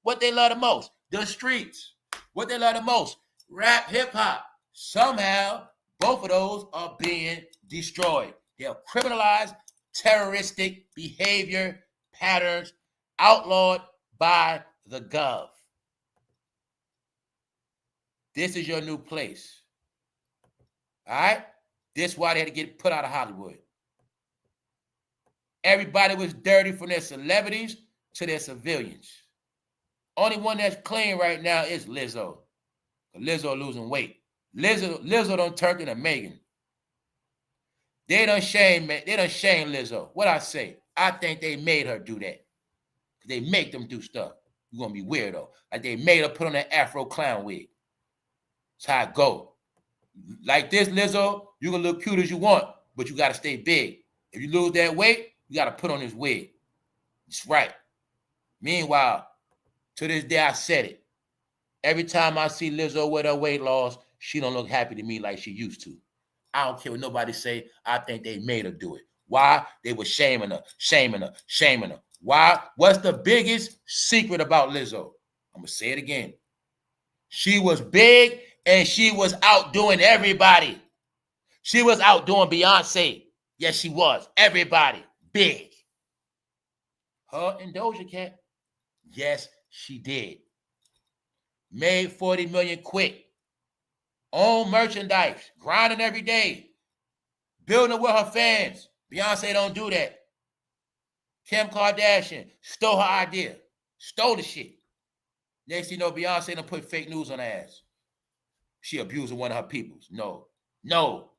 Speaker 1: What they love the most? The streets. What they love the most? Rap, hip-hop. Somehow, both of those are being destroyed. They're criminalized, terroristic behavior patterns outlawed by the gov. This is your new place. All right? This is why they had to get put out of Hollywood. Everybody was dirty from their celebrities to their civilians. Only one that's clean right now is Lizzo. Lizzo losing weight. Lizzo done turned into Megan. They done shame Lizzo. What I say? I think they made her do that. They make them do stuff. You're going to be weirdo. Like they made her put on that Afro clown wig. That's how it go. Like this, Lizzo, you can look cute as you want, but you got to stay big. If you lose that weight, you got to put on this wig. That's right. Meanwhile, to this day, I said it. Every time I see Lizzo with her weight loss, she don't look happy to me like she used to. I don't care what nobody say. I think they made her do it. Why? They were shaming her. Why? What's the biggest secret about Lizzo? I'm going to say it again. She was big and she was outdoing everybody. She was outdoing Beyonce. Yes, she was. Everybody. Big. Her and Doja Cat. Yes, she did. Made 40 million quick. Own merchandise. Grinding every day. Building with her fans. Beyonce don't do that. Kim Kardashian stole her idea. Stole the shit. Next thing you know, Beyonce done put fake news on her ass. She abusing one of her peoples. No.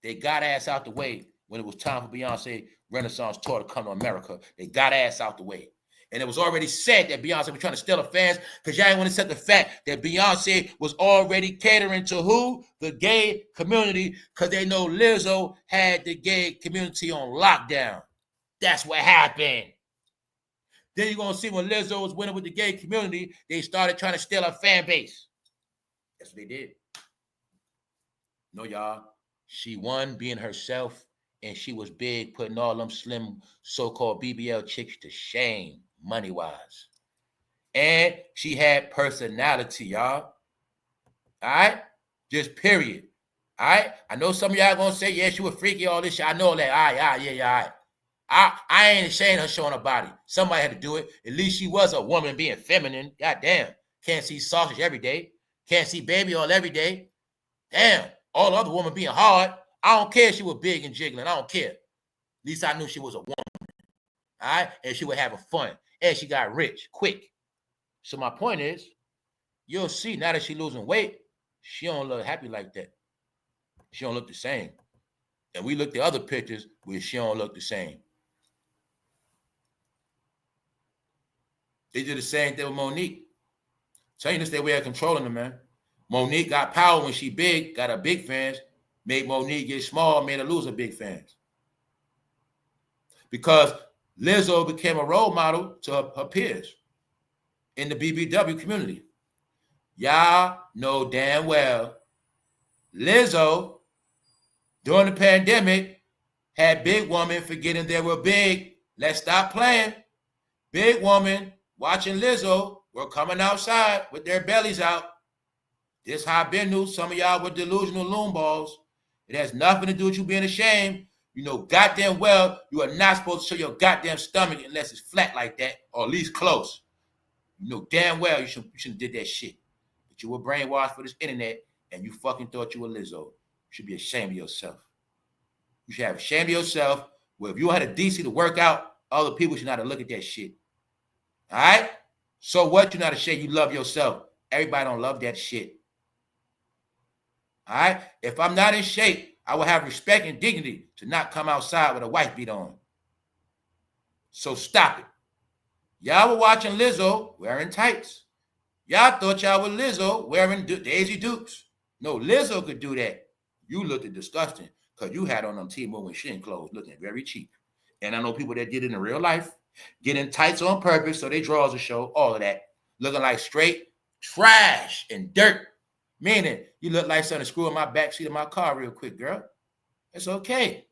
Speaker 1: They got ass out the way when it was time for Beyonce Renaissance tour to come to America. They got ass out the way. And it was already said that Beyonce was trying to steal her fans because y'all didn't want to set the fact that Beyonce was already catering to who? The gay community, because they know Lizzo had the gay community on lockdown. That's what happened. Then you're going to see when Lizzo was winning with the gay community, they started trying to steal her fan base. That's what they did. No, y'all. She won being herself, and she was big, putting all them slim so-called BBL chicks to shame, money-wise. And she had personality, y'all. All right? Just period. All right? I know some of y'all going to say, yeah, she was freaky, all this shit. I know that. All right. I ain't ashamed of her showing her body. Somebody had to do it. At least she was a woman being feminine. God damn. Can't see sausage every day. Can't see baby oil every day. Damn. All the other women being hard. I don't care if she was big and jiggling. I don't care. At least I knew she was a woman. All right? And she was having fun. And she got rich quick. So my point is, you'll see now that she losing weight, she don't look happy like that. She don't look the same. And we looked at other pictures where she don't look the same. They did the same thing with Monique. Tell you this, their way of controlling them, man. Monique got power when she big, got her big fans. made Monique get small, made her lose her big fans. Because Lizzo became a role model to her peers in the BBW community. Y'all know damn well Lizzo, during the pandemic, had big woman forgetting they were big. Let's stop playing. Big woman watching Lizzo were coming outside with their bellies out. This how I been knew some of y'all were delusional loon balls. It has nothing to do with you being ashamed. You know goddamn well you are not supposed to show your goddamn stomach unless it's flat like that, or at least close. You know damn well you shouldn't have did that shit. But you were brainwashed for this internet and you fucking thought you were Lizzo. You should be ashamed of yourself. You should have shame of yourself. Well, if you had a DC to work out, other people should not look at that shit. All right? So what? You're not ashamed. You love yourself. Everybody don't love that shit. All right? If I'm not in shape, I will have respect and dignity to not come outside with a wife beat on. So stop it. Y'all were watching Lizzo wearing tights. Y'all thought y'all were Lizzo wearing Daisy Dukes. No, Lizzo could do that. You looked disgusting because you had on them T-Mobile shin clothes looking very cheap. And I know people that did it in real life, getting tights on purpose so they draws a show, all of that. Looking like straight trash and dirt. Meaning, you look like something screw in my backseat of my car real quick, girl. It's okay.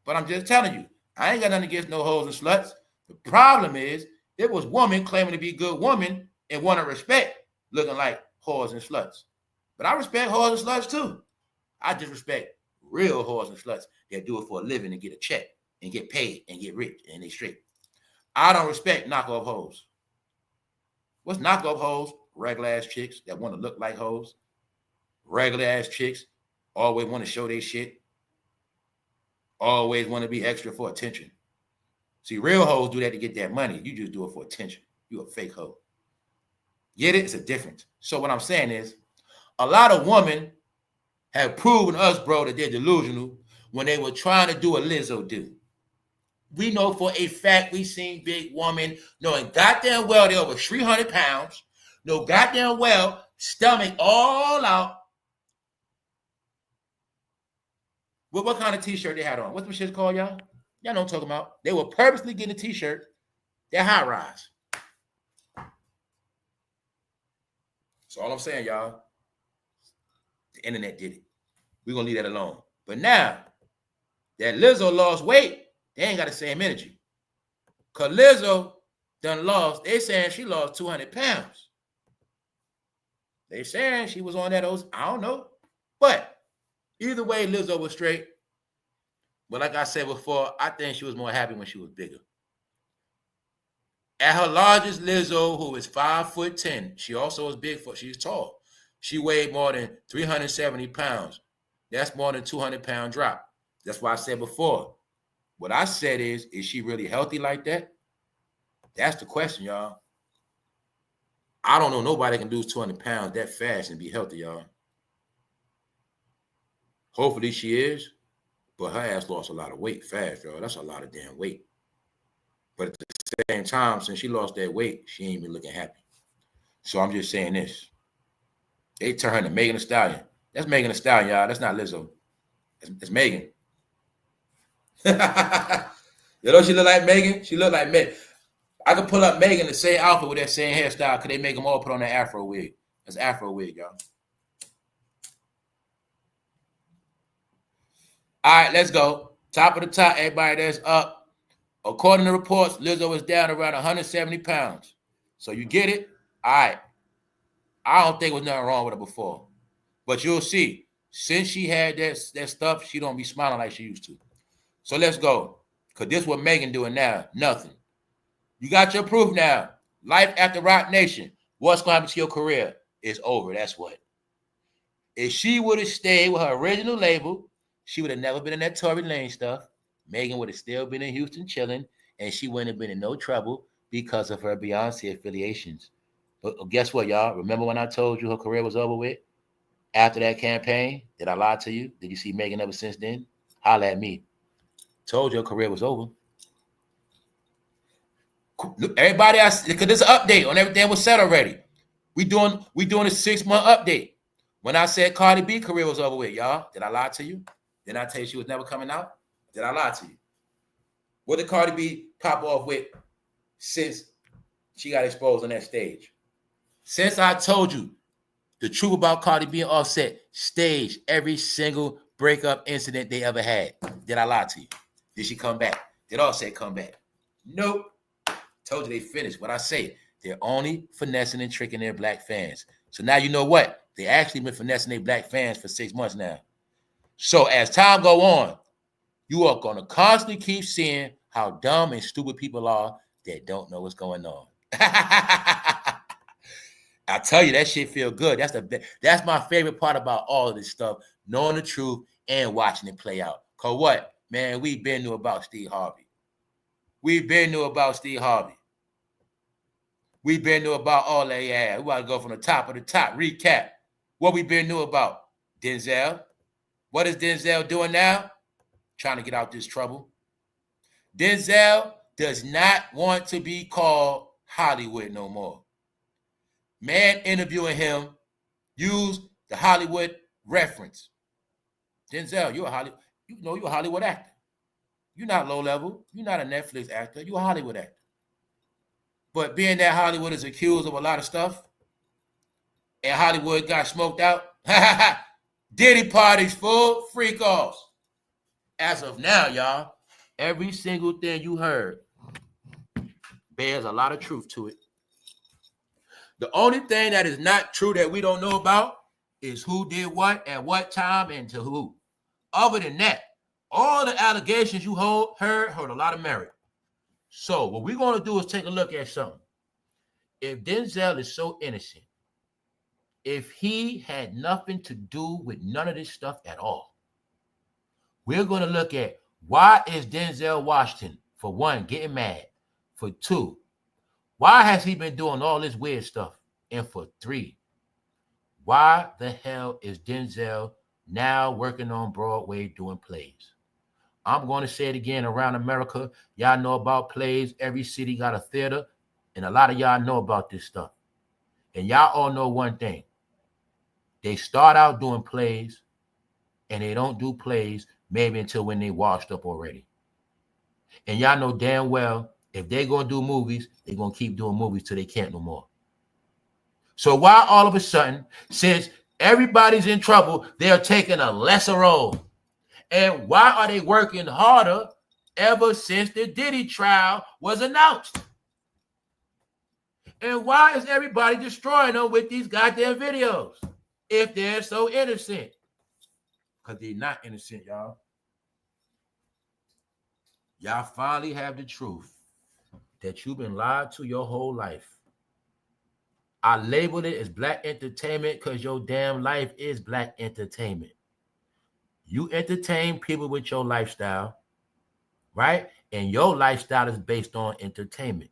Speaker 1: But I'm just telling you, I ain't got nothing against no hoes and sluts. The problem is, it was woman claiming to be good woman and want to respect looking like whores and sluts. But I respect whores and sluts too. I just respect real whores and sluts that do it for a living and get a check and get paid and get rich and they straight. I don't respect knockoff hoes. What's knockoff hoes? Regular ass chicks that want to look like hoes. Regular ass chicks always want to show their shit. Always want to be extra for attention. See, real hoes do that to get that money. You just do it for attention. You a fake hoe. Get it? It's a difference. So what I'm saying is, a lot of women have proven us, bro, that they're delusional when they were trying to do a Lizzo do. We know for a fact we seen big woman knowing goddamn well they're over 300 pounds, know goddamn well stomach all out. What kind of t-shirt they had on? What's them shit called, y'all? Y'all know what I'm talking about. They were purposely getting a t-shirt. They're high rise. That's all I'm saying, y'all. The internet did it. We're going to leave that alone. But now that Lizzo lost weight, they ain't got the same energy. Because Lizzo done lost, they saying she lost 200 pounds. They saying she was on that, I don't know. But either way, Lizzo was straight. But like I said before, I think she was more happy when she was bigger. At her largest, Lizzo, who is 5'10", she also is big for, she's tall. She weighed more than 370 pounds. That's more than 200-pound drop. That's why I said before. What I said is she really healthy like that? That's the question, y'all. I don't know nobody can lose 200 pounds that fast and be healthy, y'all. Hopefully she is, but her ass lost a lot of weight fast, y'all. That's a lot of damn weight. But at the same time, since she lost that weight, she ain't been looking happy. So I'm just saying this. They turn her into Megan Thee Stallion. That's Megan Thee Stallion, y'all. That's not Lizzo. It's Megan. You know she look like Megan? She look like Megan. I could pull up Megan the same outfit with that same hairstyle because they make them all put on that Afro wig. That's Afro wig, y'all. All right, let's go. Top of the top, everybody that's up. According to reports, Lizzo is down around 170 pounds. So you get it? All right. I don't think there was nothing wrong with her before. But you'll see, since she had that stuff, she don't be smiling like she used to. So let's go. Because this is what Megan doing now. Nothing. You got your proof now. Life after Rock Nation. What's going to happen to your career? It's over. That's what. If she would have stayed with her original label, she would have never been in that Tory Lane stuff. Megan would have still been in Houston chilling, and she wouldn't have been in no trouble because of her Beyonce affiliations. But guess what, y'all? Remember when I told you her career was over with? After that campaign, did I lie to you? Did you see Megan ever since then? Holla at me. Told you her career was over. Everybody, because there's an update on everything was said already. We doing a 6-month update. When I said Cardi B career was over with, y'all, did I lie to you? Did I tell you she was never coming out? Did I lie to you? What did Cardi B pop off with since she got exposed on that stage? Since I told you the truth about Cardi B and Offset staged every single breakup incident they ever had. Did I lie to you? Did she come back? Did Offset come back? Nope. Told you they finished. What I say, they're only finessing and tricking their black fans. So now you know what? They actually been finessing their black fans for 6 months now. So as time go on, you are going to constantly keep seeing how dumb and stupid people are that don't know what's going on. I tell you, that shit feel good. That's my favorite part about all of this stuff, knowing the truth and watching it play out. Because what? Man, we've been knew about Steve Harvey. We've been knew about Steve Harvey. We've been knew about all that. Yeah, we want to go from the top of the top. Recap. What we been knew about? Denzel. What is Denzel doing now? Trying to get out this trouble. Denzel does not want to be called Hollywood no more. Man interviewing him used the Hollywood reference. Denzel, you're a Hollywood actor. You're not low level. You're not a Netflix actor. You're a Hollywood actor. But being that Hollywood is accused of a lot of stuff, and Hollywood got smoked out, Diddy parties full, freak offs. As of now, y'all, every single thing you heard bears a lot of truth to it. The only thing that is not true that we don't know about is who did what at what time and to who. Other than that, all the allegations you heard a lot of merit. So what we're going to do is take a look at something. If Denzel is so innocent, if he had nothing to do with none of this stuff at all, we're going to look at why is Denzel Washington, for one, getting mad, for two, why has he been doing all this weird stuff, and for three, why the hell is Denzel now working on Broadway doing plays? I'm going to say it again, around America, y'all know about plays. Every city got a theater, and a lot of y'all know about this stuff. And y'all all know one thing. They start out doing plays, and they don't do plays maybe until when they washed up already. And y'all know damn well, if they're going to do movies, they're going to keep doing movies till they can't no more. So why all of a sudden, since everybody's in trouble, they're taking a lesser role? And why are they working harder ever since the Diddy trial was announced? And why is everybody destroying them with these goddamn videos if they're so innocent? Because they're not innocent, y'all. Y'all finally have the truth that you've been lied to your whole life. I labeled it as black entertainment because your damn life is black entertainment. You entertain people with your lifestyle, right? And your lifestyle is based on entertainment.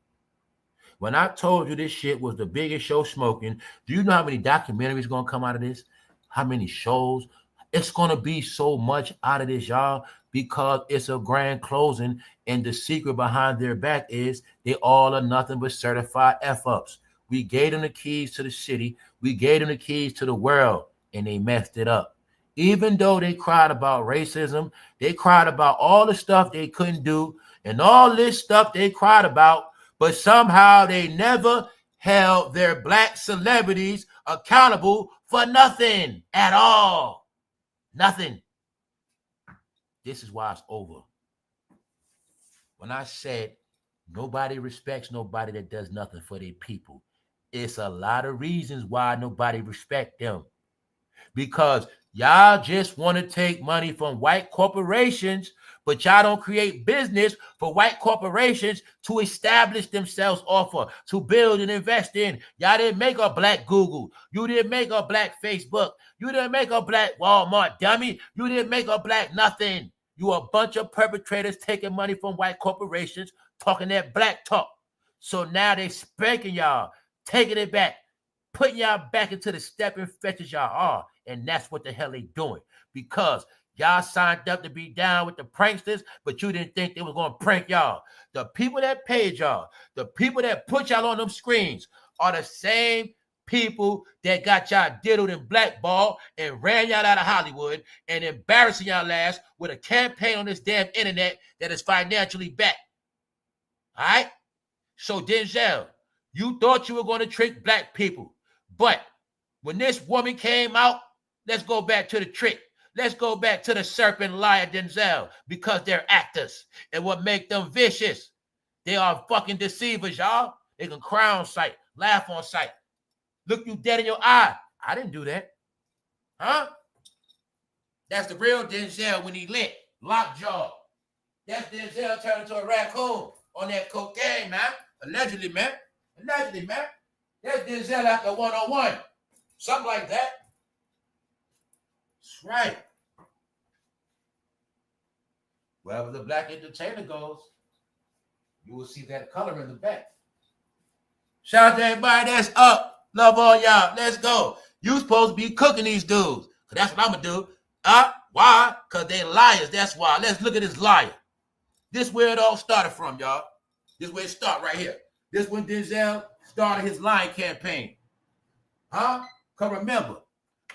Speaker 1: When I told you this shit was the biggest show smoking, do you know how many documentaries going to come out of this? How many shows? It's going to be so much out of this, y'all, because it's a grand closing, and the secret behind their back is they all are nothing but certified F-ups. We gave them the keys to the city. We gave them the keys to the world, and they messed it up. Even though they cried about racism, they cried about all the stuff they couldn't do, and all this stuff they cried about, but somehow they never held their black celebrities accountable for nothing at all. Nothing. This is why it's over. When I said nobody respects nobody that does nothing for their people, it's a lot of reasons why nobody respects them. Because y'all just want to take money from white corporations, but y'all don't create business for white corporations to establish themselves off of, to build and invest in. Y'all didn't make a black Google. You didn't make a black Facebook. You didn't make a black Walmart, dummy. You didn't make a black nothing. You a bunch of perpetrators taking money from white corporations, talking that black talk. So now they spanking y'all, taking it back, putting y'all back into the stepping fetches y'all are. And that's what the hell they doing. Because y'all signed up to be down with the pranksters, but you didn't think they was going to prank y'all. The people that paid y'all, the people that put y'all on them screens are the same people that got y'all diddled and blackballed and ran y'all out of Hollywood and embarrassing y'all ass with a campaign on this damn internet that is financially backed. All right? So Denzel, you thought you were going to trick black people. But when this woman came out, let's go back to the trick. Let's go back to the serpent liar Denzel, because they're actors. And what make them vicious? They are fucking deceivers, y'all. They can cry on sight, laugh on sight, look you dead in your eye. I didn't do that. Huh? That's the real Denzel when he lit, lockjaw. That's Denzel turned into a raccoon on that cocaine, man. Allegedly, man. Allegedly, man. That's Denzel after 101. Something like that. That's right. Wherever the black entertainer goes, you will see that color in the back. Shout out to everybody that's up. Love all y'all. Let's go. You supposed to be cooking these dudes. Because that's what I'm going to do. Why? Because they liars. That's why. Let's look at this liar. This where it all started from, y'all. This where it started right here. This when Denzel started his lying campaign. Huh? Because remember,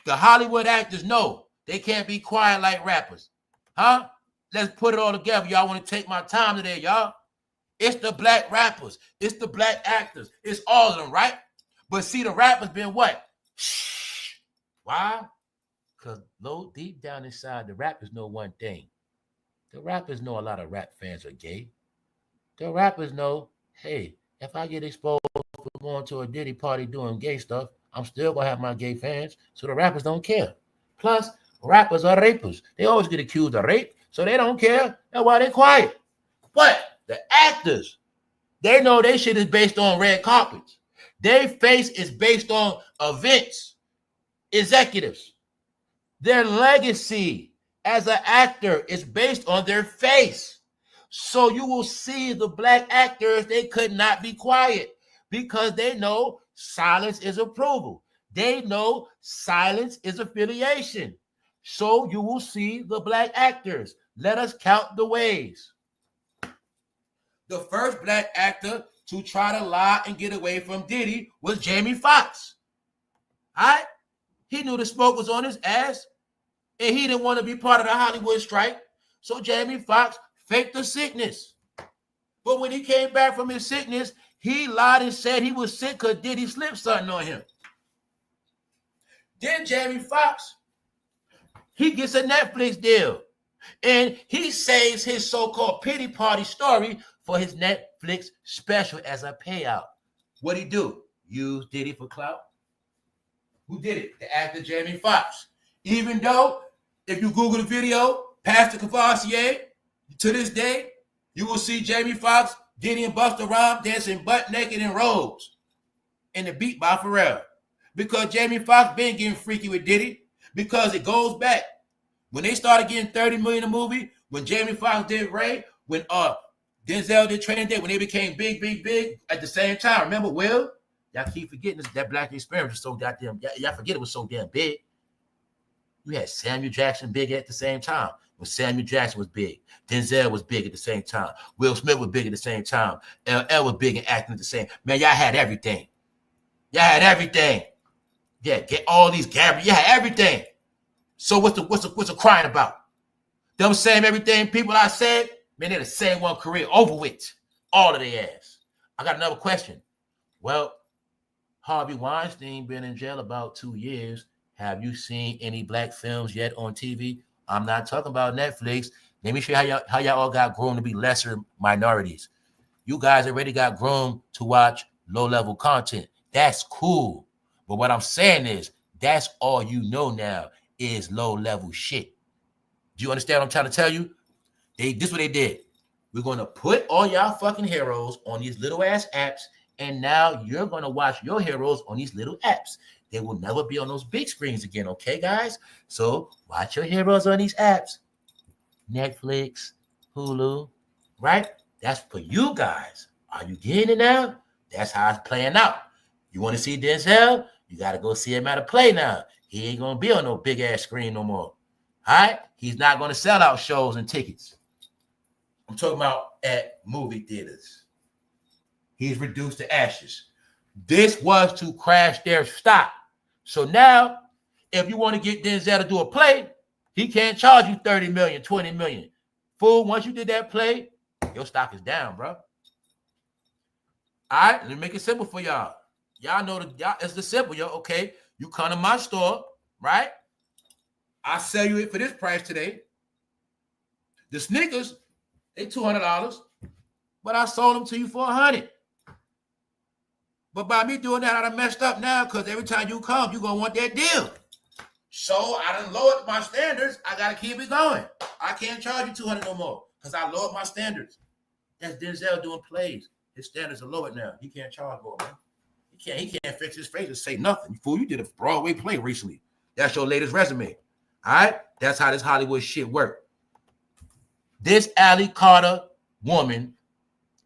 Speaker 1: the Hollywood actors know they can't be quiet like rappers. Huh? Let's put it all together. Y'all want to take my time today, y'all. It's the black rappers. It's the black actors. It's all of them, right? But see, the rappers been what? Shh. Why? Because low, deep down inside, the rappers know one thing. The rappers know a lot of rap fans are gay. The rappers know, hey, if I get exposed for going to a Diddy party doing gay stuff, I'm still going to have my gay fans. So the rappers don't care. Plus, rappers are rapers. They always get accused of rape, so they don't care. That's why they're quiet. But the actors, they know their shit is based on red carpets. Their face is based on events, executives. Their legacy as an actor is based on their face. So you will see the black actors, they could not be quiet because they know silence is approval. They know silence is affiliation. So you will see the black actors. Let us count the ways. The first black actor to try to lie and get away from Diddy was Jamie Foxx. All right? He knew the smoke was on his ass, and he didn't want to be part of the Hollywood strike. So Jamie Foxx faked the sickness. But when he came back from his sickness, he lied and said he was sick because Diddy slipped something on him. Then Jamie Foxx, he gets a Netflix deal. And he saves his so-called pity party story for his Netflix special as a payout. What'd he do? Use Diddy for clout? Who did it? The actor Jamie Foxx. Even though, if you Google the video, Pastor Cavassier, to this day, you will see Jamie Foxx, Diddy, and bustarhymes dancing butt naked in robes in the beat by Pharrell. Because Jamie Foxx been getting freaky with Diddy, because it goes back. When they started getting 30 million a movie, when Jamie Foxx did Ray, when Denzel did Training Day, when they became big at the same time. Remember, Will? Y'all keep forgetting this, that black experience was so goddamn, y'all forget it was so damn big. You had Samuel Jackson big at the same time. When Samuel Jackson was big, Denzel was big at the same time. Will Smith was big at the same time. LL was big and acting at the same. Man, y'all had everything. Y'all had everything. Yeah, get all these Gabriel. You had everything. So what's the crying about? Them same everything people I said, man, they're the same one career over with. All of their ass. I got another question. Well, Harvey Weinstein been in jail about 2 years. Have you seen any black films yet on TV? I'm not talking about Netflix. Let me show you how y'all all got groomed to be lesser minorities. You guys already got groomed to watch low-level content. That's cool. But what I'm saying is, that's all you know now is low-level shit. Do you understand what I'm trying to tell you? This is what they did. We're going to put all y'all fucking heroes on these little-ass apps, and now you're going to watch your heroes on these little apps. They will never be on those big screens again, okay, guys? So watch your heroes on these apps. Netflix, Hulu, right? That's for you guys. Are you getting it now? That's how it's playing out. You want to see Denzel? You got to go see him at a play now. He ain't going to be on no big-ass screen no more. All right? He's not going to sell out shows and tickets. I'm talking about at movie theaters. He's reduced to ashes. This was to crash their stock. So now, if you want to get Denzel to do a play, he can't charge you 30 million, 20 million. Fool, once you did that play, your stock is down, bro. All right, let me make it simple for y'all. Y'all know it's the simple, yo. Okay, you come to my store, right? I sell you it for this price today. The sneakers, they $200, but I sold them to you for $100. But by me doing that, I done messed up now because every time you come, you're going to want that deal. So I done lowered my standards. I got to keep it going. I can't charge you $200 no more because I lowered my standards. That's Denzel doing plays. His standards are lowered now. He can't charge more, man. He can't fix his face and say nothing. Fool, you did a Broadway play recently. That's your latest resume. All right? That's how this Hollywood shit works. This Allie Carter woman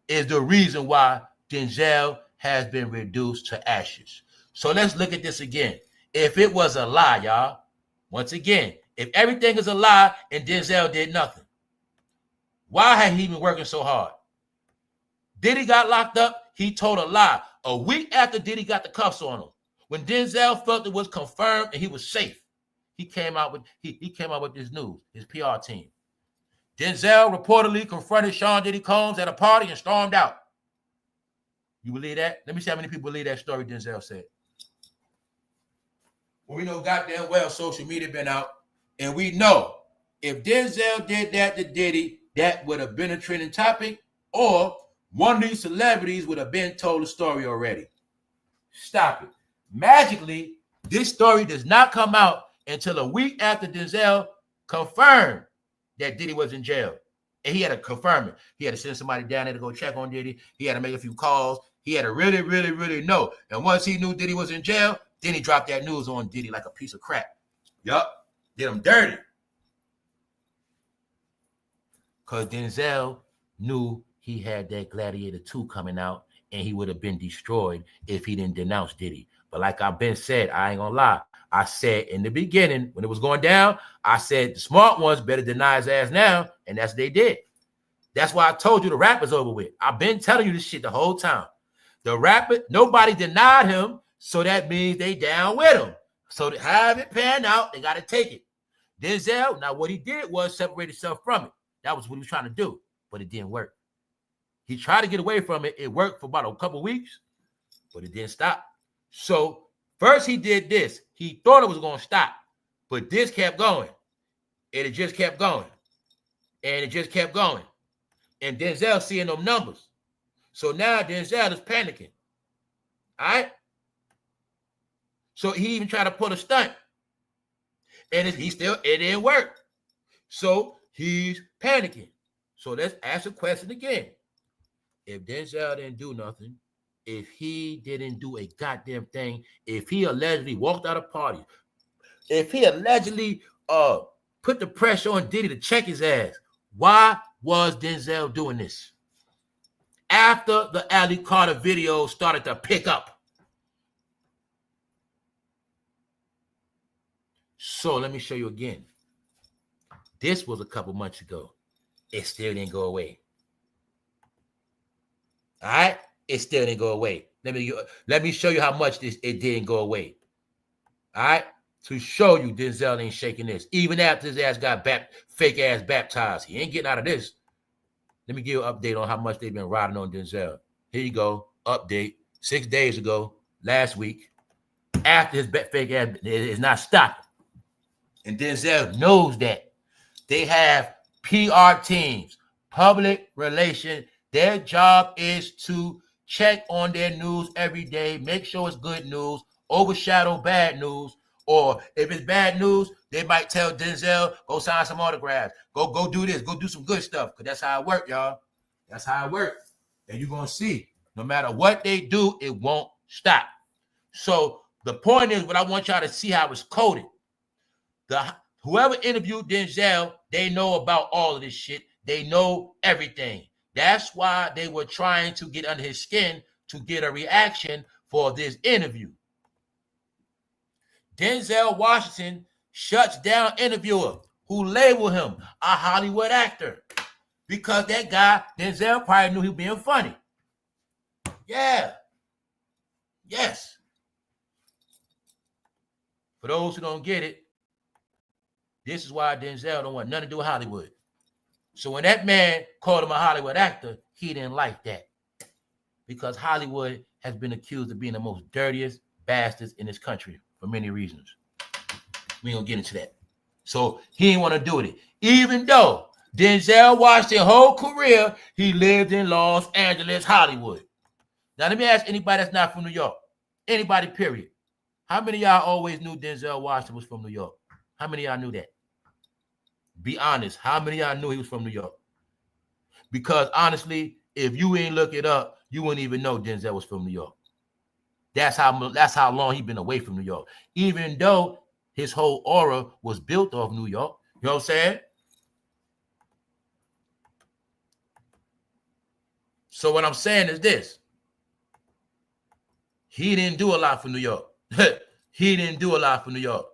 Speaker 1: is the reason why Denzel has been reduced to ashes. So let's look at this again. If it was a lie, y'all, once again, if everything is a lie and Denzel did nothing, why had he been working so hard? Diddy got locked up, he told a lie. A week after Diddy got the cuffs on him, when Denzel felt it was confirmed and he was safe, he came out with this news, his PR team. Denzel reportedly confronted Sean Diddy Combs at a party and stormed out. You believe that? Let me see how many people believe that story Denzel said. Well, we know goddamn well social media been out, and we know if Denzel did that to Diddy, that would have been a trending topic, or one of these celebrities would have been told the story already. Stop it. Magically, this story does not come out until a week after Denzel confirmed that Diddy was in jail. And he had to confirm it. He had to send somebody down there to go check on Diddy. He had to make a few calls. He had to really, really, really know. And once he knew Diddy was in jail, then he dropped that news on Diddy like a piece of crap. Yup. Did him dirty. Because Denzel knew he had that Gladiator 2 coming out, and he would have been destroyed if he didn't denounce Diddy. But like I've been said, I ain't gonna lie. I said in the beginning, when it was going down, I said the smart ones better deny his ass now, and that's what they did. That's why I told you the rap is over with. I've been telling you this shit the whole time. The rapper, nobody denied him, so that means they down with him. So to have it pan out, they got to take it. Denzel, now what he did was separate himself from it. That was what he was trying to do, but it didn't work. He tried to get away from it. It worked for about a couple weeks, but it didn't stop. So first he did this. He thought it was going to stop, but this kept going, and it just kept going, and it just kept going. And Denzel seeing them numbers. So now Denzel is panicking. All right? So he even tried to pull a stunt, and it didn't work. So he's panicking. So let's ask a question again. If Denzel didn't do nothing, if he didn't do a goddamn thing, if he allegedly walked out of parties, if he allegedly put the pressure on Diddy to check his ass, why was Denzel doing this? After the Allie Carter video started to pick up. So let me show you again. This was a couple months ago. It still didn't go away. All right? It still didn't go away. Let me show you how much it didn't go away. All right? To show you Denzel ain't shaking this. Even after his ass got fake ass baptized. He ain't getting out of this. Let me give you an update on how much they've been riding on Denzel. Here you go. Update. 6 days ago, last week, after his fake ass is not stopping. And Denzel knows that. They have PR teams, public relations. Their job is to check on their news every day, make sure it's good news, overshadow bad news. Or if it's bad news, they might tell Denzel, go sign some autographs. Go do this. Go do some good stuff. Because that's how it works, y'all. That's how it works. And you're going to see, no matter what they do, it won't stop. So the point is, what I want y'all to see how it's coded. Whoever interviewed Denzel, they know about all of this shit. They know everything. That's why they were trying to get under his skin to get a reaction for this interview. Denzel Washington shuts down interviewer who labeled him a Hollywood actor because that guy, Denzel, probably knew he was being funny. Yeah. Yes. For those who don't get it, this is why Denzel don't want nothing to do with Hollywood. So when that man called him a Hollywood actor, he didn't like that. Because Hollywood has been accused of being the most dirtiest bastards in this country for many reasons. We ain't gonna get into that. So he didn't want to do it. Even though Denzel Washington's whole career, he lived in Los Angeles, Hollywood. Now let me ask anybody that's not from New York. Anybody, period. How many of y'all always knew Denzel Washington was from New York? How many of y'all knew that? Be honest. How many of y'all knew he was from New York? Because honestly, if you ain't look it up, you wouldn't even know Denzel was from New York. That's how long he been away from New York. Even though his whole aura was built off New York. You know what I'm saying? So what I'm saying is this. He didn't do a lot for New York. He didn't do a lot for New York.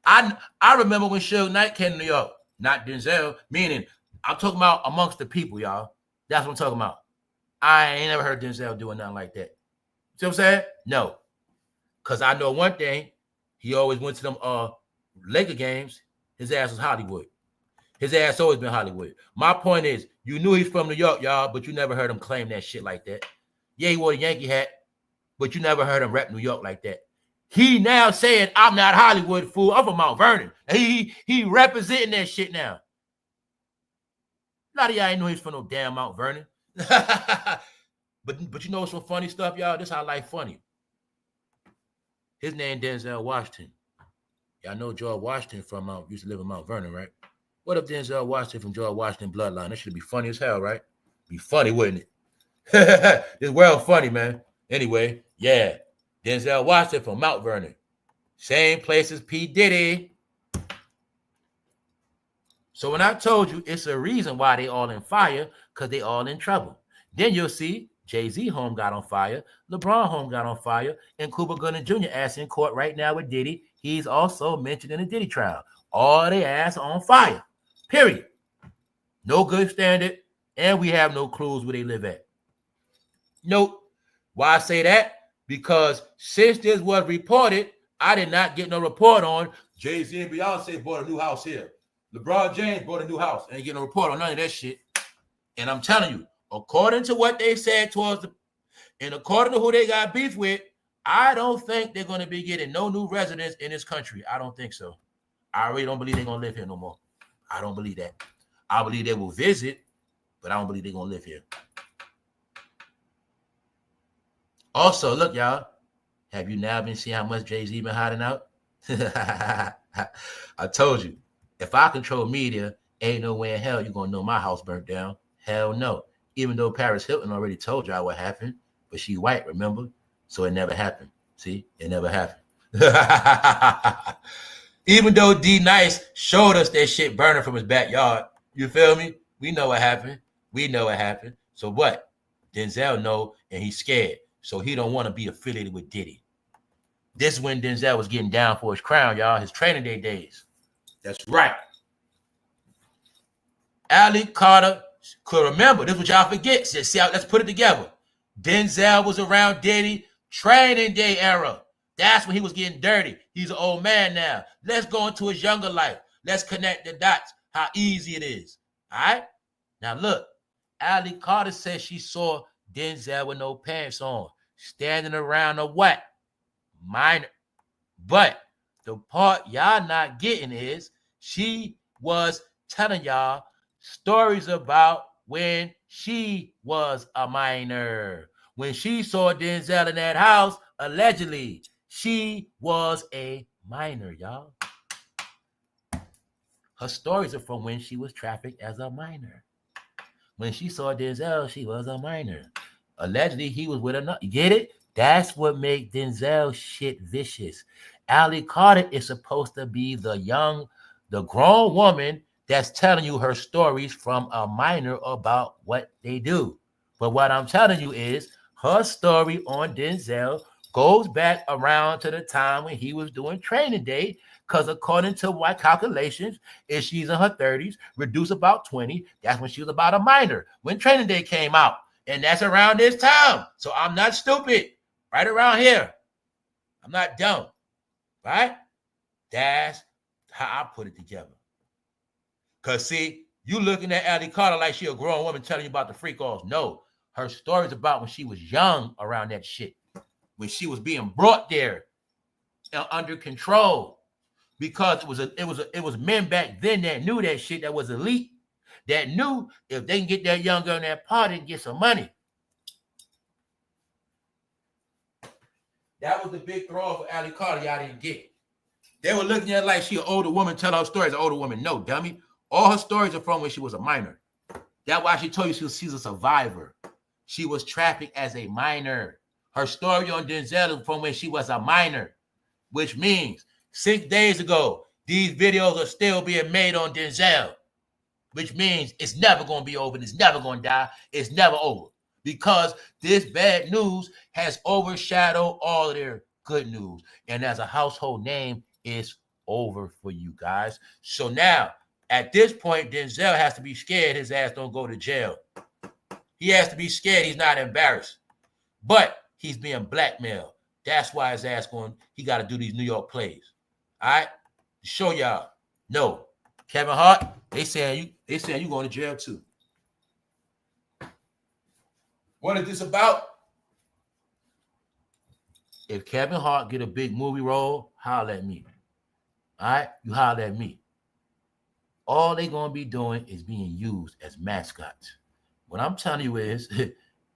Speaker 1: I remember when Suge Knight came to New York. Not Denzel, meaning I'm talking about amongst the people, y'all. That's what I'm talking about. I ain't never heard Denzel doing nothing like that. See what I'm saying? No. Because I know one thing. He always went to them Laker games. His ass was Hollywood. His ass always been Hollywood. My point is, you knew he's from New York, y'all, but you never heard him claim that shit like that. Yeah, he wore a Yankee hat, but you never heard him rep New York like that. He now said, I'm not Hollywood, fool. I'm from Mount Vernon. He representing that shit now. A lot of y'all ain't know he's from no damn Mount Vernon. But you know some funny stuff, y'all? This how life funny. His name Denzel Washington. Y'all know George Washington from used to live in Mount Vernon, right? What if Denzel Washington from George Washington bloodline? That should be funny as hell, right? Be funny, wouldn't it? This world funny, man. Anyway, yeah. Denzel Washington from Mount Vernon. Same place as P. Diddy. So when I told you it's a reason why they all in fire, because they all in trouble. Then you'll see Jay-Z home got on fire, LeBron home got on fire, and Cuba Gooding Jr. ass in court right now with Diddy. He's also mentioned in the Diddy trial. All they ass on fire. Period. No good standard, and we have no clues where they live at. Nope. Why I say that? Because since this was reported, I did not get no report on Jay-Z and Beyonce bought a new house here. LeBron James bought a new house. I ain't getting no report on none of that shit. And I'm telling you, according to what they said towards and according to who they got beef with, I don't think they're going to be getting no new residents in this country. I don't think so. I really don't believe they're going to live here no more. I don't believe that. I believe they will visit, but I don't believe they're going to live here. Also, look, y'all. Have you now been seeing how much Jay-Z been hiding out? I told you. If I control media, ain't no way in hell you're going to know my house burnt down. Hell no. Even though Paris Hilton already told y'all what happened, but she white, remember? So it never happened. See? It never happened. Even though D Nice showed us that shit burning from his backyard, you feel me? We know what happened. We know what happened. So what? Denzel know, and he's scared. So he don't want to be affiliated with Diddy. This is when Denzel was getting down for his crown, y'all. His training day days. That's right. Ali Carter could remember. This is what y'all forget. See, let's put it together. Denzel was around Diddy training day era. That's when he was getting dirty. He's an old man now. Let's go into his younger life. Let's connect the dots. How easy it is. All right? Now look. Ali Carter says she saw Denzel with no pants on, standing around a what? Minor. But the part y'all not getting is she was telling y'all stories about when she was a minor. When she saw Denzel in that house, allegedly, she was a minor, y'all. Her stories are from when she was trafficked as a minor. When she saw Denzel, she was a minor. Allegedly, he was with another. You get it? That's what makes Denzel shit vicious. Ali Carter is supposed to be the grown woman that's telling you her stories from a minor about what they do. But what I'm telling you is her story on Denzel goes back around to the time when he was doing training day, because according to my calculations, if she's in her 30s, reduce about 20, that's when she was about a minor, when training day came out. And that's around this time. So I'm not stupid. Right around here. I'm not dumb, right? That's how I put it together. Because, see, you looking at Allie Carter like she a grown woman telling you about the freak offs. No, her story's about when she was young around that shit, when she was being brought there under control, because it was men back then that knew that shit, that was elite, that knew if they can get that young girl in that party and get some money. That was the big throw for Allie Carter. Y'all didn't get it. They were looking at her like she an older woman, tell her stories. An older woman. No, dummy. All her stories are from when she was a minor. That's why she told you she's a survivor. She was trafficked as a minor. Her story on Denzel is from when she was a minor, which means 6 days ago, these videos are still being made on Denzel, which means it's never going to be over. It's never going to die. It's never over, because this bad news has overshadowed all of their good news. And as a household name, it's over for you guys. So now, at this point, Denzel has to be scared his ass don't go to jail. He has to be scared he's not embarrassed. But he's being blackmailed. That's why his ass he got to do these New York plays. All right? To show y'all. No. Kevinhart, they saying you going to jail too. What is this about? If Kevinhart get a big movie role, holler at me. All right? You holler at me. All they going to be doing is being used as mascots. What I'm telling you is,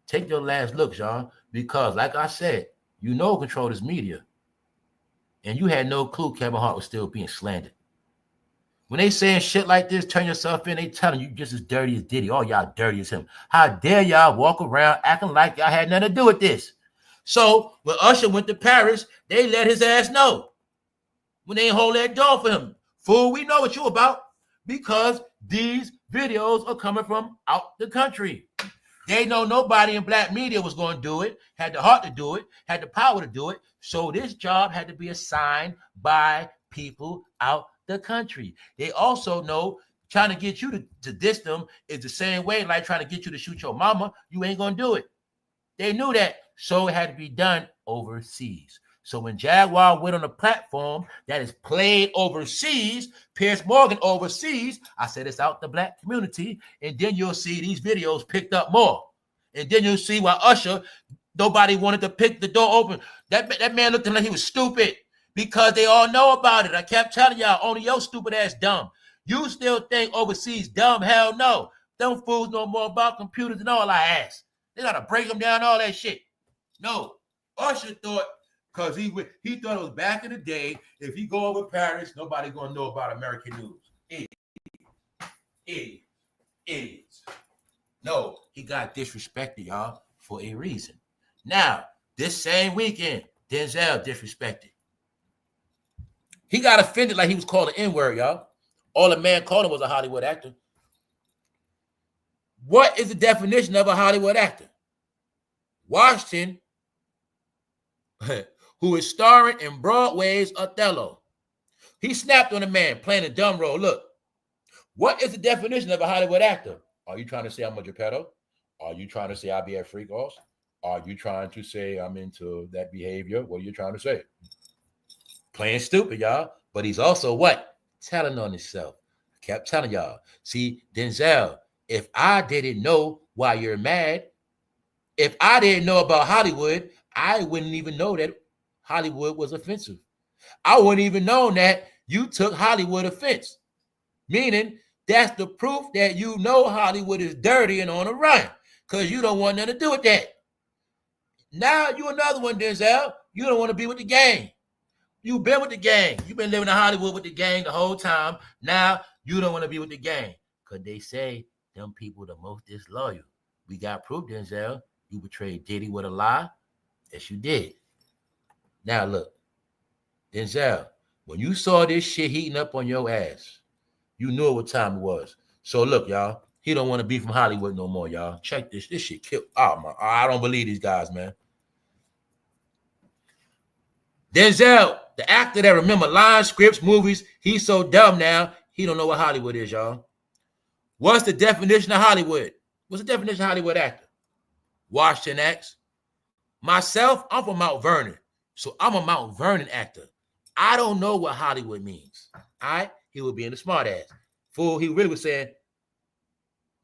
Speaker 1: take your last look, y'all, because like I said, you know control this media. And you had no clue Kevinhart was still being slandered. When they saying shit like this, turn yourself in, they telling you just as dirty as Diddy. All y'all dirty as him. How dare y'all walk around acting like y'all had nothing to do with this? So when Usher went to Paris, they let his ass know. When they hold that door for him. Fool, we know what you about, because these videos are coming from out the country. They know nobody in black media was going to do it, had the heart to do it, had the power to do it. So this job had to be assigned by people out the country. They also know trying to get you to diss them is the same way like trying to get you to shoot your mama. You ain't going to do it. They knew that. So it had to be done overseas. So when Jaguar went on a platform that is played overseas, Piers Morgan overseas, I said it's out the black community, and then you'll see these videos picked up more. And then you'll see why Usher, nobody wanted to pick the door open. That man looked like he was stupid, because they all know about it. I kept telling y'all, only your stupid ass dumb. You still think overseas dumb? Hell no. Them fools know more about computers than all our ass. They got to break them down, all that shit. No. Usher thought, because he thought it was back in the day, if he go over Paris, nobody going to know about American news. Idiots. No, he got disrespected, y'all, for a reason. Now, this same weekend, Denzel disrespected. He got offended like he was called an N-word, y'all. All the man called him was a Hollywood actor. What is the definition of a Hollywood actor? Washington, who is starring in Broadway's Othello. He snapped on a man playing a dumb role. Look, what is the definition of a Hollywood actor? Are you trying to say I'm a JEPPETTO? Are you trying to say I be at freak offs? Are you trying to say I'm into that behavior? What are you trying to say? Playing stupid, y'all. But he's also what? Telling on himself. I kept telling y'all. See, Denzel, if I didn't know why you're mad, if I didn't know about Hollywood, I wouldn't even know that Hollywood was offensive. I wouldn't even know that you took Hollywood offense. Meaning, that's the proof that you know Hollywood is dirty and on a run, because you don't want nothing to do with that. Now you another one, Denzel. You don't want to be with the gang. You've been with the gang. You've been living in Hollywood with the gang the whole time. Now you don't want to be with the gang, because they say them people the most disloyal. We got proof, Denzel. You betrayed Diddy with a lie. Yes, you did. Now look, Denzel, when you saw this shit heating up on your ass, you knew what time it was. So look, y'all, he don't want to be from Hollywood no more, y'all. Check this. This shit killed. Oh my, I don't believe these guys, man. Denzel, the actor that remember lines, scripts, movies, he's so dumb now, he don't know what Hollywood is, y'all. What's the definition of Hollywood? What's the definition of Hollywood actor? Washington acts. Myself, I'm from Mount Vernon. So I'm a Mount Vernon actor. I don't know what Hollywood means. All right? He was being a smart ass. Fool, he really was saying,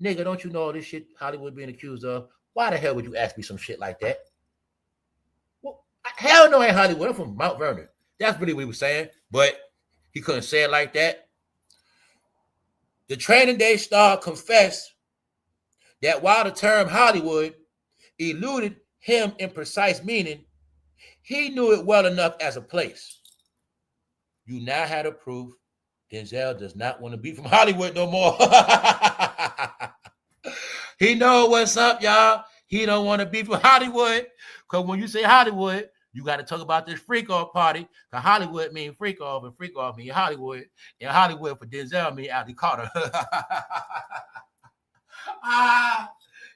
Speaker 1: nigga, don't you know all this shit Hollywood being accused of? Why the hell would you ask me some shit like that? Well, hell no, ain't Hollywood. I'm from Mount Vernon. That's really what he was saying, but he couldn't say it like that. The Training Day star confessed that while the term Hollywood eluded him in precise meaning, he knew it well enough as a place. You now had a proof Denzel does not want to be from Hollywood no more. He know what's up, y'all. He don't want to be from Hollywood. Because when you say Hollywood, you got to talk about this freak off party. Because Hollywood mean freak off, and freak off mean Hollywood. And Hollywood for Denzel mean Ali Carter.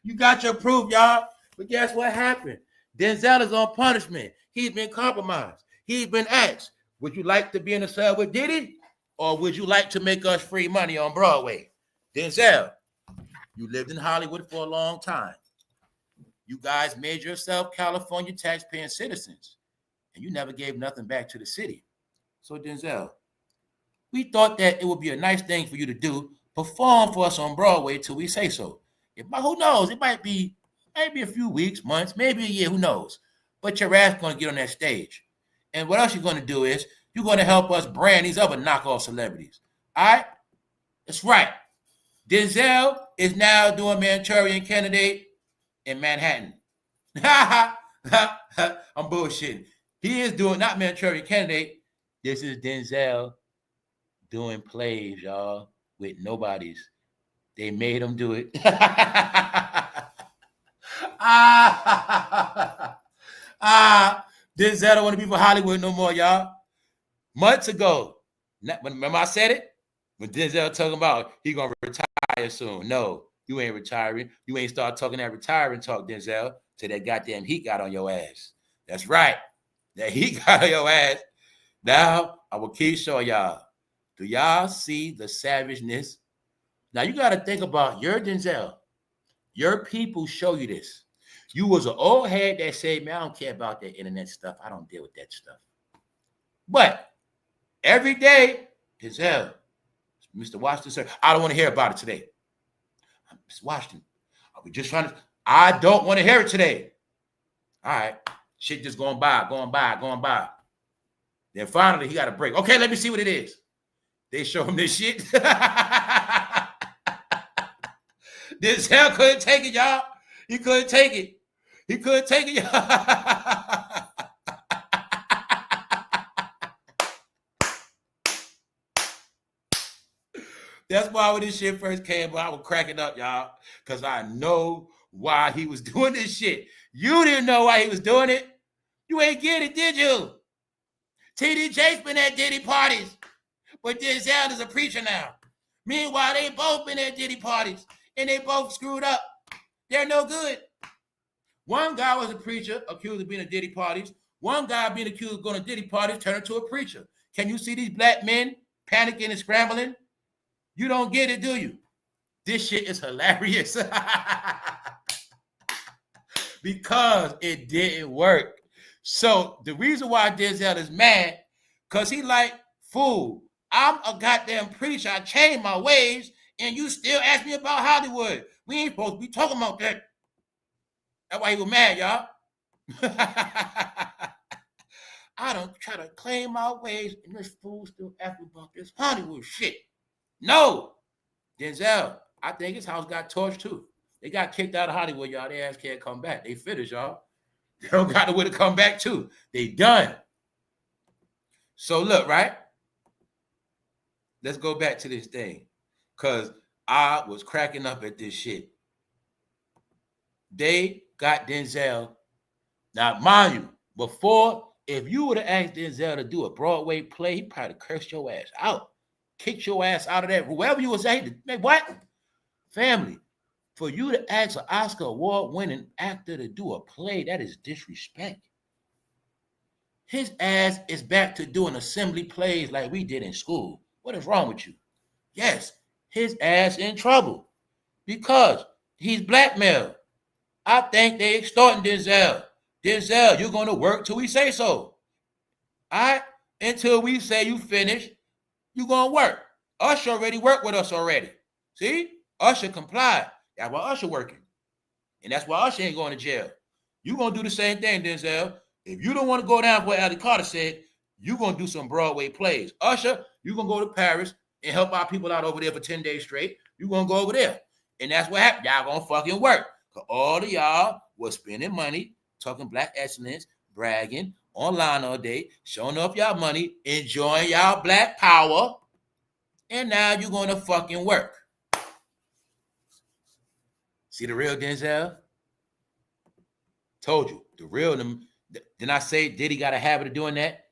Speaker 1: You got your proof, y'all. But guess what happened? Denzel is on punishment. He's been compromised. He's been asked, would you like to be in a cell with Diddy? Or would you like to make us free money on Broadway? Denzel, you lived in Hollywood for a long time. You guys made yourself California taxpaying citizens, and you never gave nothing back to the city. So Denzel, we thought that it would be a nice thing for you to do, perform for us on Broadway till we say so. Who knows? It might be maybe a few weeks, months, maybe a year, who knows? But your ass going to get on that stage. And what else you're going to do is you're going to help us brand these other knockoff celebrities. All right? That's right. Denzel is now doing Manchurian Candidate in Manhattan. I'm bullshitting. He is doing not Manchurian Candidate. This is Denzel doing plays, y'all, with nobodies. They made him do it. Denzel don't want to be for Hollywood no more, y'all. Months ago, remember I said it? When Denzel talking about he gonna retire soon. No, you ain't retiring. You ain't start talking that retiring talk, Denzel, till that goddamn heat got on your ass. That's right. That heat got on your ass. Now, I will keep showing y'all. Do y'all see the savageness? Now, you got to think about your Denzel. Your people show you this. You was an old head that said, man, I don't care about that internet stuff. I don't deal with that stuff. But every day, Denzel, Mr. Washington, sir, I don't want to hear about it today. Mr. Washington, are we just trying to? I don't want to hear it today. All right. Shit just going by. Then finally, he got a break. Okay, let me see what it is. They show him this shit. Denzel couldn't take it, y'all. He couldn't take it. Y'all. That's why when this shit first came out, I was cracking up, y'all, because I know why he was doing this shit. You didn't know why he was doing it. You ain't get it, did you? TD Jakes been at Diddy parties, but Denzel is a preacher now. Meanwhile, they both been at Diddy parties, and they both screwed up. They're no good. One guy was a preacher, accused of being at Diddy parties. One guy being accused of going to Diddy parties turned into a preacher. Can you see these black men panicking and scrambling? You don't get it, do you? This shit is hilarious. Because it didn't work. So the reason why Denzel is mad, because he like, fool, I'm a goddamn preacher. I changed my ways, and you still ask me about Hollywood. We ain't supposed to be talking about that. That's why he was mad, y'all. I don't try to claim my ways, and this fool still asking about this Hollywood shit. No. Denzel, I think his house got torched too. They got kicked out of Hollywood, y'all. Their ass can't come back. They finished, y'all. They don't got nowhere to come back to. They done. So look, right? Let's go back to this thing. Because I was cracking up at this shit. They got Denzel. Now, mind you, before, if you would have asked Denzel to do a Broadway play, he probably cursed your ass out. Kicked your ass out of that. Whoever you was at, what? Family. For you to ask an Oscar award-winning actor to do a play, that is disrespect. His ass is back to doing assembly plays like we did in school. What is wrong with you? Yes, his ass in trouble because he's blackmailed. I think they extorting Denzel. Denzel, you're going to work till we say so. All right? Until we say you finished, you gonna work. Usher already worked with us already. See? Usher complied. That's why Usher working. And that's why Usher ain't going to jail. You gonna do the same thing, Denzel. If you don't want to go down for what Ali Carter said, you gonna do some Broadway plays. Usher, you gonna go to Paris and help our people out over there for 10 days straight. You gonna go over there. And that's what happened. Y'all gonna fucking work. Because all of y'all was spending money, talking black excellence, bragging, online all day, showing off y'all money, enjoying y'all black power. And now you're gonna fucking work. See the real Denzel? Told you, the real them. Didn't I say Diddy got a habit of doing that?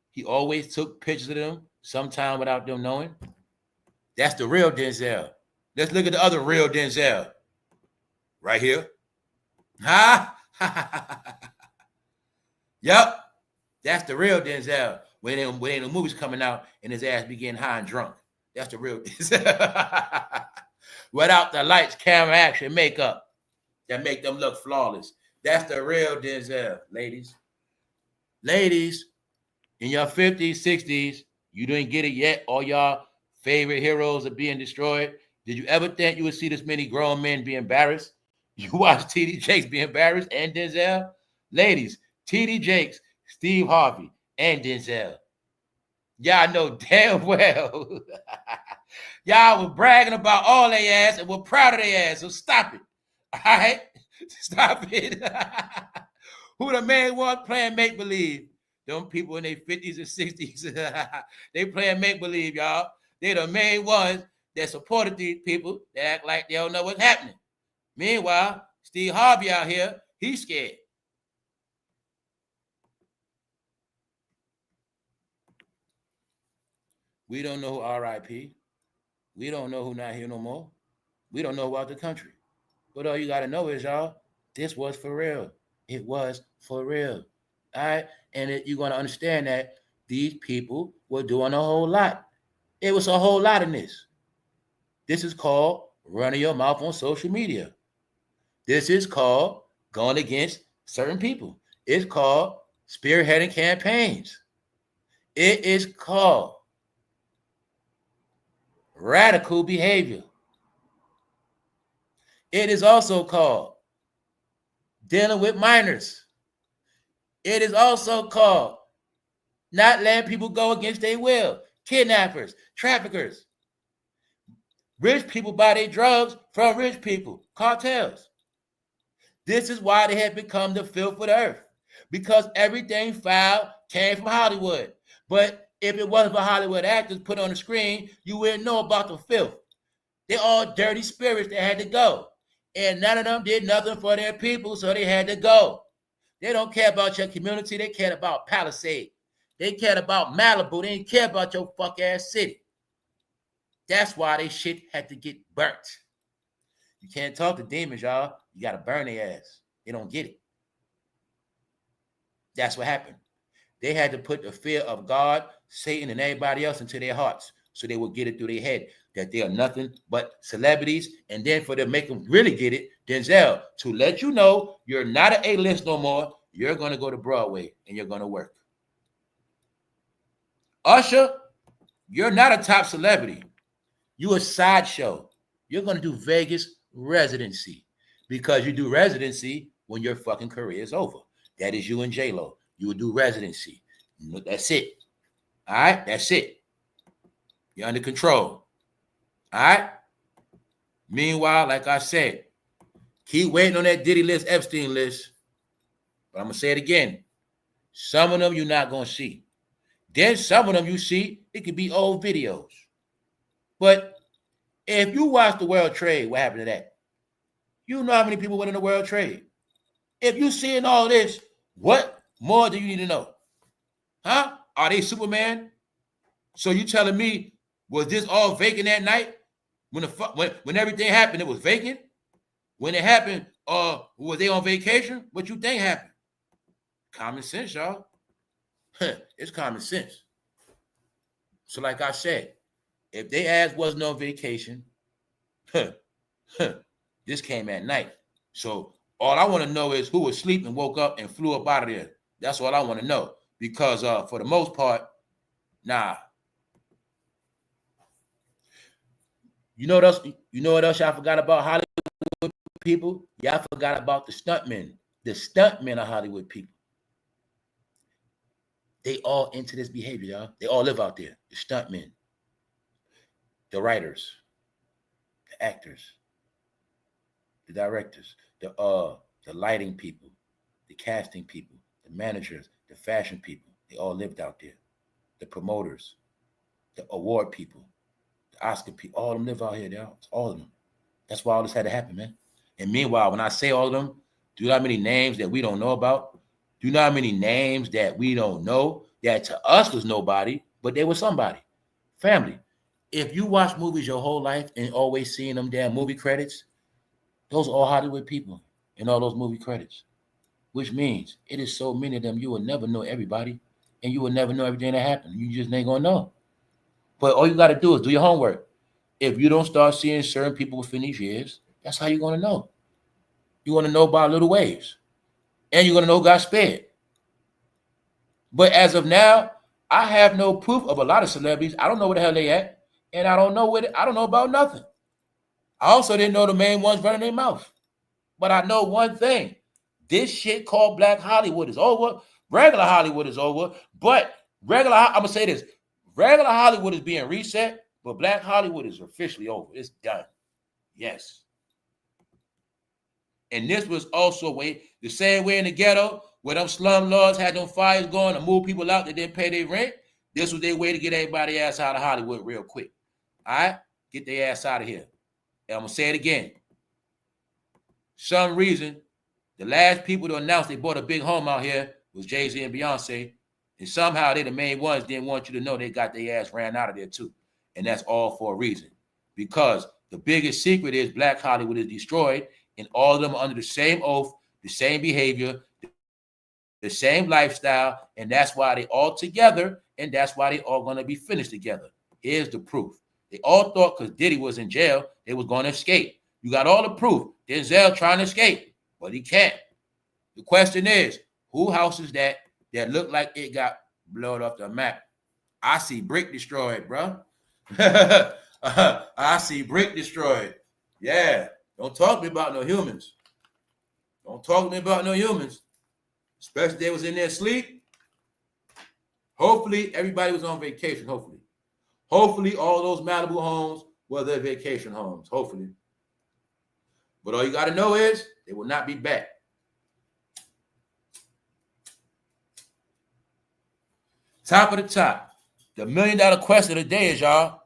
Speaker 1: He always took pictures of them, sometime without them knowing. That's the real Denzel. Let's look at the other real Denzel. Right here. Ha! Yep. That's the real Denzel. When the movies coming out and his ass be getting high and drunk. That's the real Denzel. Without the lights, camera, action, makeup that make them look flawless. That's the real Denzel, ladies. Ladies, in your 50s, 60s, you didn't get it yet. All y'all favorite heroes are being destroyed. Did you ever think you would see this many grown men be embarrassed? You watch T.D. Jakes be embarrassed and Denzel? Ladies, T.D. Jakes, Steve Harvey, and Denzel. Y'all know damn well. Y'all were bragging about all their ass and were proud of their ass, so stop it. All right? Stop it. Who the main one playing make-believe? Them people in their 50s and 60s. They playing make-believe, y'all. They the main ones that supported these people that act like they don't know what's happening. Meanwhile, Steve Harvey out here, he's scared. We don't know who R.I.P. We don't know who not here no more. We don't know about the country. But all you got to know is, y'all, this was for real. It was for real. All right? And you're going to understand that these people were doing a whole lot. It was a whole lot in this. This is called running your mouth on social media. This is called going against certain people. It's called spearheading campaigns. It is called radical behavior. It is also called dealing with minors. It is also called not letting people go against their will. Kidnappers, traffickers. Rich people buy their drugs from rich people, cartels. This is why they have become the filth of the earth, because everything foul came from Hollywood. But if it wasn't for Hollywood actors put on the screen, you wouldn't know about the filth. They're all dirty spirits that had to go. And none of them did nothing for their people, so they had to go. They don't care about your community. They cared about Palisade. They cared about Malibu. They didn't care about your fuck-ass city. That's why they shit had to get burnt. You can't talk to demons, y'all. You got to burn their ass. They don't get it. That's what happened. They had to put the fear of God, Satan, and everybody else into their hearts so they would get it through their head that they are nothing but celebrities. And then for them to make them really get it, Denzel, to let you know you're not an A-list no more. You're going to go to Broadway and you're going to work. Usher, you're not a top celebrity. You're a sideshow. You're going to do Vegas residency because you do residency when your fucking career is over. That is you and J-Lo. You would do residency. That's it. All right? That's it. You're under control. All right? Meanwhile, like I said, keep waiting on that Diddy list, Epstein list. But I'm going to say it again. Some of them you're not going to see. Then some of them you see, it could be old videos. But if you watch the World Trade, what happened to that? You know how many people went in the World Trade. If you seeing all this, what more do you need to know? Huh? Are they Superman? So you telling me, was this all vacant that night? When everything happened, it was vacant? When it happened, was they on vacation? What you think happened? Common sense, y'all. It's common sense. So like I said, if they ass wasn't on vacation, this came at night. So all I want to know is who was asleep and woke up and flew up out of there. That's all I want to know. because for the most part, nah. You know what else? You know what else y'all forgot about Hollywood people? Y'all forgot about the stuntmen. The stuntmen of Hollywood people. They all into this behavior, y'all. They all live out there. The stuntmen, the writers, the actors, the directors, the lighting people, the casting people, the managers, the fashion people. They all lived out there. The promoters, the award people, the Oscar people, all of them live out here, y'all. All of them. That's why all this had to happen, man. And meanwhile, when I say all of them, do you know how many names that we don't know about? Do you know how many names that we don't know that to us was nobody, but they were somebody? Family. If you watch movies your whole life and always seeing them damn movie credits, those are all Hollywood people in all those movie credits, which means it is so many of them you will never know everybody, and you will never know everything that happened. You just ain't gonna know. But all you got to do is do your homework. If you don't start seeing certain people within these years, that's how you're gonna know. You want to know about little waves, and you're gonna know who got spared. But as of now, I have no proof of a lot of celebrities. I don't know where the hell they at, and I don't know I don't know about nothing. I also didn't know the main ones running their mouth. But I know one thing. This shit called Black Hollywood is over. Regular Hollywood is over. But I'm going to say this. Regular Hollywood is being reset, but Black Hollywood is officially over. It's done. Yes. And this was also the same way in the ghetto, where them slum lords had them fires going to move people out that didn't pay their rent. This was their way to get everybody ass out of Hollywood real quick. All right? Get their ass out of here. And I'm going to say it again. Some reason, the last people to announce they bought a big home out here was Jay-Z and Beyonce. And somehow they the main ones didn't want you to know they got their ass ran out of there too. And that's all for a reason. Because the biggest secret is Black Hollywood is destroyed, and all of them are under the same oath, the same behavior, the same lifestyle, and that's why they all together, and that's why they all going to be finished together. Here's the proof. They all thought because Diddy was in jail, they was going to escape. You got all the proof. Denzel trying to escape, but he can't. The question is, who house is that looked like it got blown off the map? I see brick destroyed, bro. I see brick destroyed. Yeah. Don't talk to me about no humans. Don't talk to me about no humans. Especially if they was in their sleep. Hopefully, everybody was on vacation, hopefully. Hopefully, all those Malibu homes were their vacation homes, hopefully. But all you got to know is they will not be back. Top of the top. The $1 million question of the day is, y'all,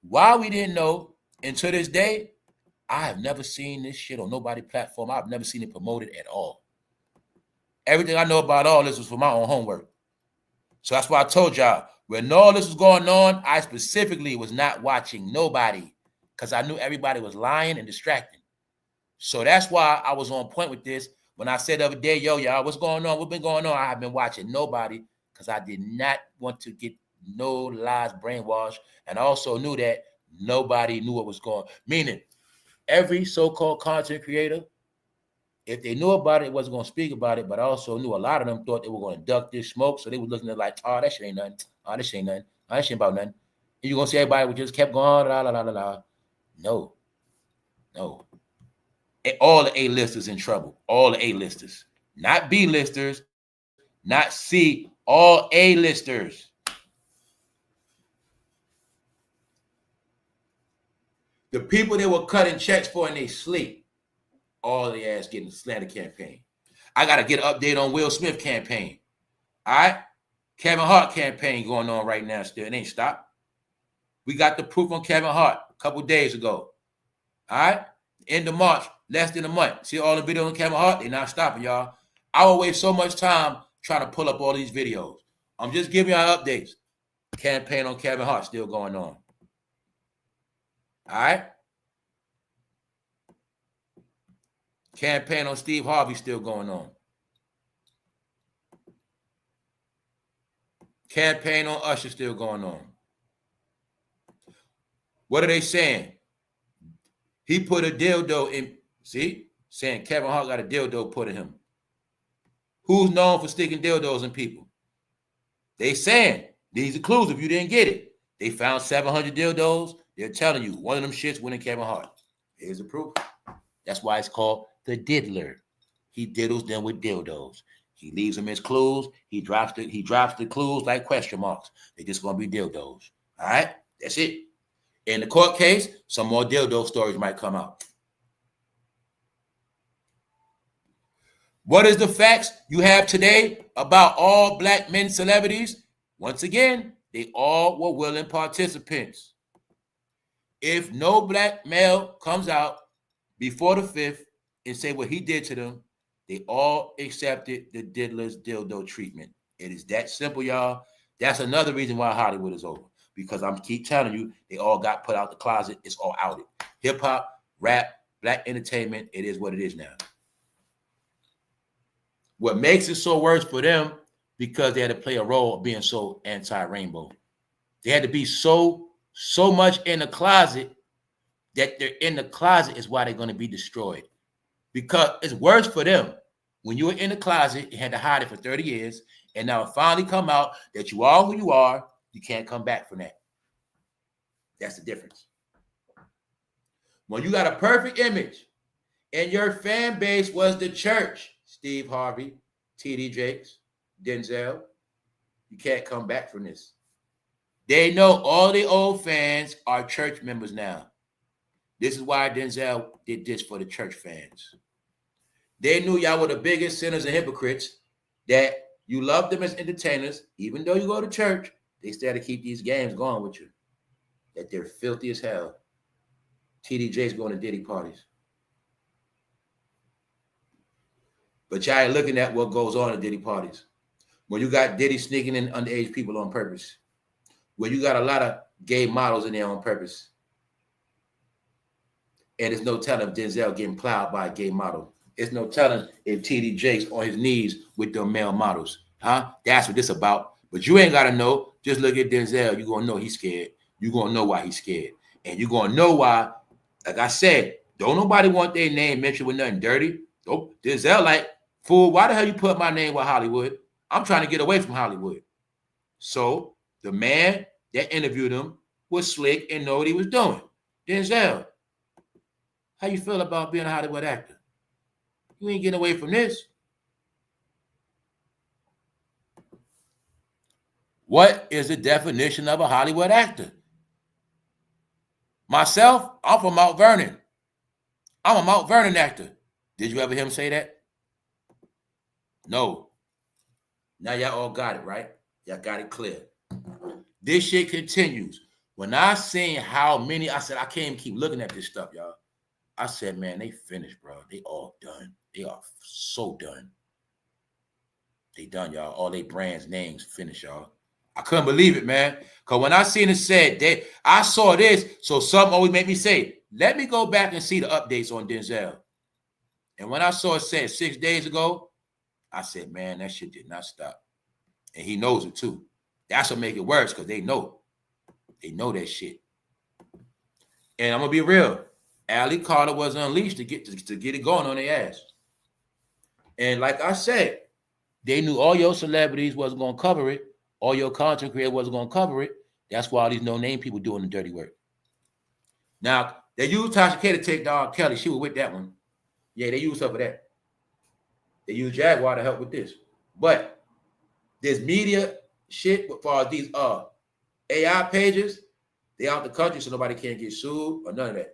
Speaker 1: why we didn't know until this day. I have never seen this shit on nobody's platform. I've never seen it promoted at all. Everything I know about all this was for my own homework. So that's why I told y'all, when all this was going on, I specifically was not watching nobody because I knew everybody was lying and distracting. So that's why I was on point with this. When I said the other day, yo, y'all, what's going on? What's been going on? I have been watching nobody because I did not want to get no lies brainwashed. And I also knew that nobody knew what was going on. Meaning, every so-called content creator, if they knew about it, wasn't going to speak about it, but I also knew a lot of them thought they were going to duck this smoke. So they were looking at like, oh, that shit ain't nothing. Oh, this ain't nothing. Oh, that shit ain't about nothing. And you're going to see everybody just kept going, la, la, la, la, la. No. All the A-listers in trouble. All the A-listers. Not B-listers. Not C. All A-listers. The people that were cutting checks for in their sleep. All the ass getting slander campaign. I got to get an update on Will Smith campaign. All right? KevinHart campaign going on right now still. It ain't stopped. We got the proof on KevinHart a couple days ago. All right? End of March, less than a month. See all the videos on KevinHart? They not stopping, y'all. I will waste so much time trying to pull up all these videos. I'm just giving y'all updates. Campaign on KevinHart still going on. All right? Campaign on Steve Harvey still going on. Campaign on Usher still going on. What are they saying? He put a dildo in, see? Saying KevinHart got a dildo put in him. Who's known for sticking dildos in people? They saying, these are clues if you didn't get it. They found 700 dildos. They're telling you one of them shits went in Kevinhart. Here's the proof. That's why it's called the diddler. He diddles them with dildos. He leaves them as clues. He drops the clues like question marks. They're just gonna be dildos. All right, that's it. In the court case, some more dildo stories might come out. What is the facts you have today about all black men celebrities? Once again, they all were willing participants. If no black male comes out before the 5th and say what he did to them, they all accepted the diddler's dildo treatment. It is that simple, y'all. That's another reason why Hollywood is over. Because I'm keep telling you, they all got put out the closet. It's all outed. Hip-hop, rap, black entertainment, it is what it is now. What makes it so worse for them, because they had to play a role of being so anti-rainbow. They had to be so much in the closet that they're in the closet is why they're going to be destroyed. Because it's worse for them. When you were in the closet, you had to hide it for 30 years, and now it finally come out that you are who you are. You can't come back from that. That's the difference. When you got a perfect image and your fan base was the church, Steve Harvey, TD Jakes, Denzel, you can't come back from this. They know all the old fans are church members now. This is why Denzel did this for the church fans. They knew y'all were the biggest sinners and hypocrites, that you loved them as entertainers, even though you go to church, they still had to keep these games going with you. That they're filthy as hell. TD Jakes going to Diddy parties. But y'all ain't looking at what goes on at Diddy parties. When you got Diddy sneaking in underage people on purpose. When you got a lot of gay models in there on purpose. And there's no telling if Denzel getting plowed by a gay model. There's no telling if TD Jakes on his knees with them male models. Huh? That's what this about. But you ain't got to know. Just look at Denzel. You're going to know he's scared. You're going to know why he's scared. And you're going to know why, like I said, don't nobody want their name mentioned with nothing dirty. Oh, Denzel like, fool, why the hell you put my name with Hollywood? I'm trying to get away from Hollywood. So the man that interviewed him was slick and know what he was doing. Denzel, how you feel about being a Hollywood actor? You ain't getting away from this. What is the definition of a Hollywood actor? Myself, I'm from Mount Vernon. I'm a Mount Vernon actor. Did you ever hear him say that? No. Now y'all all got it, right? Y'all got it clear. This shit continues. When I seen how many, I said, I can't even keep looking at this stuff, y'all. I said, man, they finished, bro. They all done. They are so done. They done, y'all. All they brands, names finished, y'all. I couldn't believe it, man. Because when I seen it said, I saw this, so something always made me say, let me go back and see the updates on Denzel. And when I saw it said 6 days ago, I said, man, that shit did not stop. And he knows it too. That's what make it worse, because they know. They know that shit. And I'm going to be real. Ali Carter was unleashed to get it going on their ass. And like I said, they knew all your celebrities wasn't going to cover it. All your content creators wasn't going to cover it. That's why all these no-name people doing the dirty work. Now, they used Tasha K to take Dog Kelly. She was with that one. Yeah, they used her for that. They used Jaguar to help with this. But this media shit, as far as these AI pages, they out the country so nobody can't get sued or none of that.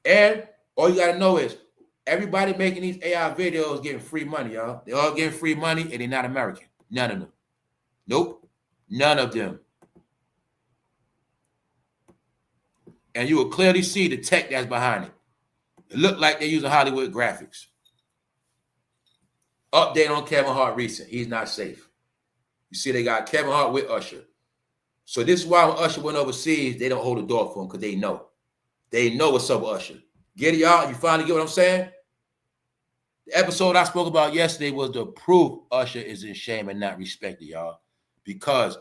Speaker 1: And all you got to know is everybody making these AI videos getting free money, y'all. They all getting free money and they're not American. None of them. Nope. None of them. And you will clearly see the tech that's behind it. It looked like they're using Hollywood graphics. Update on Kevinhart recent. He's not safe. You see they got Kevinhart with Usher. So this is why when Usher went overseas, they don't hold the door for him because they know. They know what's up with Usher. Get it, y'all? You finally get what I'm saying? The episode I spoke about yesterday was the proof Usher is in shame and not respected, y'all. Because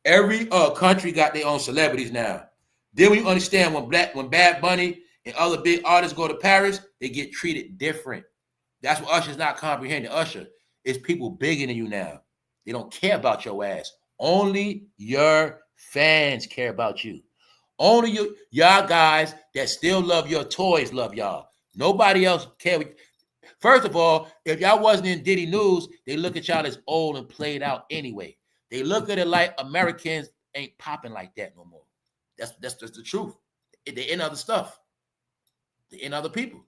Speaker 1: every country got their own celebrities now. Then when you understand when Bad Bunny and other big artists go to Paris, they get treated different. That's what Usher's not comprehending. Usher, It's people bigger than you now. They don't care about your ass. Only your fans care about you. Only y'all guys that still love your toys love y'all. Nobody else care. First of all, if y'all wasn't in Diddy news, they look at y'all as old and played out anyway. They look at it like Americans ain't popping like that no more. That's just the truth. They in other stuff. They in other people.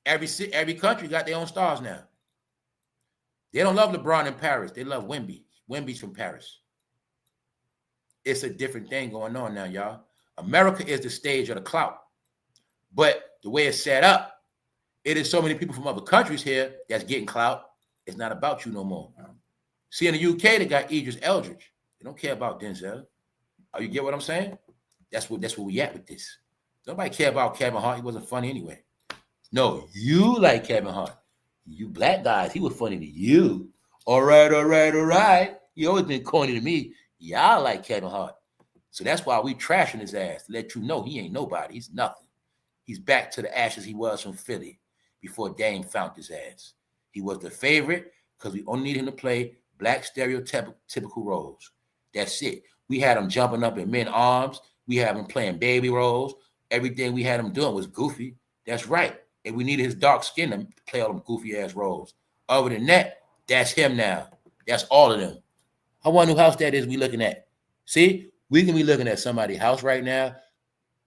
Speaker 1: Every country got their own stars now. They don't love LeBron in Paris. They love Wemby. Wemby's from Paris. It's a different thing going on now, y'all. America is the stage of the clout. But the way it's set up, it is so many people from other countries here that's getting clout. It's not about you no more. See, in the UK, they got Idris Eldridge. They don't care about Denzel. Oh, you get what I'm saying? That's where we at with this. Nobody care about Kevinhart. He wasn't funny anyway. No, you like Kevinhart. You black guys, he was funny to you. All right. He always been corny to me. Y'all like Kevinhart. So that's why we trashing his ass, to let you know he ain't nobody. He's nothing. He's back to the ashes he was from Philly before Dame found his ass. He was the favorite because we only need him to play black stereotypical roles. That's it. We had him jumping up in men's arms. We had him playing baby roles. Everything we had him doing was goofy. That's right. And we needed his dark skin to play all them goofy ass roles. Other than that, that's him now. That's all of them. I wonder who house that is we looking at. See, we can be looking at somebody's house right now.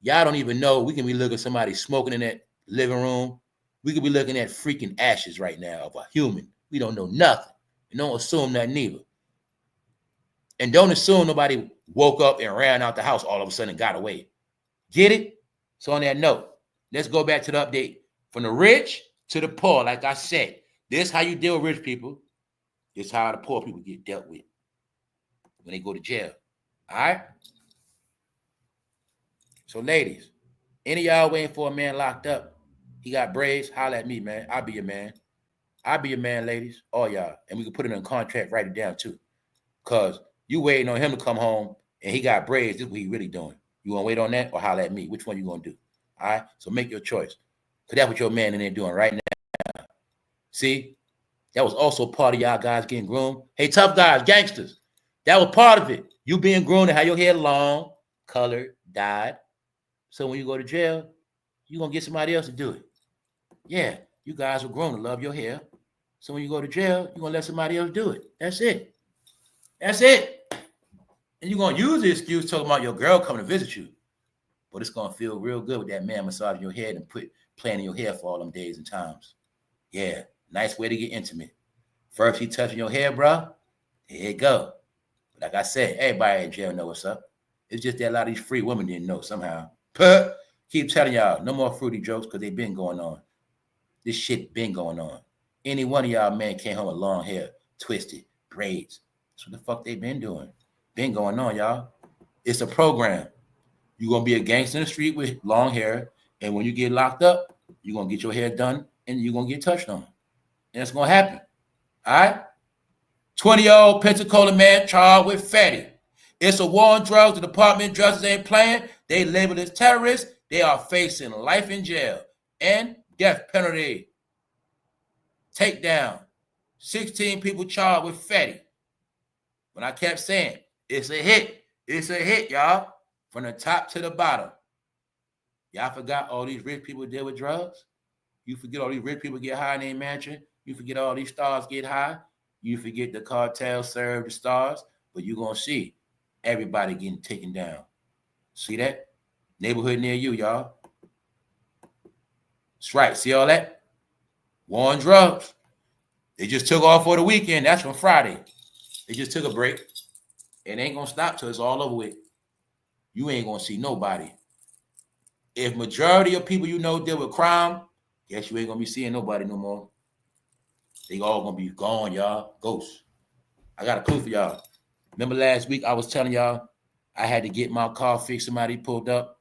Speaker 1: Y'all don't even know. We can be looking at somebody smoking in that living room. We could be looking at freaking ashes right now of a human. We don't know nothing. And don't assume nothing either. And don't assume nobody woke up and ran out the house all of a sudden and got away. Get it? So on that note, let's go back to the update. From the rich to the poor, like I said, this is how you deal with rich people. This is how the poor people get dealt with when they go to jail. All right? So ladies, any of y'all waiting for a man locked up, he got braids, holler at me, man. I'll be your man. I'll be your man, ladies. All y'all. And we can put it in a contract, write it down too. Because you waiting on him to come home and he got braids. This is what he really doing. You want to wait on that or holler at me? Which one you going to do? All right? So make your choice. Because that's what your man in there doing right now. See? That was also part of y'all guys getting groomed. Hey, tough guys, gangsters. That was part of it. You being groomed and have your hair long, colored, dyed. So when you go to jail, you're going to get somebody else to do it. Yeah, you guys were grown to love your hair. So when you go to jail, you're going to let somebody else do it. That's it. That's it. And you're going to use the excuse talking about your girl coming to visit you. But it's going to feel real good with that man massaging your head and playing in your hair for all them days and times. Yeah, nice way to get intimate. First, he touching your hair, bro. There you go. But like I said, everybody in jail know what's up. It's just that a lot of these free women didn't know somehow. Keep telling y'all, no more fruity jokes because they been going on. This shit been going on. Any one of y'all men came home with long hair, twisted, braids. That's what the fuck they been doing. Been going on, y'all. It's a program. You're going to be a gangster in the street with long hair, and when you get locked up, you're going to get your hair done, and you're going to get touched on. And it's going to happen. All right? 20-year-old Pensacola man charged with fatty. It's a war on drugs. The Department of Justice ain't playing. They labeled as terrorists. They are facing life in jail and death penalty. Takedown. 16 people charged with fatty. But I kept saying, it's a hit. It's a hit, y'all. From the top to the bottom. Y'all forgot all these rich people deal with drugs? You forget all these rich people get high in their mansion? You forget all these stars get high? You forget the cartel serve the stars? But you're going to see everybody getting taken down. See that? Neighborhood near you, y'all. That's right. See all that? War on drugs. They just took off for the weekend. That's from Friday. They just took a break. It ain't going to stop till it's all over with. You ain't going to see nobody. If majority of people you know deal with crime, guess you ain't going to be seeing nobody no more. They all going to be gone, y'all. Ghosts. I got a clue for y'all. Remember last week I was telling y'all I had to get my car fixed. Somebody pulled up.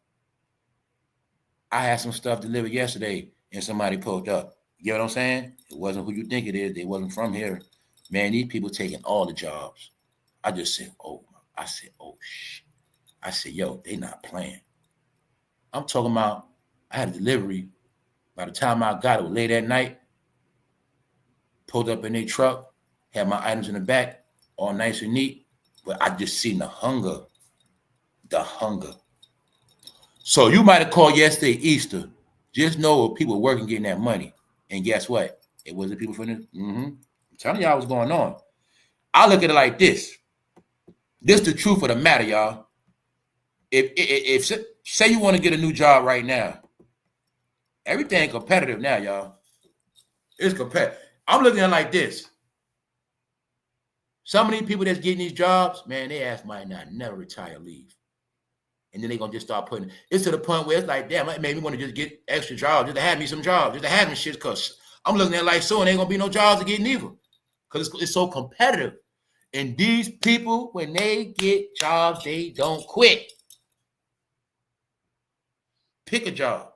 Speaker 1: I had some stuff delivered yesterday and somebody pulled up. You know what I'm saying? It wasn't who you think it is. They wasn't from here. Man, these people taking all the jobs. I just said, oh shit. I said, yo, they not playing. I'm talking about I had a delivery. By the time I got it, it was late at night. pulled up in their truck, had my items in the back, all nice and neat. But I just seen the hunger. The hunger. So you might have called yesterday Easter. Just know people working getting that money. And guess what? It wasn't people from the I'm telling y'all what's going on. I look at it like this. This the truth of the matter, y'all. If say you want to get a new job right now, everything competitive now, y'all. It's competitive. I'm looking at it like this. Some of these people that's getting these jobs, man, they ass might not never retire, leave. And then they're going to just start putting it's to the point where it's like, damn, it made me want to just get extra jobs, just to have me some jobs, just to have me shit, because I'm looking at it like so, and ain't going to be no jobs to get neither. Because it's so competitive. And these people, when they get jobs, they don't quit. Pick a job.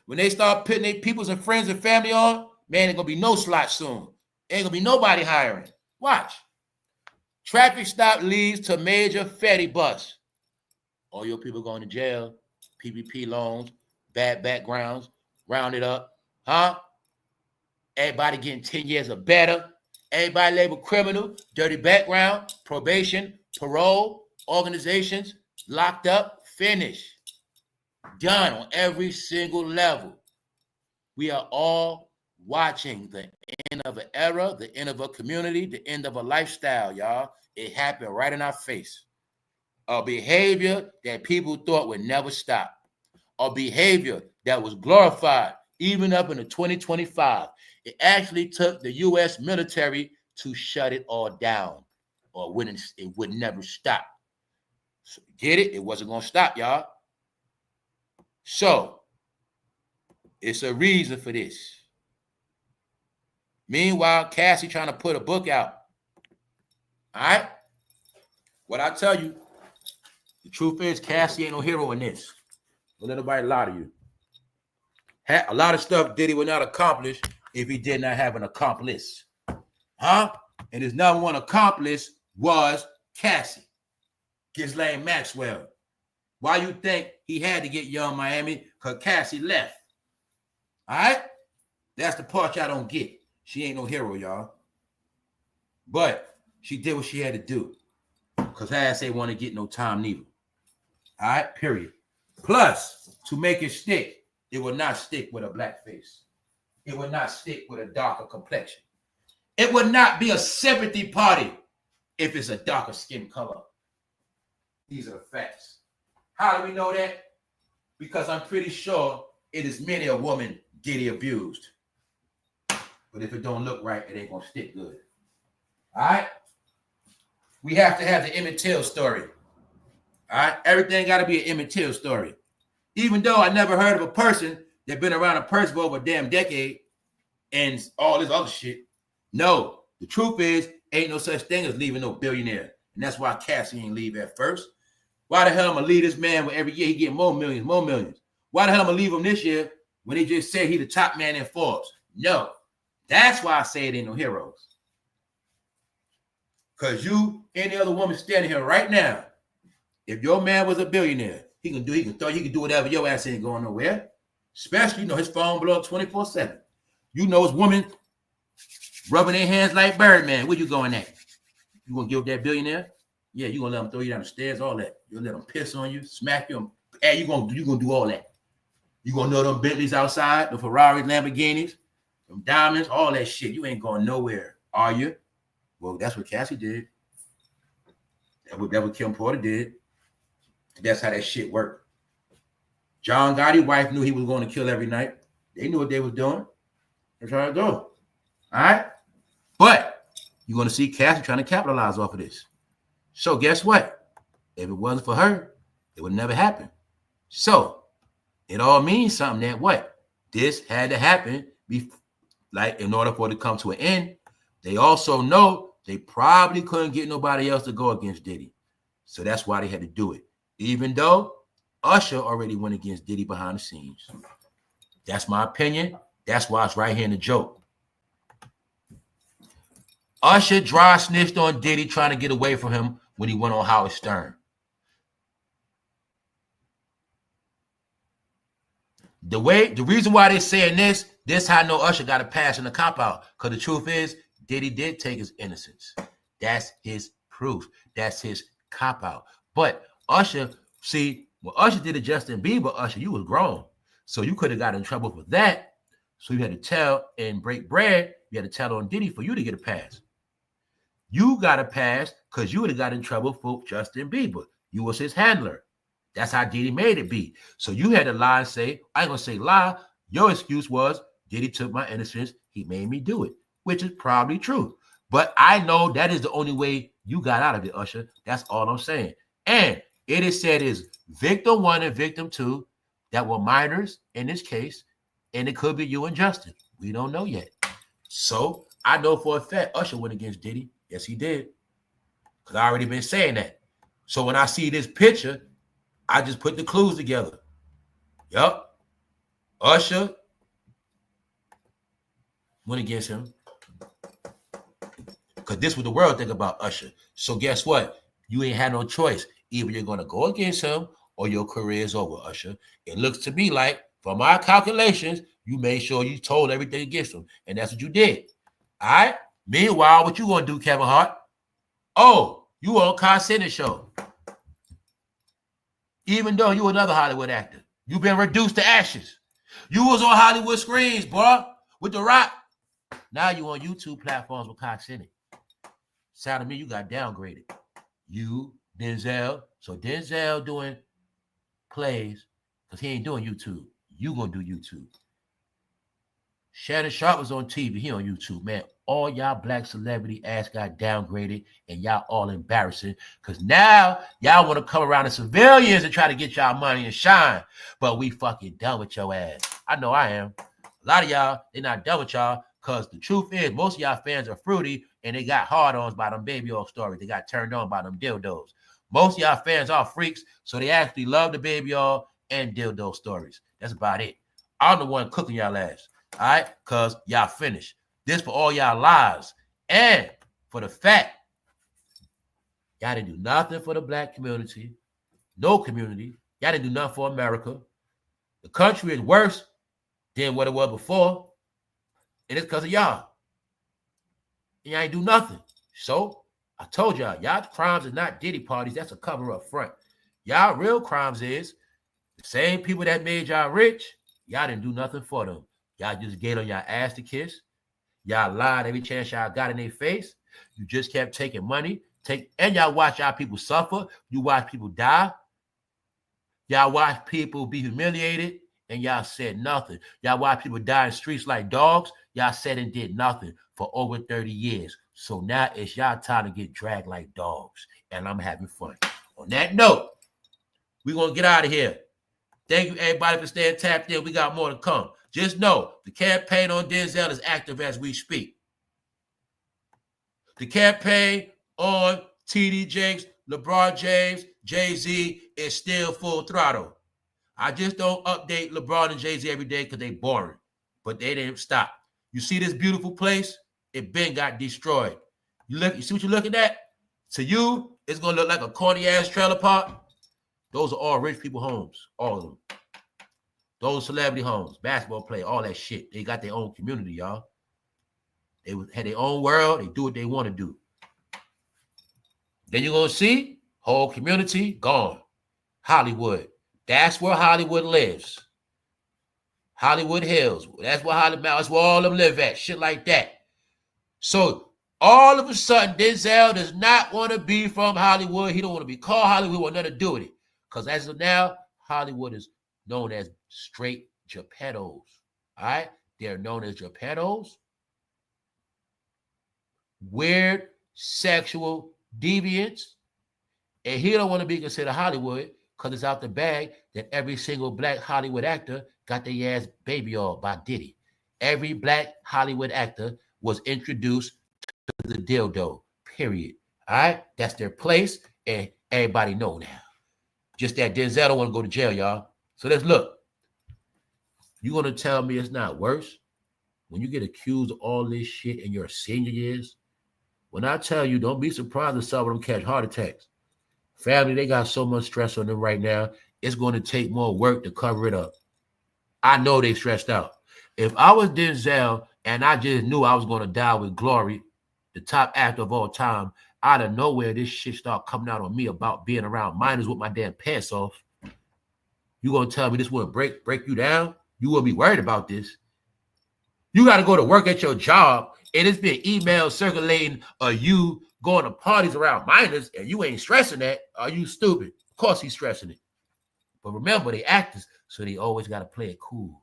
Speaker 1: When they start putting their peoples and friends and family on, man, ain't going to be no slot soon. Ain't going to be nobody hiring. Watch. Traffic stop leads to major fatty bust. All your people going to jail, PPP loans, bad backgrounds, rounded up, huh? Everybody getting 10 years or better. Everybody labeled criminal, dirty background, probation, parole, organizations, locked up, finished. Done on every single level. We are all watching the end of an era, the end of a community, the end of a lifestyle, y'all. It happened right in our face. A behavior that people thought would never stop. A behavior that was glorified even up into 2025. It actually took the U.S. military to shut it all down, or it would never stop. So, get it? It wasn't going to stop, y'all. So, it's a reason for this. Meanwhile, Cassie trying to put a book out. All right? What I tell you, the truth is, Cassie ain't no hero in this. Don't let nobody lie to you. A lot of stuff Diddy would not accomplish if he did not have an accomplice. Huh? And his number one accomplice was Cassie. Ghislaine Maxwell. Why you think he had to get Young Miami? Because Cassie left. All right? That's the part y'all don't get. She ain't no hero, y'all. But she did what she had to do. Because her ass ain't want to get no time neither. All right? Period. Plus, to make it stick, it will not stick with a black face. It will not stick with a darker complexion. It would not be a sympathy party if it's a darker skin color. These are the facts. How do we know that? Because I'm pretty sure it is many a woman Diddy abused. But if it don't look right, it ain't going to stick good. All right? We have to have the Emmett Till story. All right? Everything got to be an Emmett Till story. Even though I never heard of a person that been around a person for over a damn decade and all this other shit. No, the truth is, ain't no such thing as leaving no billionaire. And that's why Cassie ain't leave at first. Why the hell am I leave this man when every year he get more millions, more millions? Why the hell am I leave him this year when they just said he the top man in Forbes? No, that's why I say it ain't no heroes. Because you, any other woman standing here right now, if your man was a billionaire, he can do whatever. Your ass ain't going nowhere. Especially, his phone blow up 24/7. His woman rubbing their hands like Birdman. Where you going at? You gonna give up that billionaire? Yeah, you gonna let him throw you down the stairs, all that. You'll let him piss on you, smack you. Hey, you gonna do all that. You gonna know them Bentleys outside, the Ferraris, Lamborghinis, them diamonds, all that shit. You ain't going nowhere, are you? Well, that's what Cassie did. That's what Kim Porter did. That's how that shit worked. John Gotti's wife knew he was going to kill every night. They knew what they was doing. That's how it go. All right? But you're going to see Cassie trying to capitalize off of this. So guess what? If it wasn't for her, it would never happen. So it all means something that what? This had to happen in order for it to come to an end. They also know they probably couldn't get nobody else to go against Diddy. So that's why they had to do it. Even though Usher already went against Diddy behind the scenes. That's my opinion. That's why it's right here in the joke. Usher dry snitched on Diddy trying to get away from him when he went on Howard Stern. The reason why they're saying this how I know Usher got a pass in the cop out. Because the truth is, Diddy did take his innocence. That's his proof. That's his cop out. But Usher, see, when Usher did it, Justin Bieber, Usher, you was grown. So you could have got in trouble for that. So you had to tell and break bread. You had to tell on Diddy for you to get a pass. You got a pass because you would have got in trouble for Justin Bieber. You was his handler. That's how Diddy made it be. So you had to lie and say, I ain't gonna say lie. Your excuse was Diddy took my innocence. He made me do it, which is probably true. But I know that is the only way you got out of it, Usher. That's all I'm saying. And it is said is victim 1 and victim 2 that were minors in this case, and it could be you and Justin. We don't know yet. So I know for a fact Usher went against Diddy. Yes, he did. Because I already been saying that. So when I see this picture, I just put the clues together. Yup. Usher went against him. Because this is what the world think about Usher. So guess what? You ain't had no choice. Either you're going to go against him or your career is over, Usher. It looks to me like, from my calculations, you made sure you told everything against him. And that's what you did. All right? Meanwhile, what you going to do, Kevinhart? Oh, you on Carcino's show. Even though you another Hollywood actor. You've been reduced to ashes. You was on Hollywood screens, boy, with The Rock. Now you on YouTube platforms with Carcino. Sound to me you got downgraded. You, Denzel. So Denzel doing plays because he ain't doing YouTube. You gonna do YouTube. Shannon Sharp was on TV. He on YouTube, man. All y'all black celebrity ass got downgraded and y'all all embarrassing because now y'all want to come around as civilians and try to get y'all money and shine. But we fucking done with your ass. I know I am. A lot of y'all, they're not done with y'all because the truth is most of y'all fans are fruity and they got hard-ons by them baby oil stories. They got turned on by them dildos. Most of y'all fans are freaks, so they actually love the baby oil and dildo stories. That's about it. I'm the one cooking y'all ass. All right, because y'all finished. This for all y'all lies. And for the fact y'all didn't do nothing for the black community. No community. Y'all didn't do nothing for America. The country is worse than what it was before. And it's because of y'all. And y'all ain't do nothing. So I told y'all crimes are not Diddy parties. That's a cover up front. Y'all real crimes is the same people that made y'all rich. Y'all didn't do nothing for them. Y'all just gave on y'all ass to kiss. Y'all lied every chance y'all got in their face. You just kept taking money. And y'all watch y'all people suffer. You watch people die. Y'all watch people be humiliated. And y'all said nothing. Y'all watch people die in streets like dogs. Y'all said and did nothing for over 30 years. So now it's y'all time to get dragged like dogs. And I'm having fun. On that note, we're going to get out of here. Thank you, everybody, for staying tapped in. We got more to come. Just know the campaign on Denzel is active as we speak. The campaign on TD Jakes, LeBron James, Jay-Z is still full throttle. I just don't update LeBron and Jay-Z every day because they boring. But they didn't stop. You see this beautiful place? It been got destroyed. You see what you're looking at? To you, it's going to look like a corny-ass trailer park. Those are all rich people homes. All of them. Those celebrity homes, basketball play, all that shit. They got their own community, y'all. They had their own world. They do what they want to do. Then you're going to see whole community gone. Hollywood. That's where Hollywood lives. Hollywood Hills. That's where that's where all of them live at. Shit like that. So all of a sudden, Denzel does not want to be from Hollywood. He don't want to be called Hollywood. He want nothing to do with it. Because as of now, Hollywood is known as straight JEPPETTOs. All right? They're known as JEPPETTOs. Weird sexual deviants. And he don't want to be considered Hollywood because it's out the bag that every single black Hollywood actor got their ass baby oil by Diddy. Every black Hollywood actor was introduced to the dildo, period. All right? That's their place, and everybody know now. Just that Denzel don't want to go to jail, y'all. So let's look. You going to tell me it's not worse when you get accused of all this shit in your senior years? When I tell you, don't be surprised if some of them catch heart attacks. Family, they got so much stress on them right now. It's going to take more work to cover it up. I know they stressed out. If I was Denzel and I just knew I was going to die with glory, the top actor of all time, out of nowhere, this shit start coming out on me about being around minors with my damn pants off. You going to tell me this wouldn't break you down? You wouldn't be worried about this. You got to go to work at your job, and it's been emails circulating of you going to parties around minors, and you ain't stressing that. Are you stupid? Of course he's stressing it. But remember, they actors, so they always got to play it cool.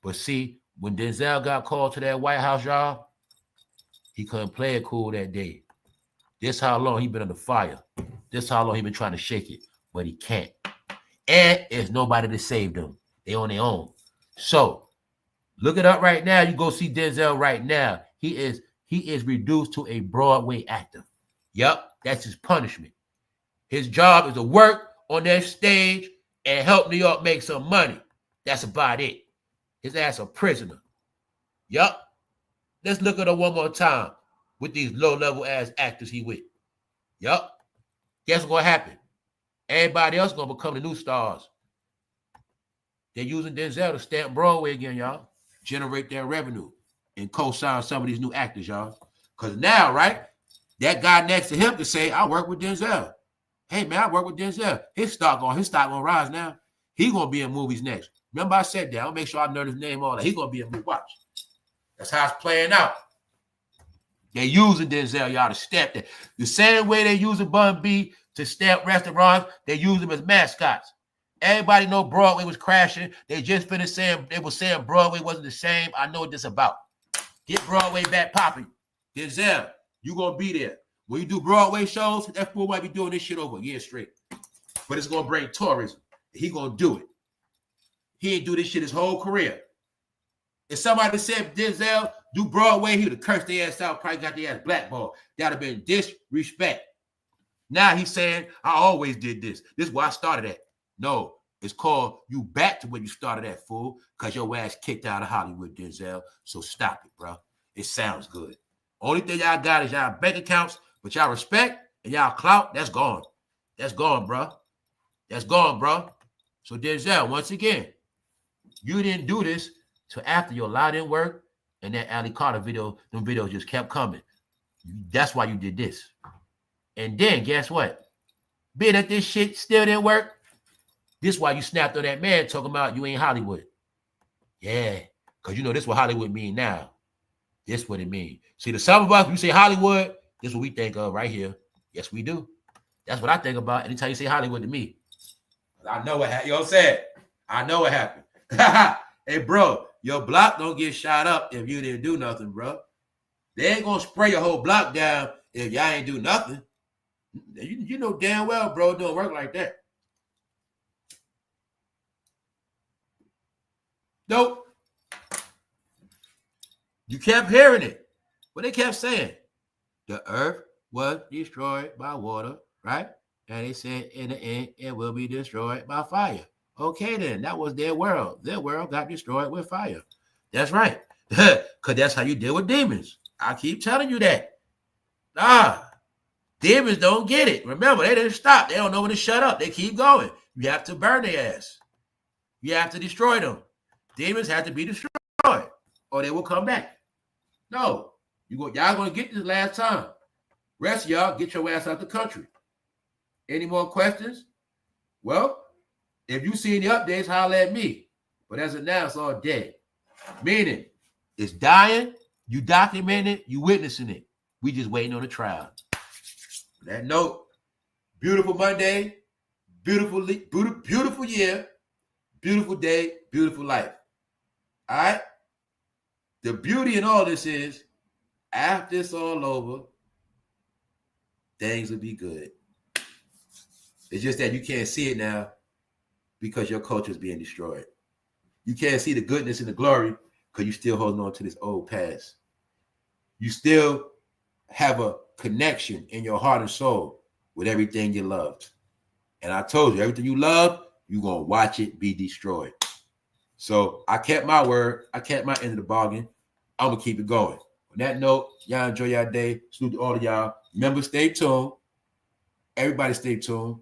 Speaker 1: But see, when Denzel got called to that White House job, he couldn't play it cool that day. This how long he been under fire. This how long he been trying to shake it, but he can't. And there's nobody to save them. They on their own. So look it up right now. You go see Denzel right now. He is reduced to a Broadway actor. Yep, that's his punishment. His job is to work on that stage and help New York make some money. That's about it. His ass a prisoner. Yep. Let's look at it one more time with these low-level ass actors he with. Yep. Guess what's going to happen? Everybody else going to become the new stars. They're using Denzel to stamp Broadway again, y'all. Generate their revenue and co-sign some of these new actors, y'all. Because now, right, that guy next to him can say, I work with Denzel. Hey, man, I work with Denzel. His stock gonna rise now. He going to be in movies next. Remember I said that. I'll make sure I know his name all that. He going to be in movie. Watch. That's how it's playing out. They using Denzel, y'all, to stamp that. The same way they using Bun B to stamp restaurants, they use them as mascots. Everybody know Broadway was crashing. They just finished saying, they were saying Broadway wasn't the same. I know what this about. Get Broadway back popping. Denzel, you going to be there. When you do Broadway shows, that fool might be doing this shit over a year straight. But it's going to bring tourism. He going to do it. He ain't do this shit his whole career. If somebody said Denzel do Broadway, he would have cursed their ass out, probably got their ass blackballed. That would have been disrespect. Now he's saying, I always did this. This is where I started at. No, it's called you back to where you started at, fool, because your ass kicked out of Hollywood, Denzel. So stop it, bro. It sounds good. Only thing y'all got is y'all bank accounts, but y'all respect and y'all clout, that's gone. That's gone, bro. That's gone, bro. So Denzel, once again, you didn't do this till after your lie didn't work and that Ali Carter video, them videos just kept coming. That's why you did this. And then guess what? Being that this shit still didn't work, this is why you snapped on that man talking about you ain't Hollywood. Yeah, because you know this is what Hollywood mean now. This is what it means. See, the some of us, when you say Hollywood, this is what we think of right here. Yes, we do. That's what I think about anytime you say Hollywood to me. I know what happened. You know what I'm saying? I know what happened. Hey, bro, your block don't get shot up if you didn't do nothing, bro. They ain't going to spray your whole block down if y'all ain't do nothing. You know damn well, bro, it don't work like that. Nope. You kept hearing it. What they kept saying? The earth was destroyed by water, right? And they said in the end, it will be destroyed by fire. Okay, then. That was their world. Their world got destroyed with fire. That's right. Because that's how you deal with demons. I keep telling you that. Demons don't get it. Remember, they didn't stop. They don't know when to shut up. They keep going. You have to burn their ass. You have to destroy them. Demons have to be destroyed or they will come back. No. Y'all going to get this last time. Rest of y'all, get your ass out the country. Any more questions? Well, if you see any updates, holler at me. But as of now, it's all dead. Meaning, it's dying, you documenting it, you witnessing it. We just waiting on the trial. On that note, beautiful Monday, beautiful year, beautiful day, beautiful life. All right? The beauty in all this is, after it's all over, things will be good. It's just that you can't see it now because your culture is being destroyed. You can't see the goodness and the glory because you're still holding on to this old past. You still have a connection in your heart and soul with everything you loved. And I told you, everything you love, you're going to watch it be destroyed. So I kept my word. I kept my end of the bargain. I'm going to keep it going. On that note, y'all enjoy your day. Salute to all of y'all. Remember, stay tuned. Everybody stay tuned. On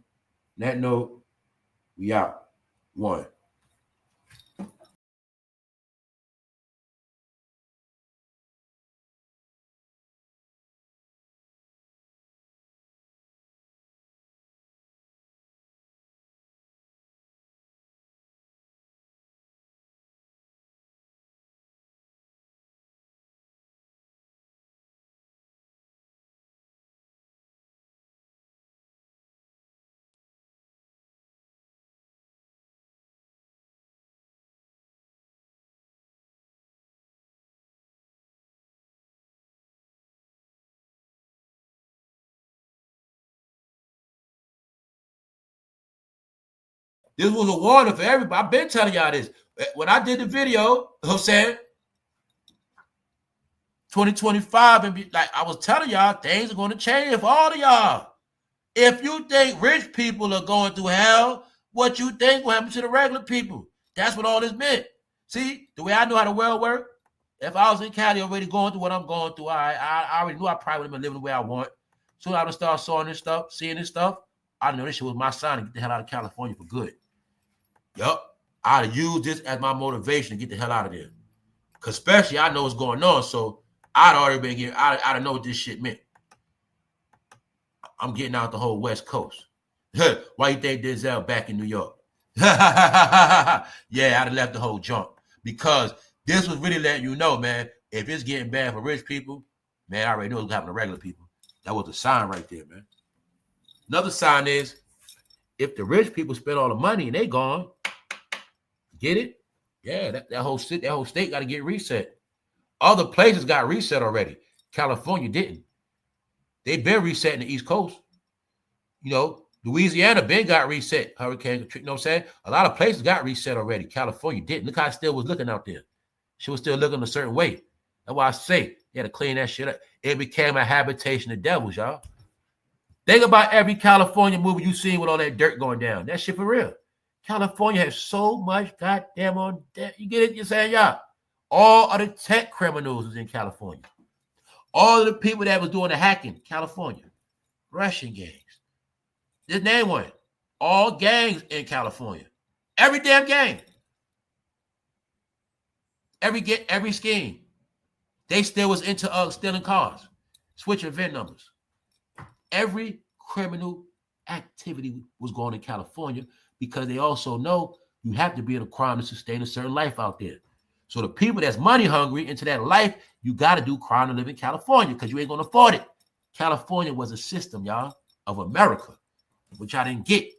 Speaker 1: that note, we out. One. This was a warning for everybody. I've been telling y'all this. When I did the video, I'm saying 2025, and like I was telling y'all, things are going to change for all of y'all. If you think rich people are going through hell, what you think will happen to the regular people? That's what all this meant. See, the way I know how the world works, if I was in Cali already going through what I'm going through, I already knew I probably would have been living the way I want. So I would start seeing this stuff, I know this shit was my sign to get the hell out of California for good. Yup. I'd have used this as my motivation to get the hell out of there. Because especially I know what's going on, so I'd already been here. I know what this shit meant. I'm getting out the whole West Coast. Why you think Denzel back in New York? Yeah, I'd have left the whole junk. Because this was really letting you know, man, if it's getting bad for rich people, man, I already knew it was happening to regular people. That was a sign right there, man. Another sign is, if the rich people spend all the money and they gone, get it? Yeah, that whole state got to get reset. Other places got reset already. California didn't. They've been resetting the East Coast. You know, Louisiana been got reset. Hurricane, you know what I'm saying? A lot of places got reset already. California didn't. Look how it still was looking out there. She was still looking a certain way. That's why I say you had to clean that shit up. It became a habitation of devils, y'all. Think about every California movie you seen with all that dirt going down. That shit for real. California has so much goddamn on that. You get it? You're saying, y'all. All of the tech criminals was in California. All of the people that was doing the hacking, California. Russian gangs. Just name one. All gangs in California. Every damn gang. Every scheme. They still was into stealing cars, switching VIN numbers. Every criminal activity was going to California because they also know you have to be in a crime to sustain a certain life out there. So the people that's money hungry into that life, you got to do crime to live in California because you ain't going to afford it. California was a system, y'all, of America, which I didn't get.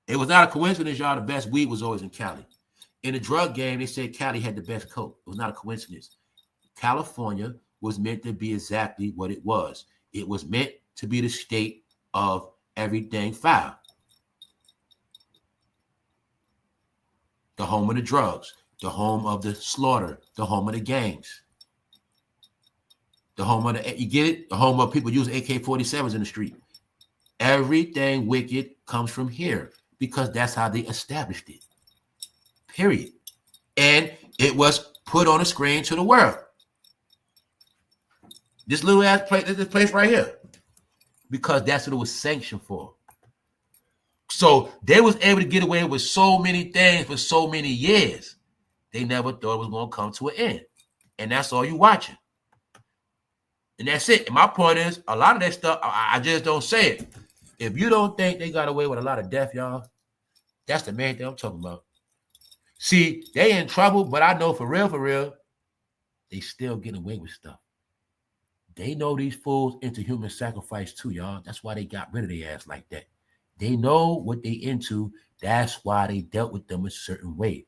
Speaker 1: It was not a coincidence, y'all. The best weed was always in Cali. In the drug game, they said Cali had the best coke. It was not a coincidence. California was meant to be exactly what it was. It was meant to be the state of everything foul. The home of the drugs, the home of the slaughter, the home of the gangs, the home of the, you get it? The home of people using AK-47s in the street. Everything wicked comes from here because that's how they established it. Period. And it was put on a screen to the world. This little ass place, this place right here. Because that's what it was sanctioned for. So they was able to get away with so many things for so many years. They never thought it was going to come to an end. And that's all you watching. And that's it. And my point is, a lot of that stuff, I just don't say it. If you don't think they got away with a lot of death, y'all, that's the main thing I'm talking about. See, they in trouble, but I know for real, they still get away with stuff. They know these fools into human sacrifice too, y'all. That's why they got rid of their ass like that. They know what they into. That's why they dealt with them a certain way.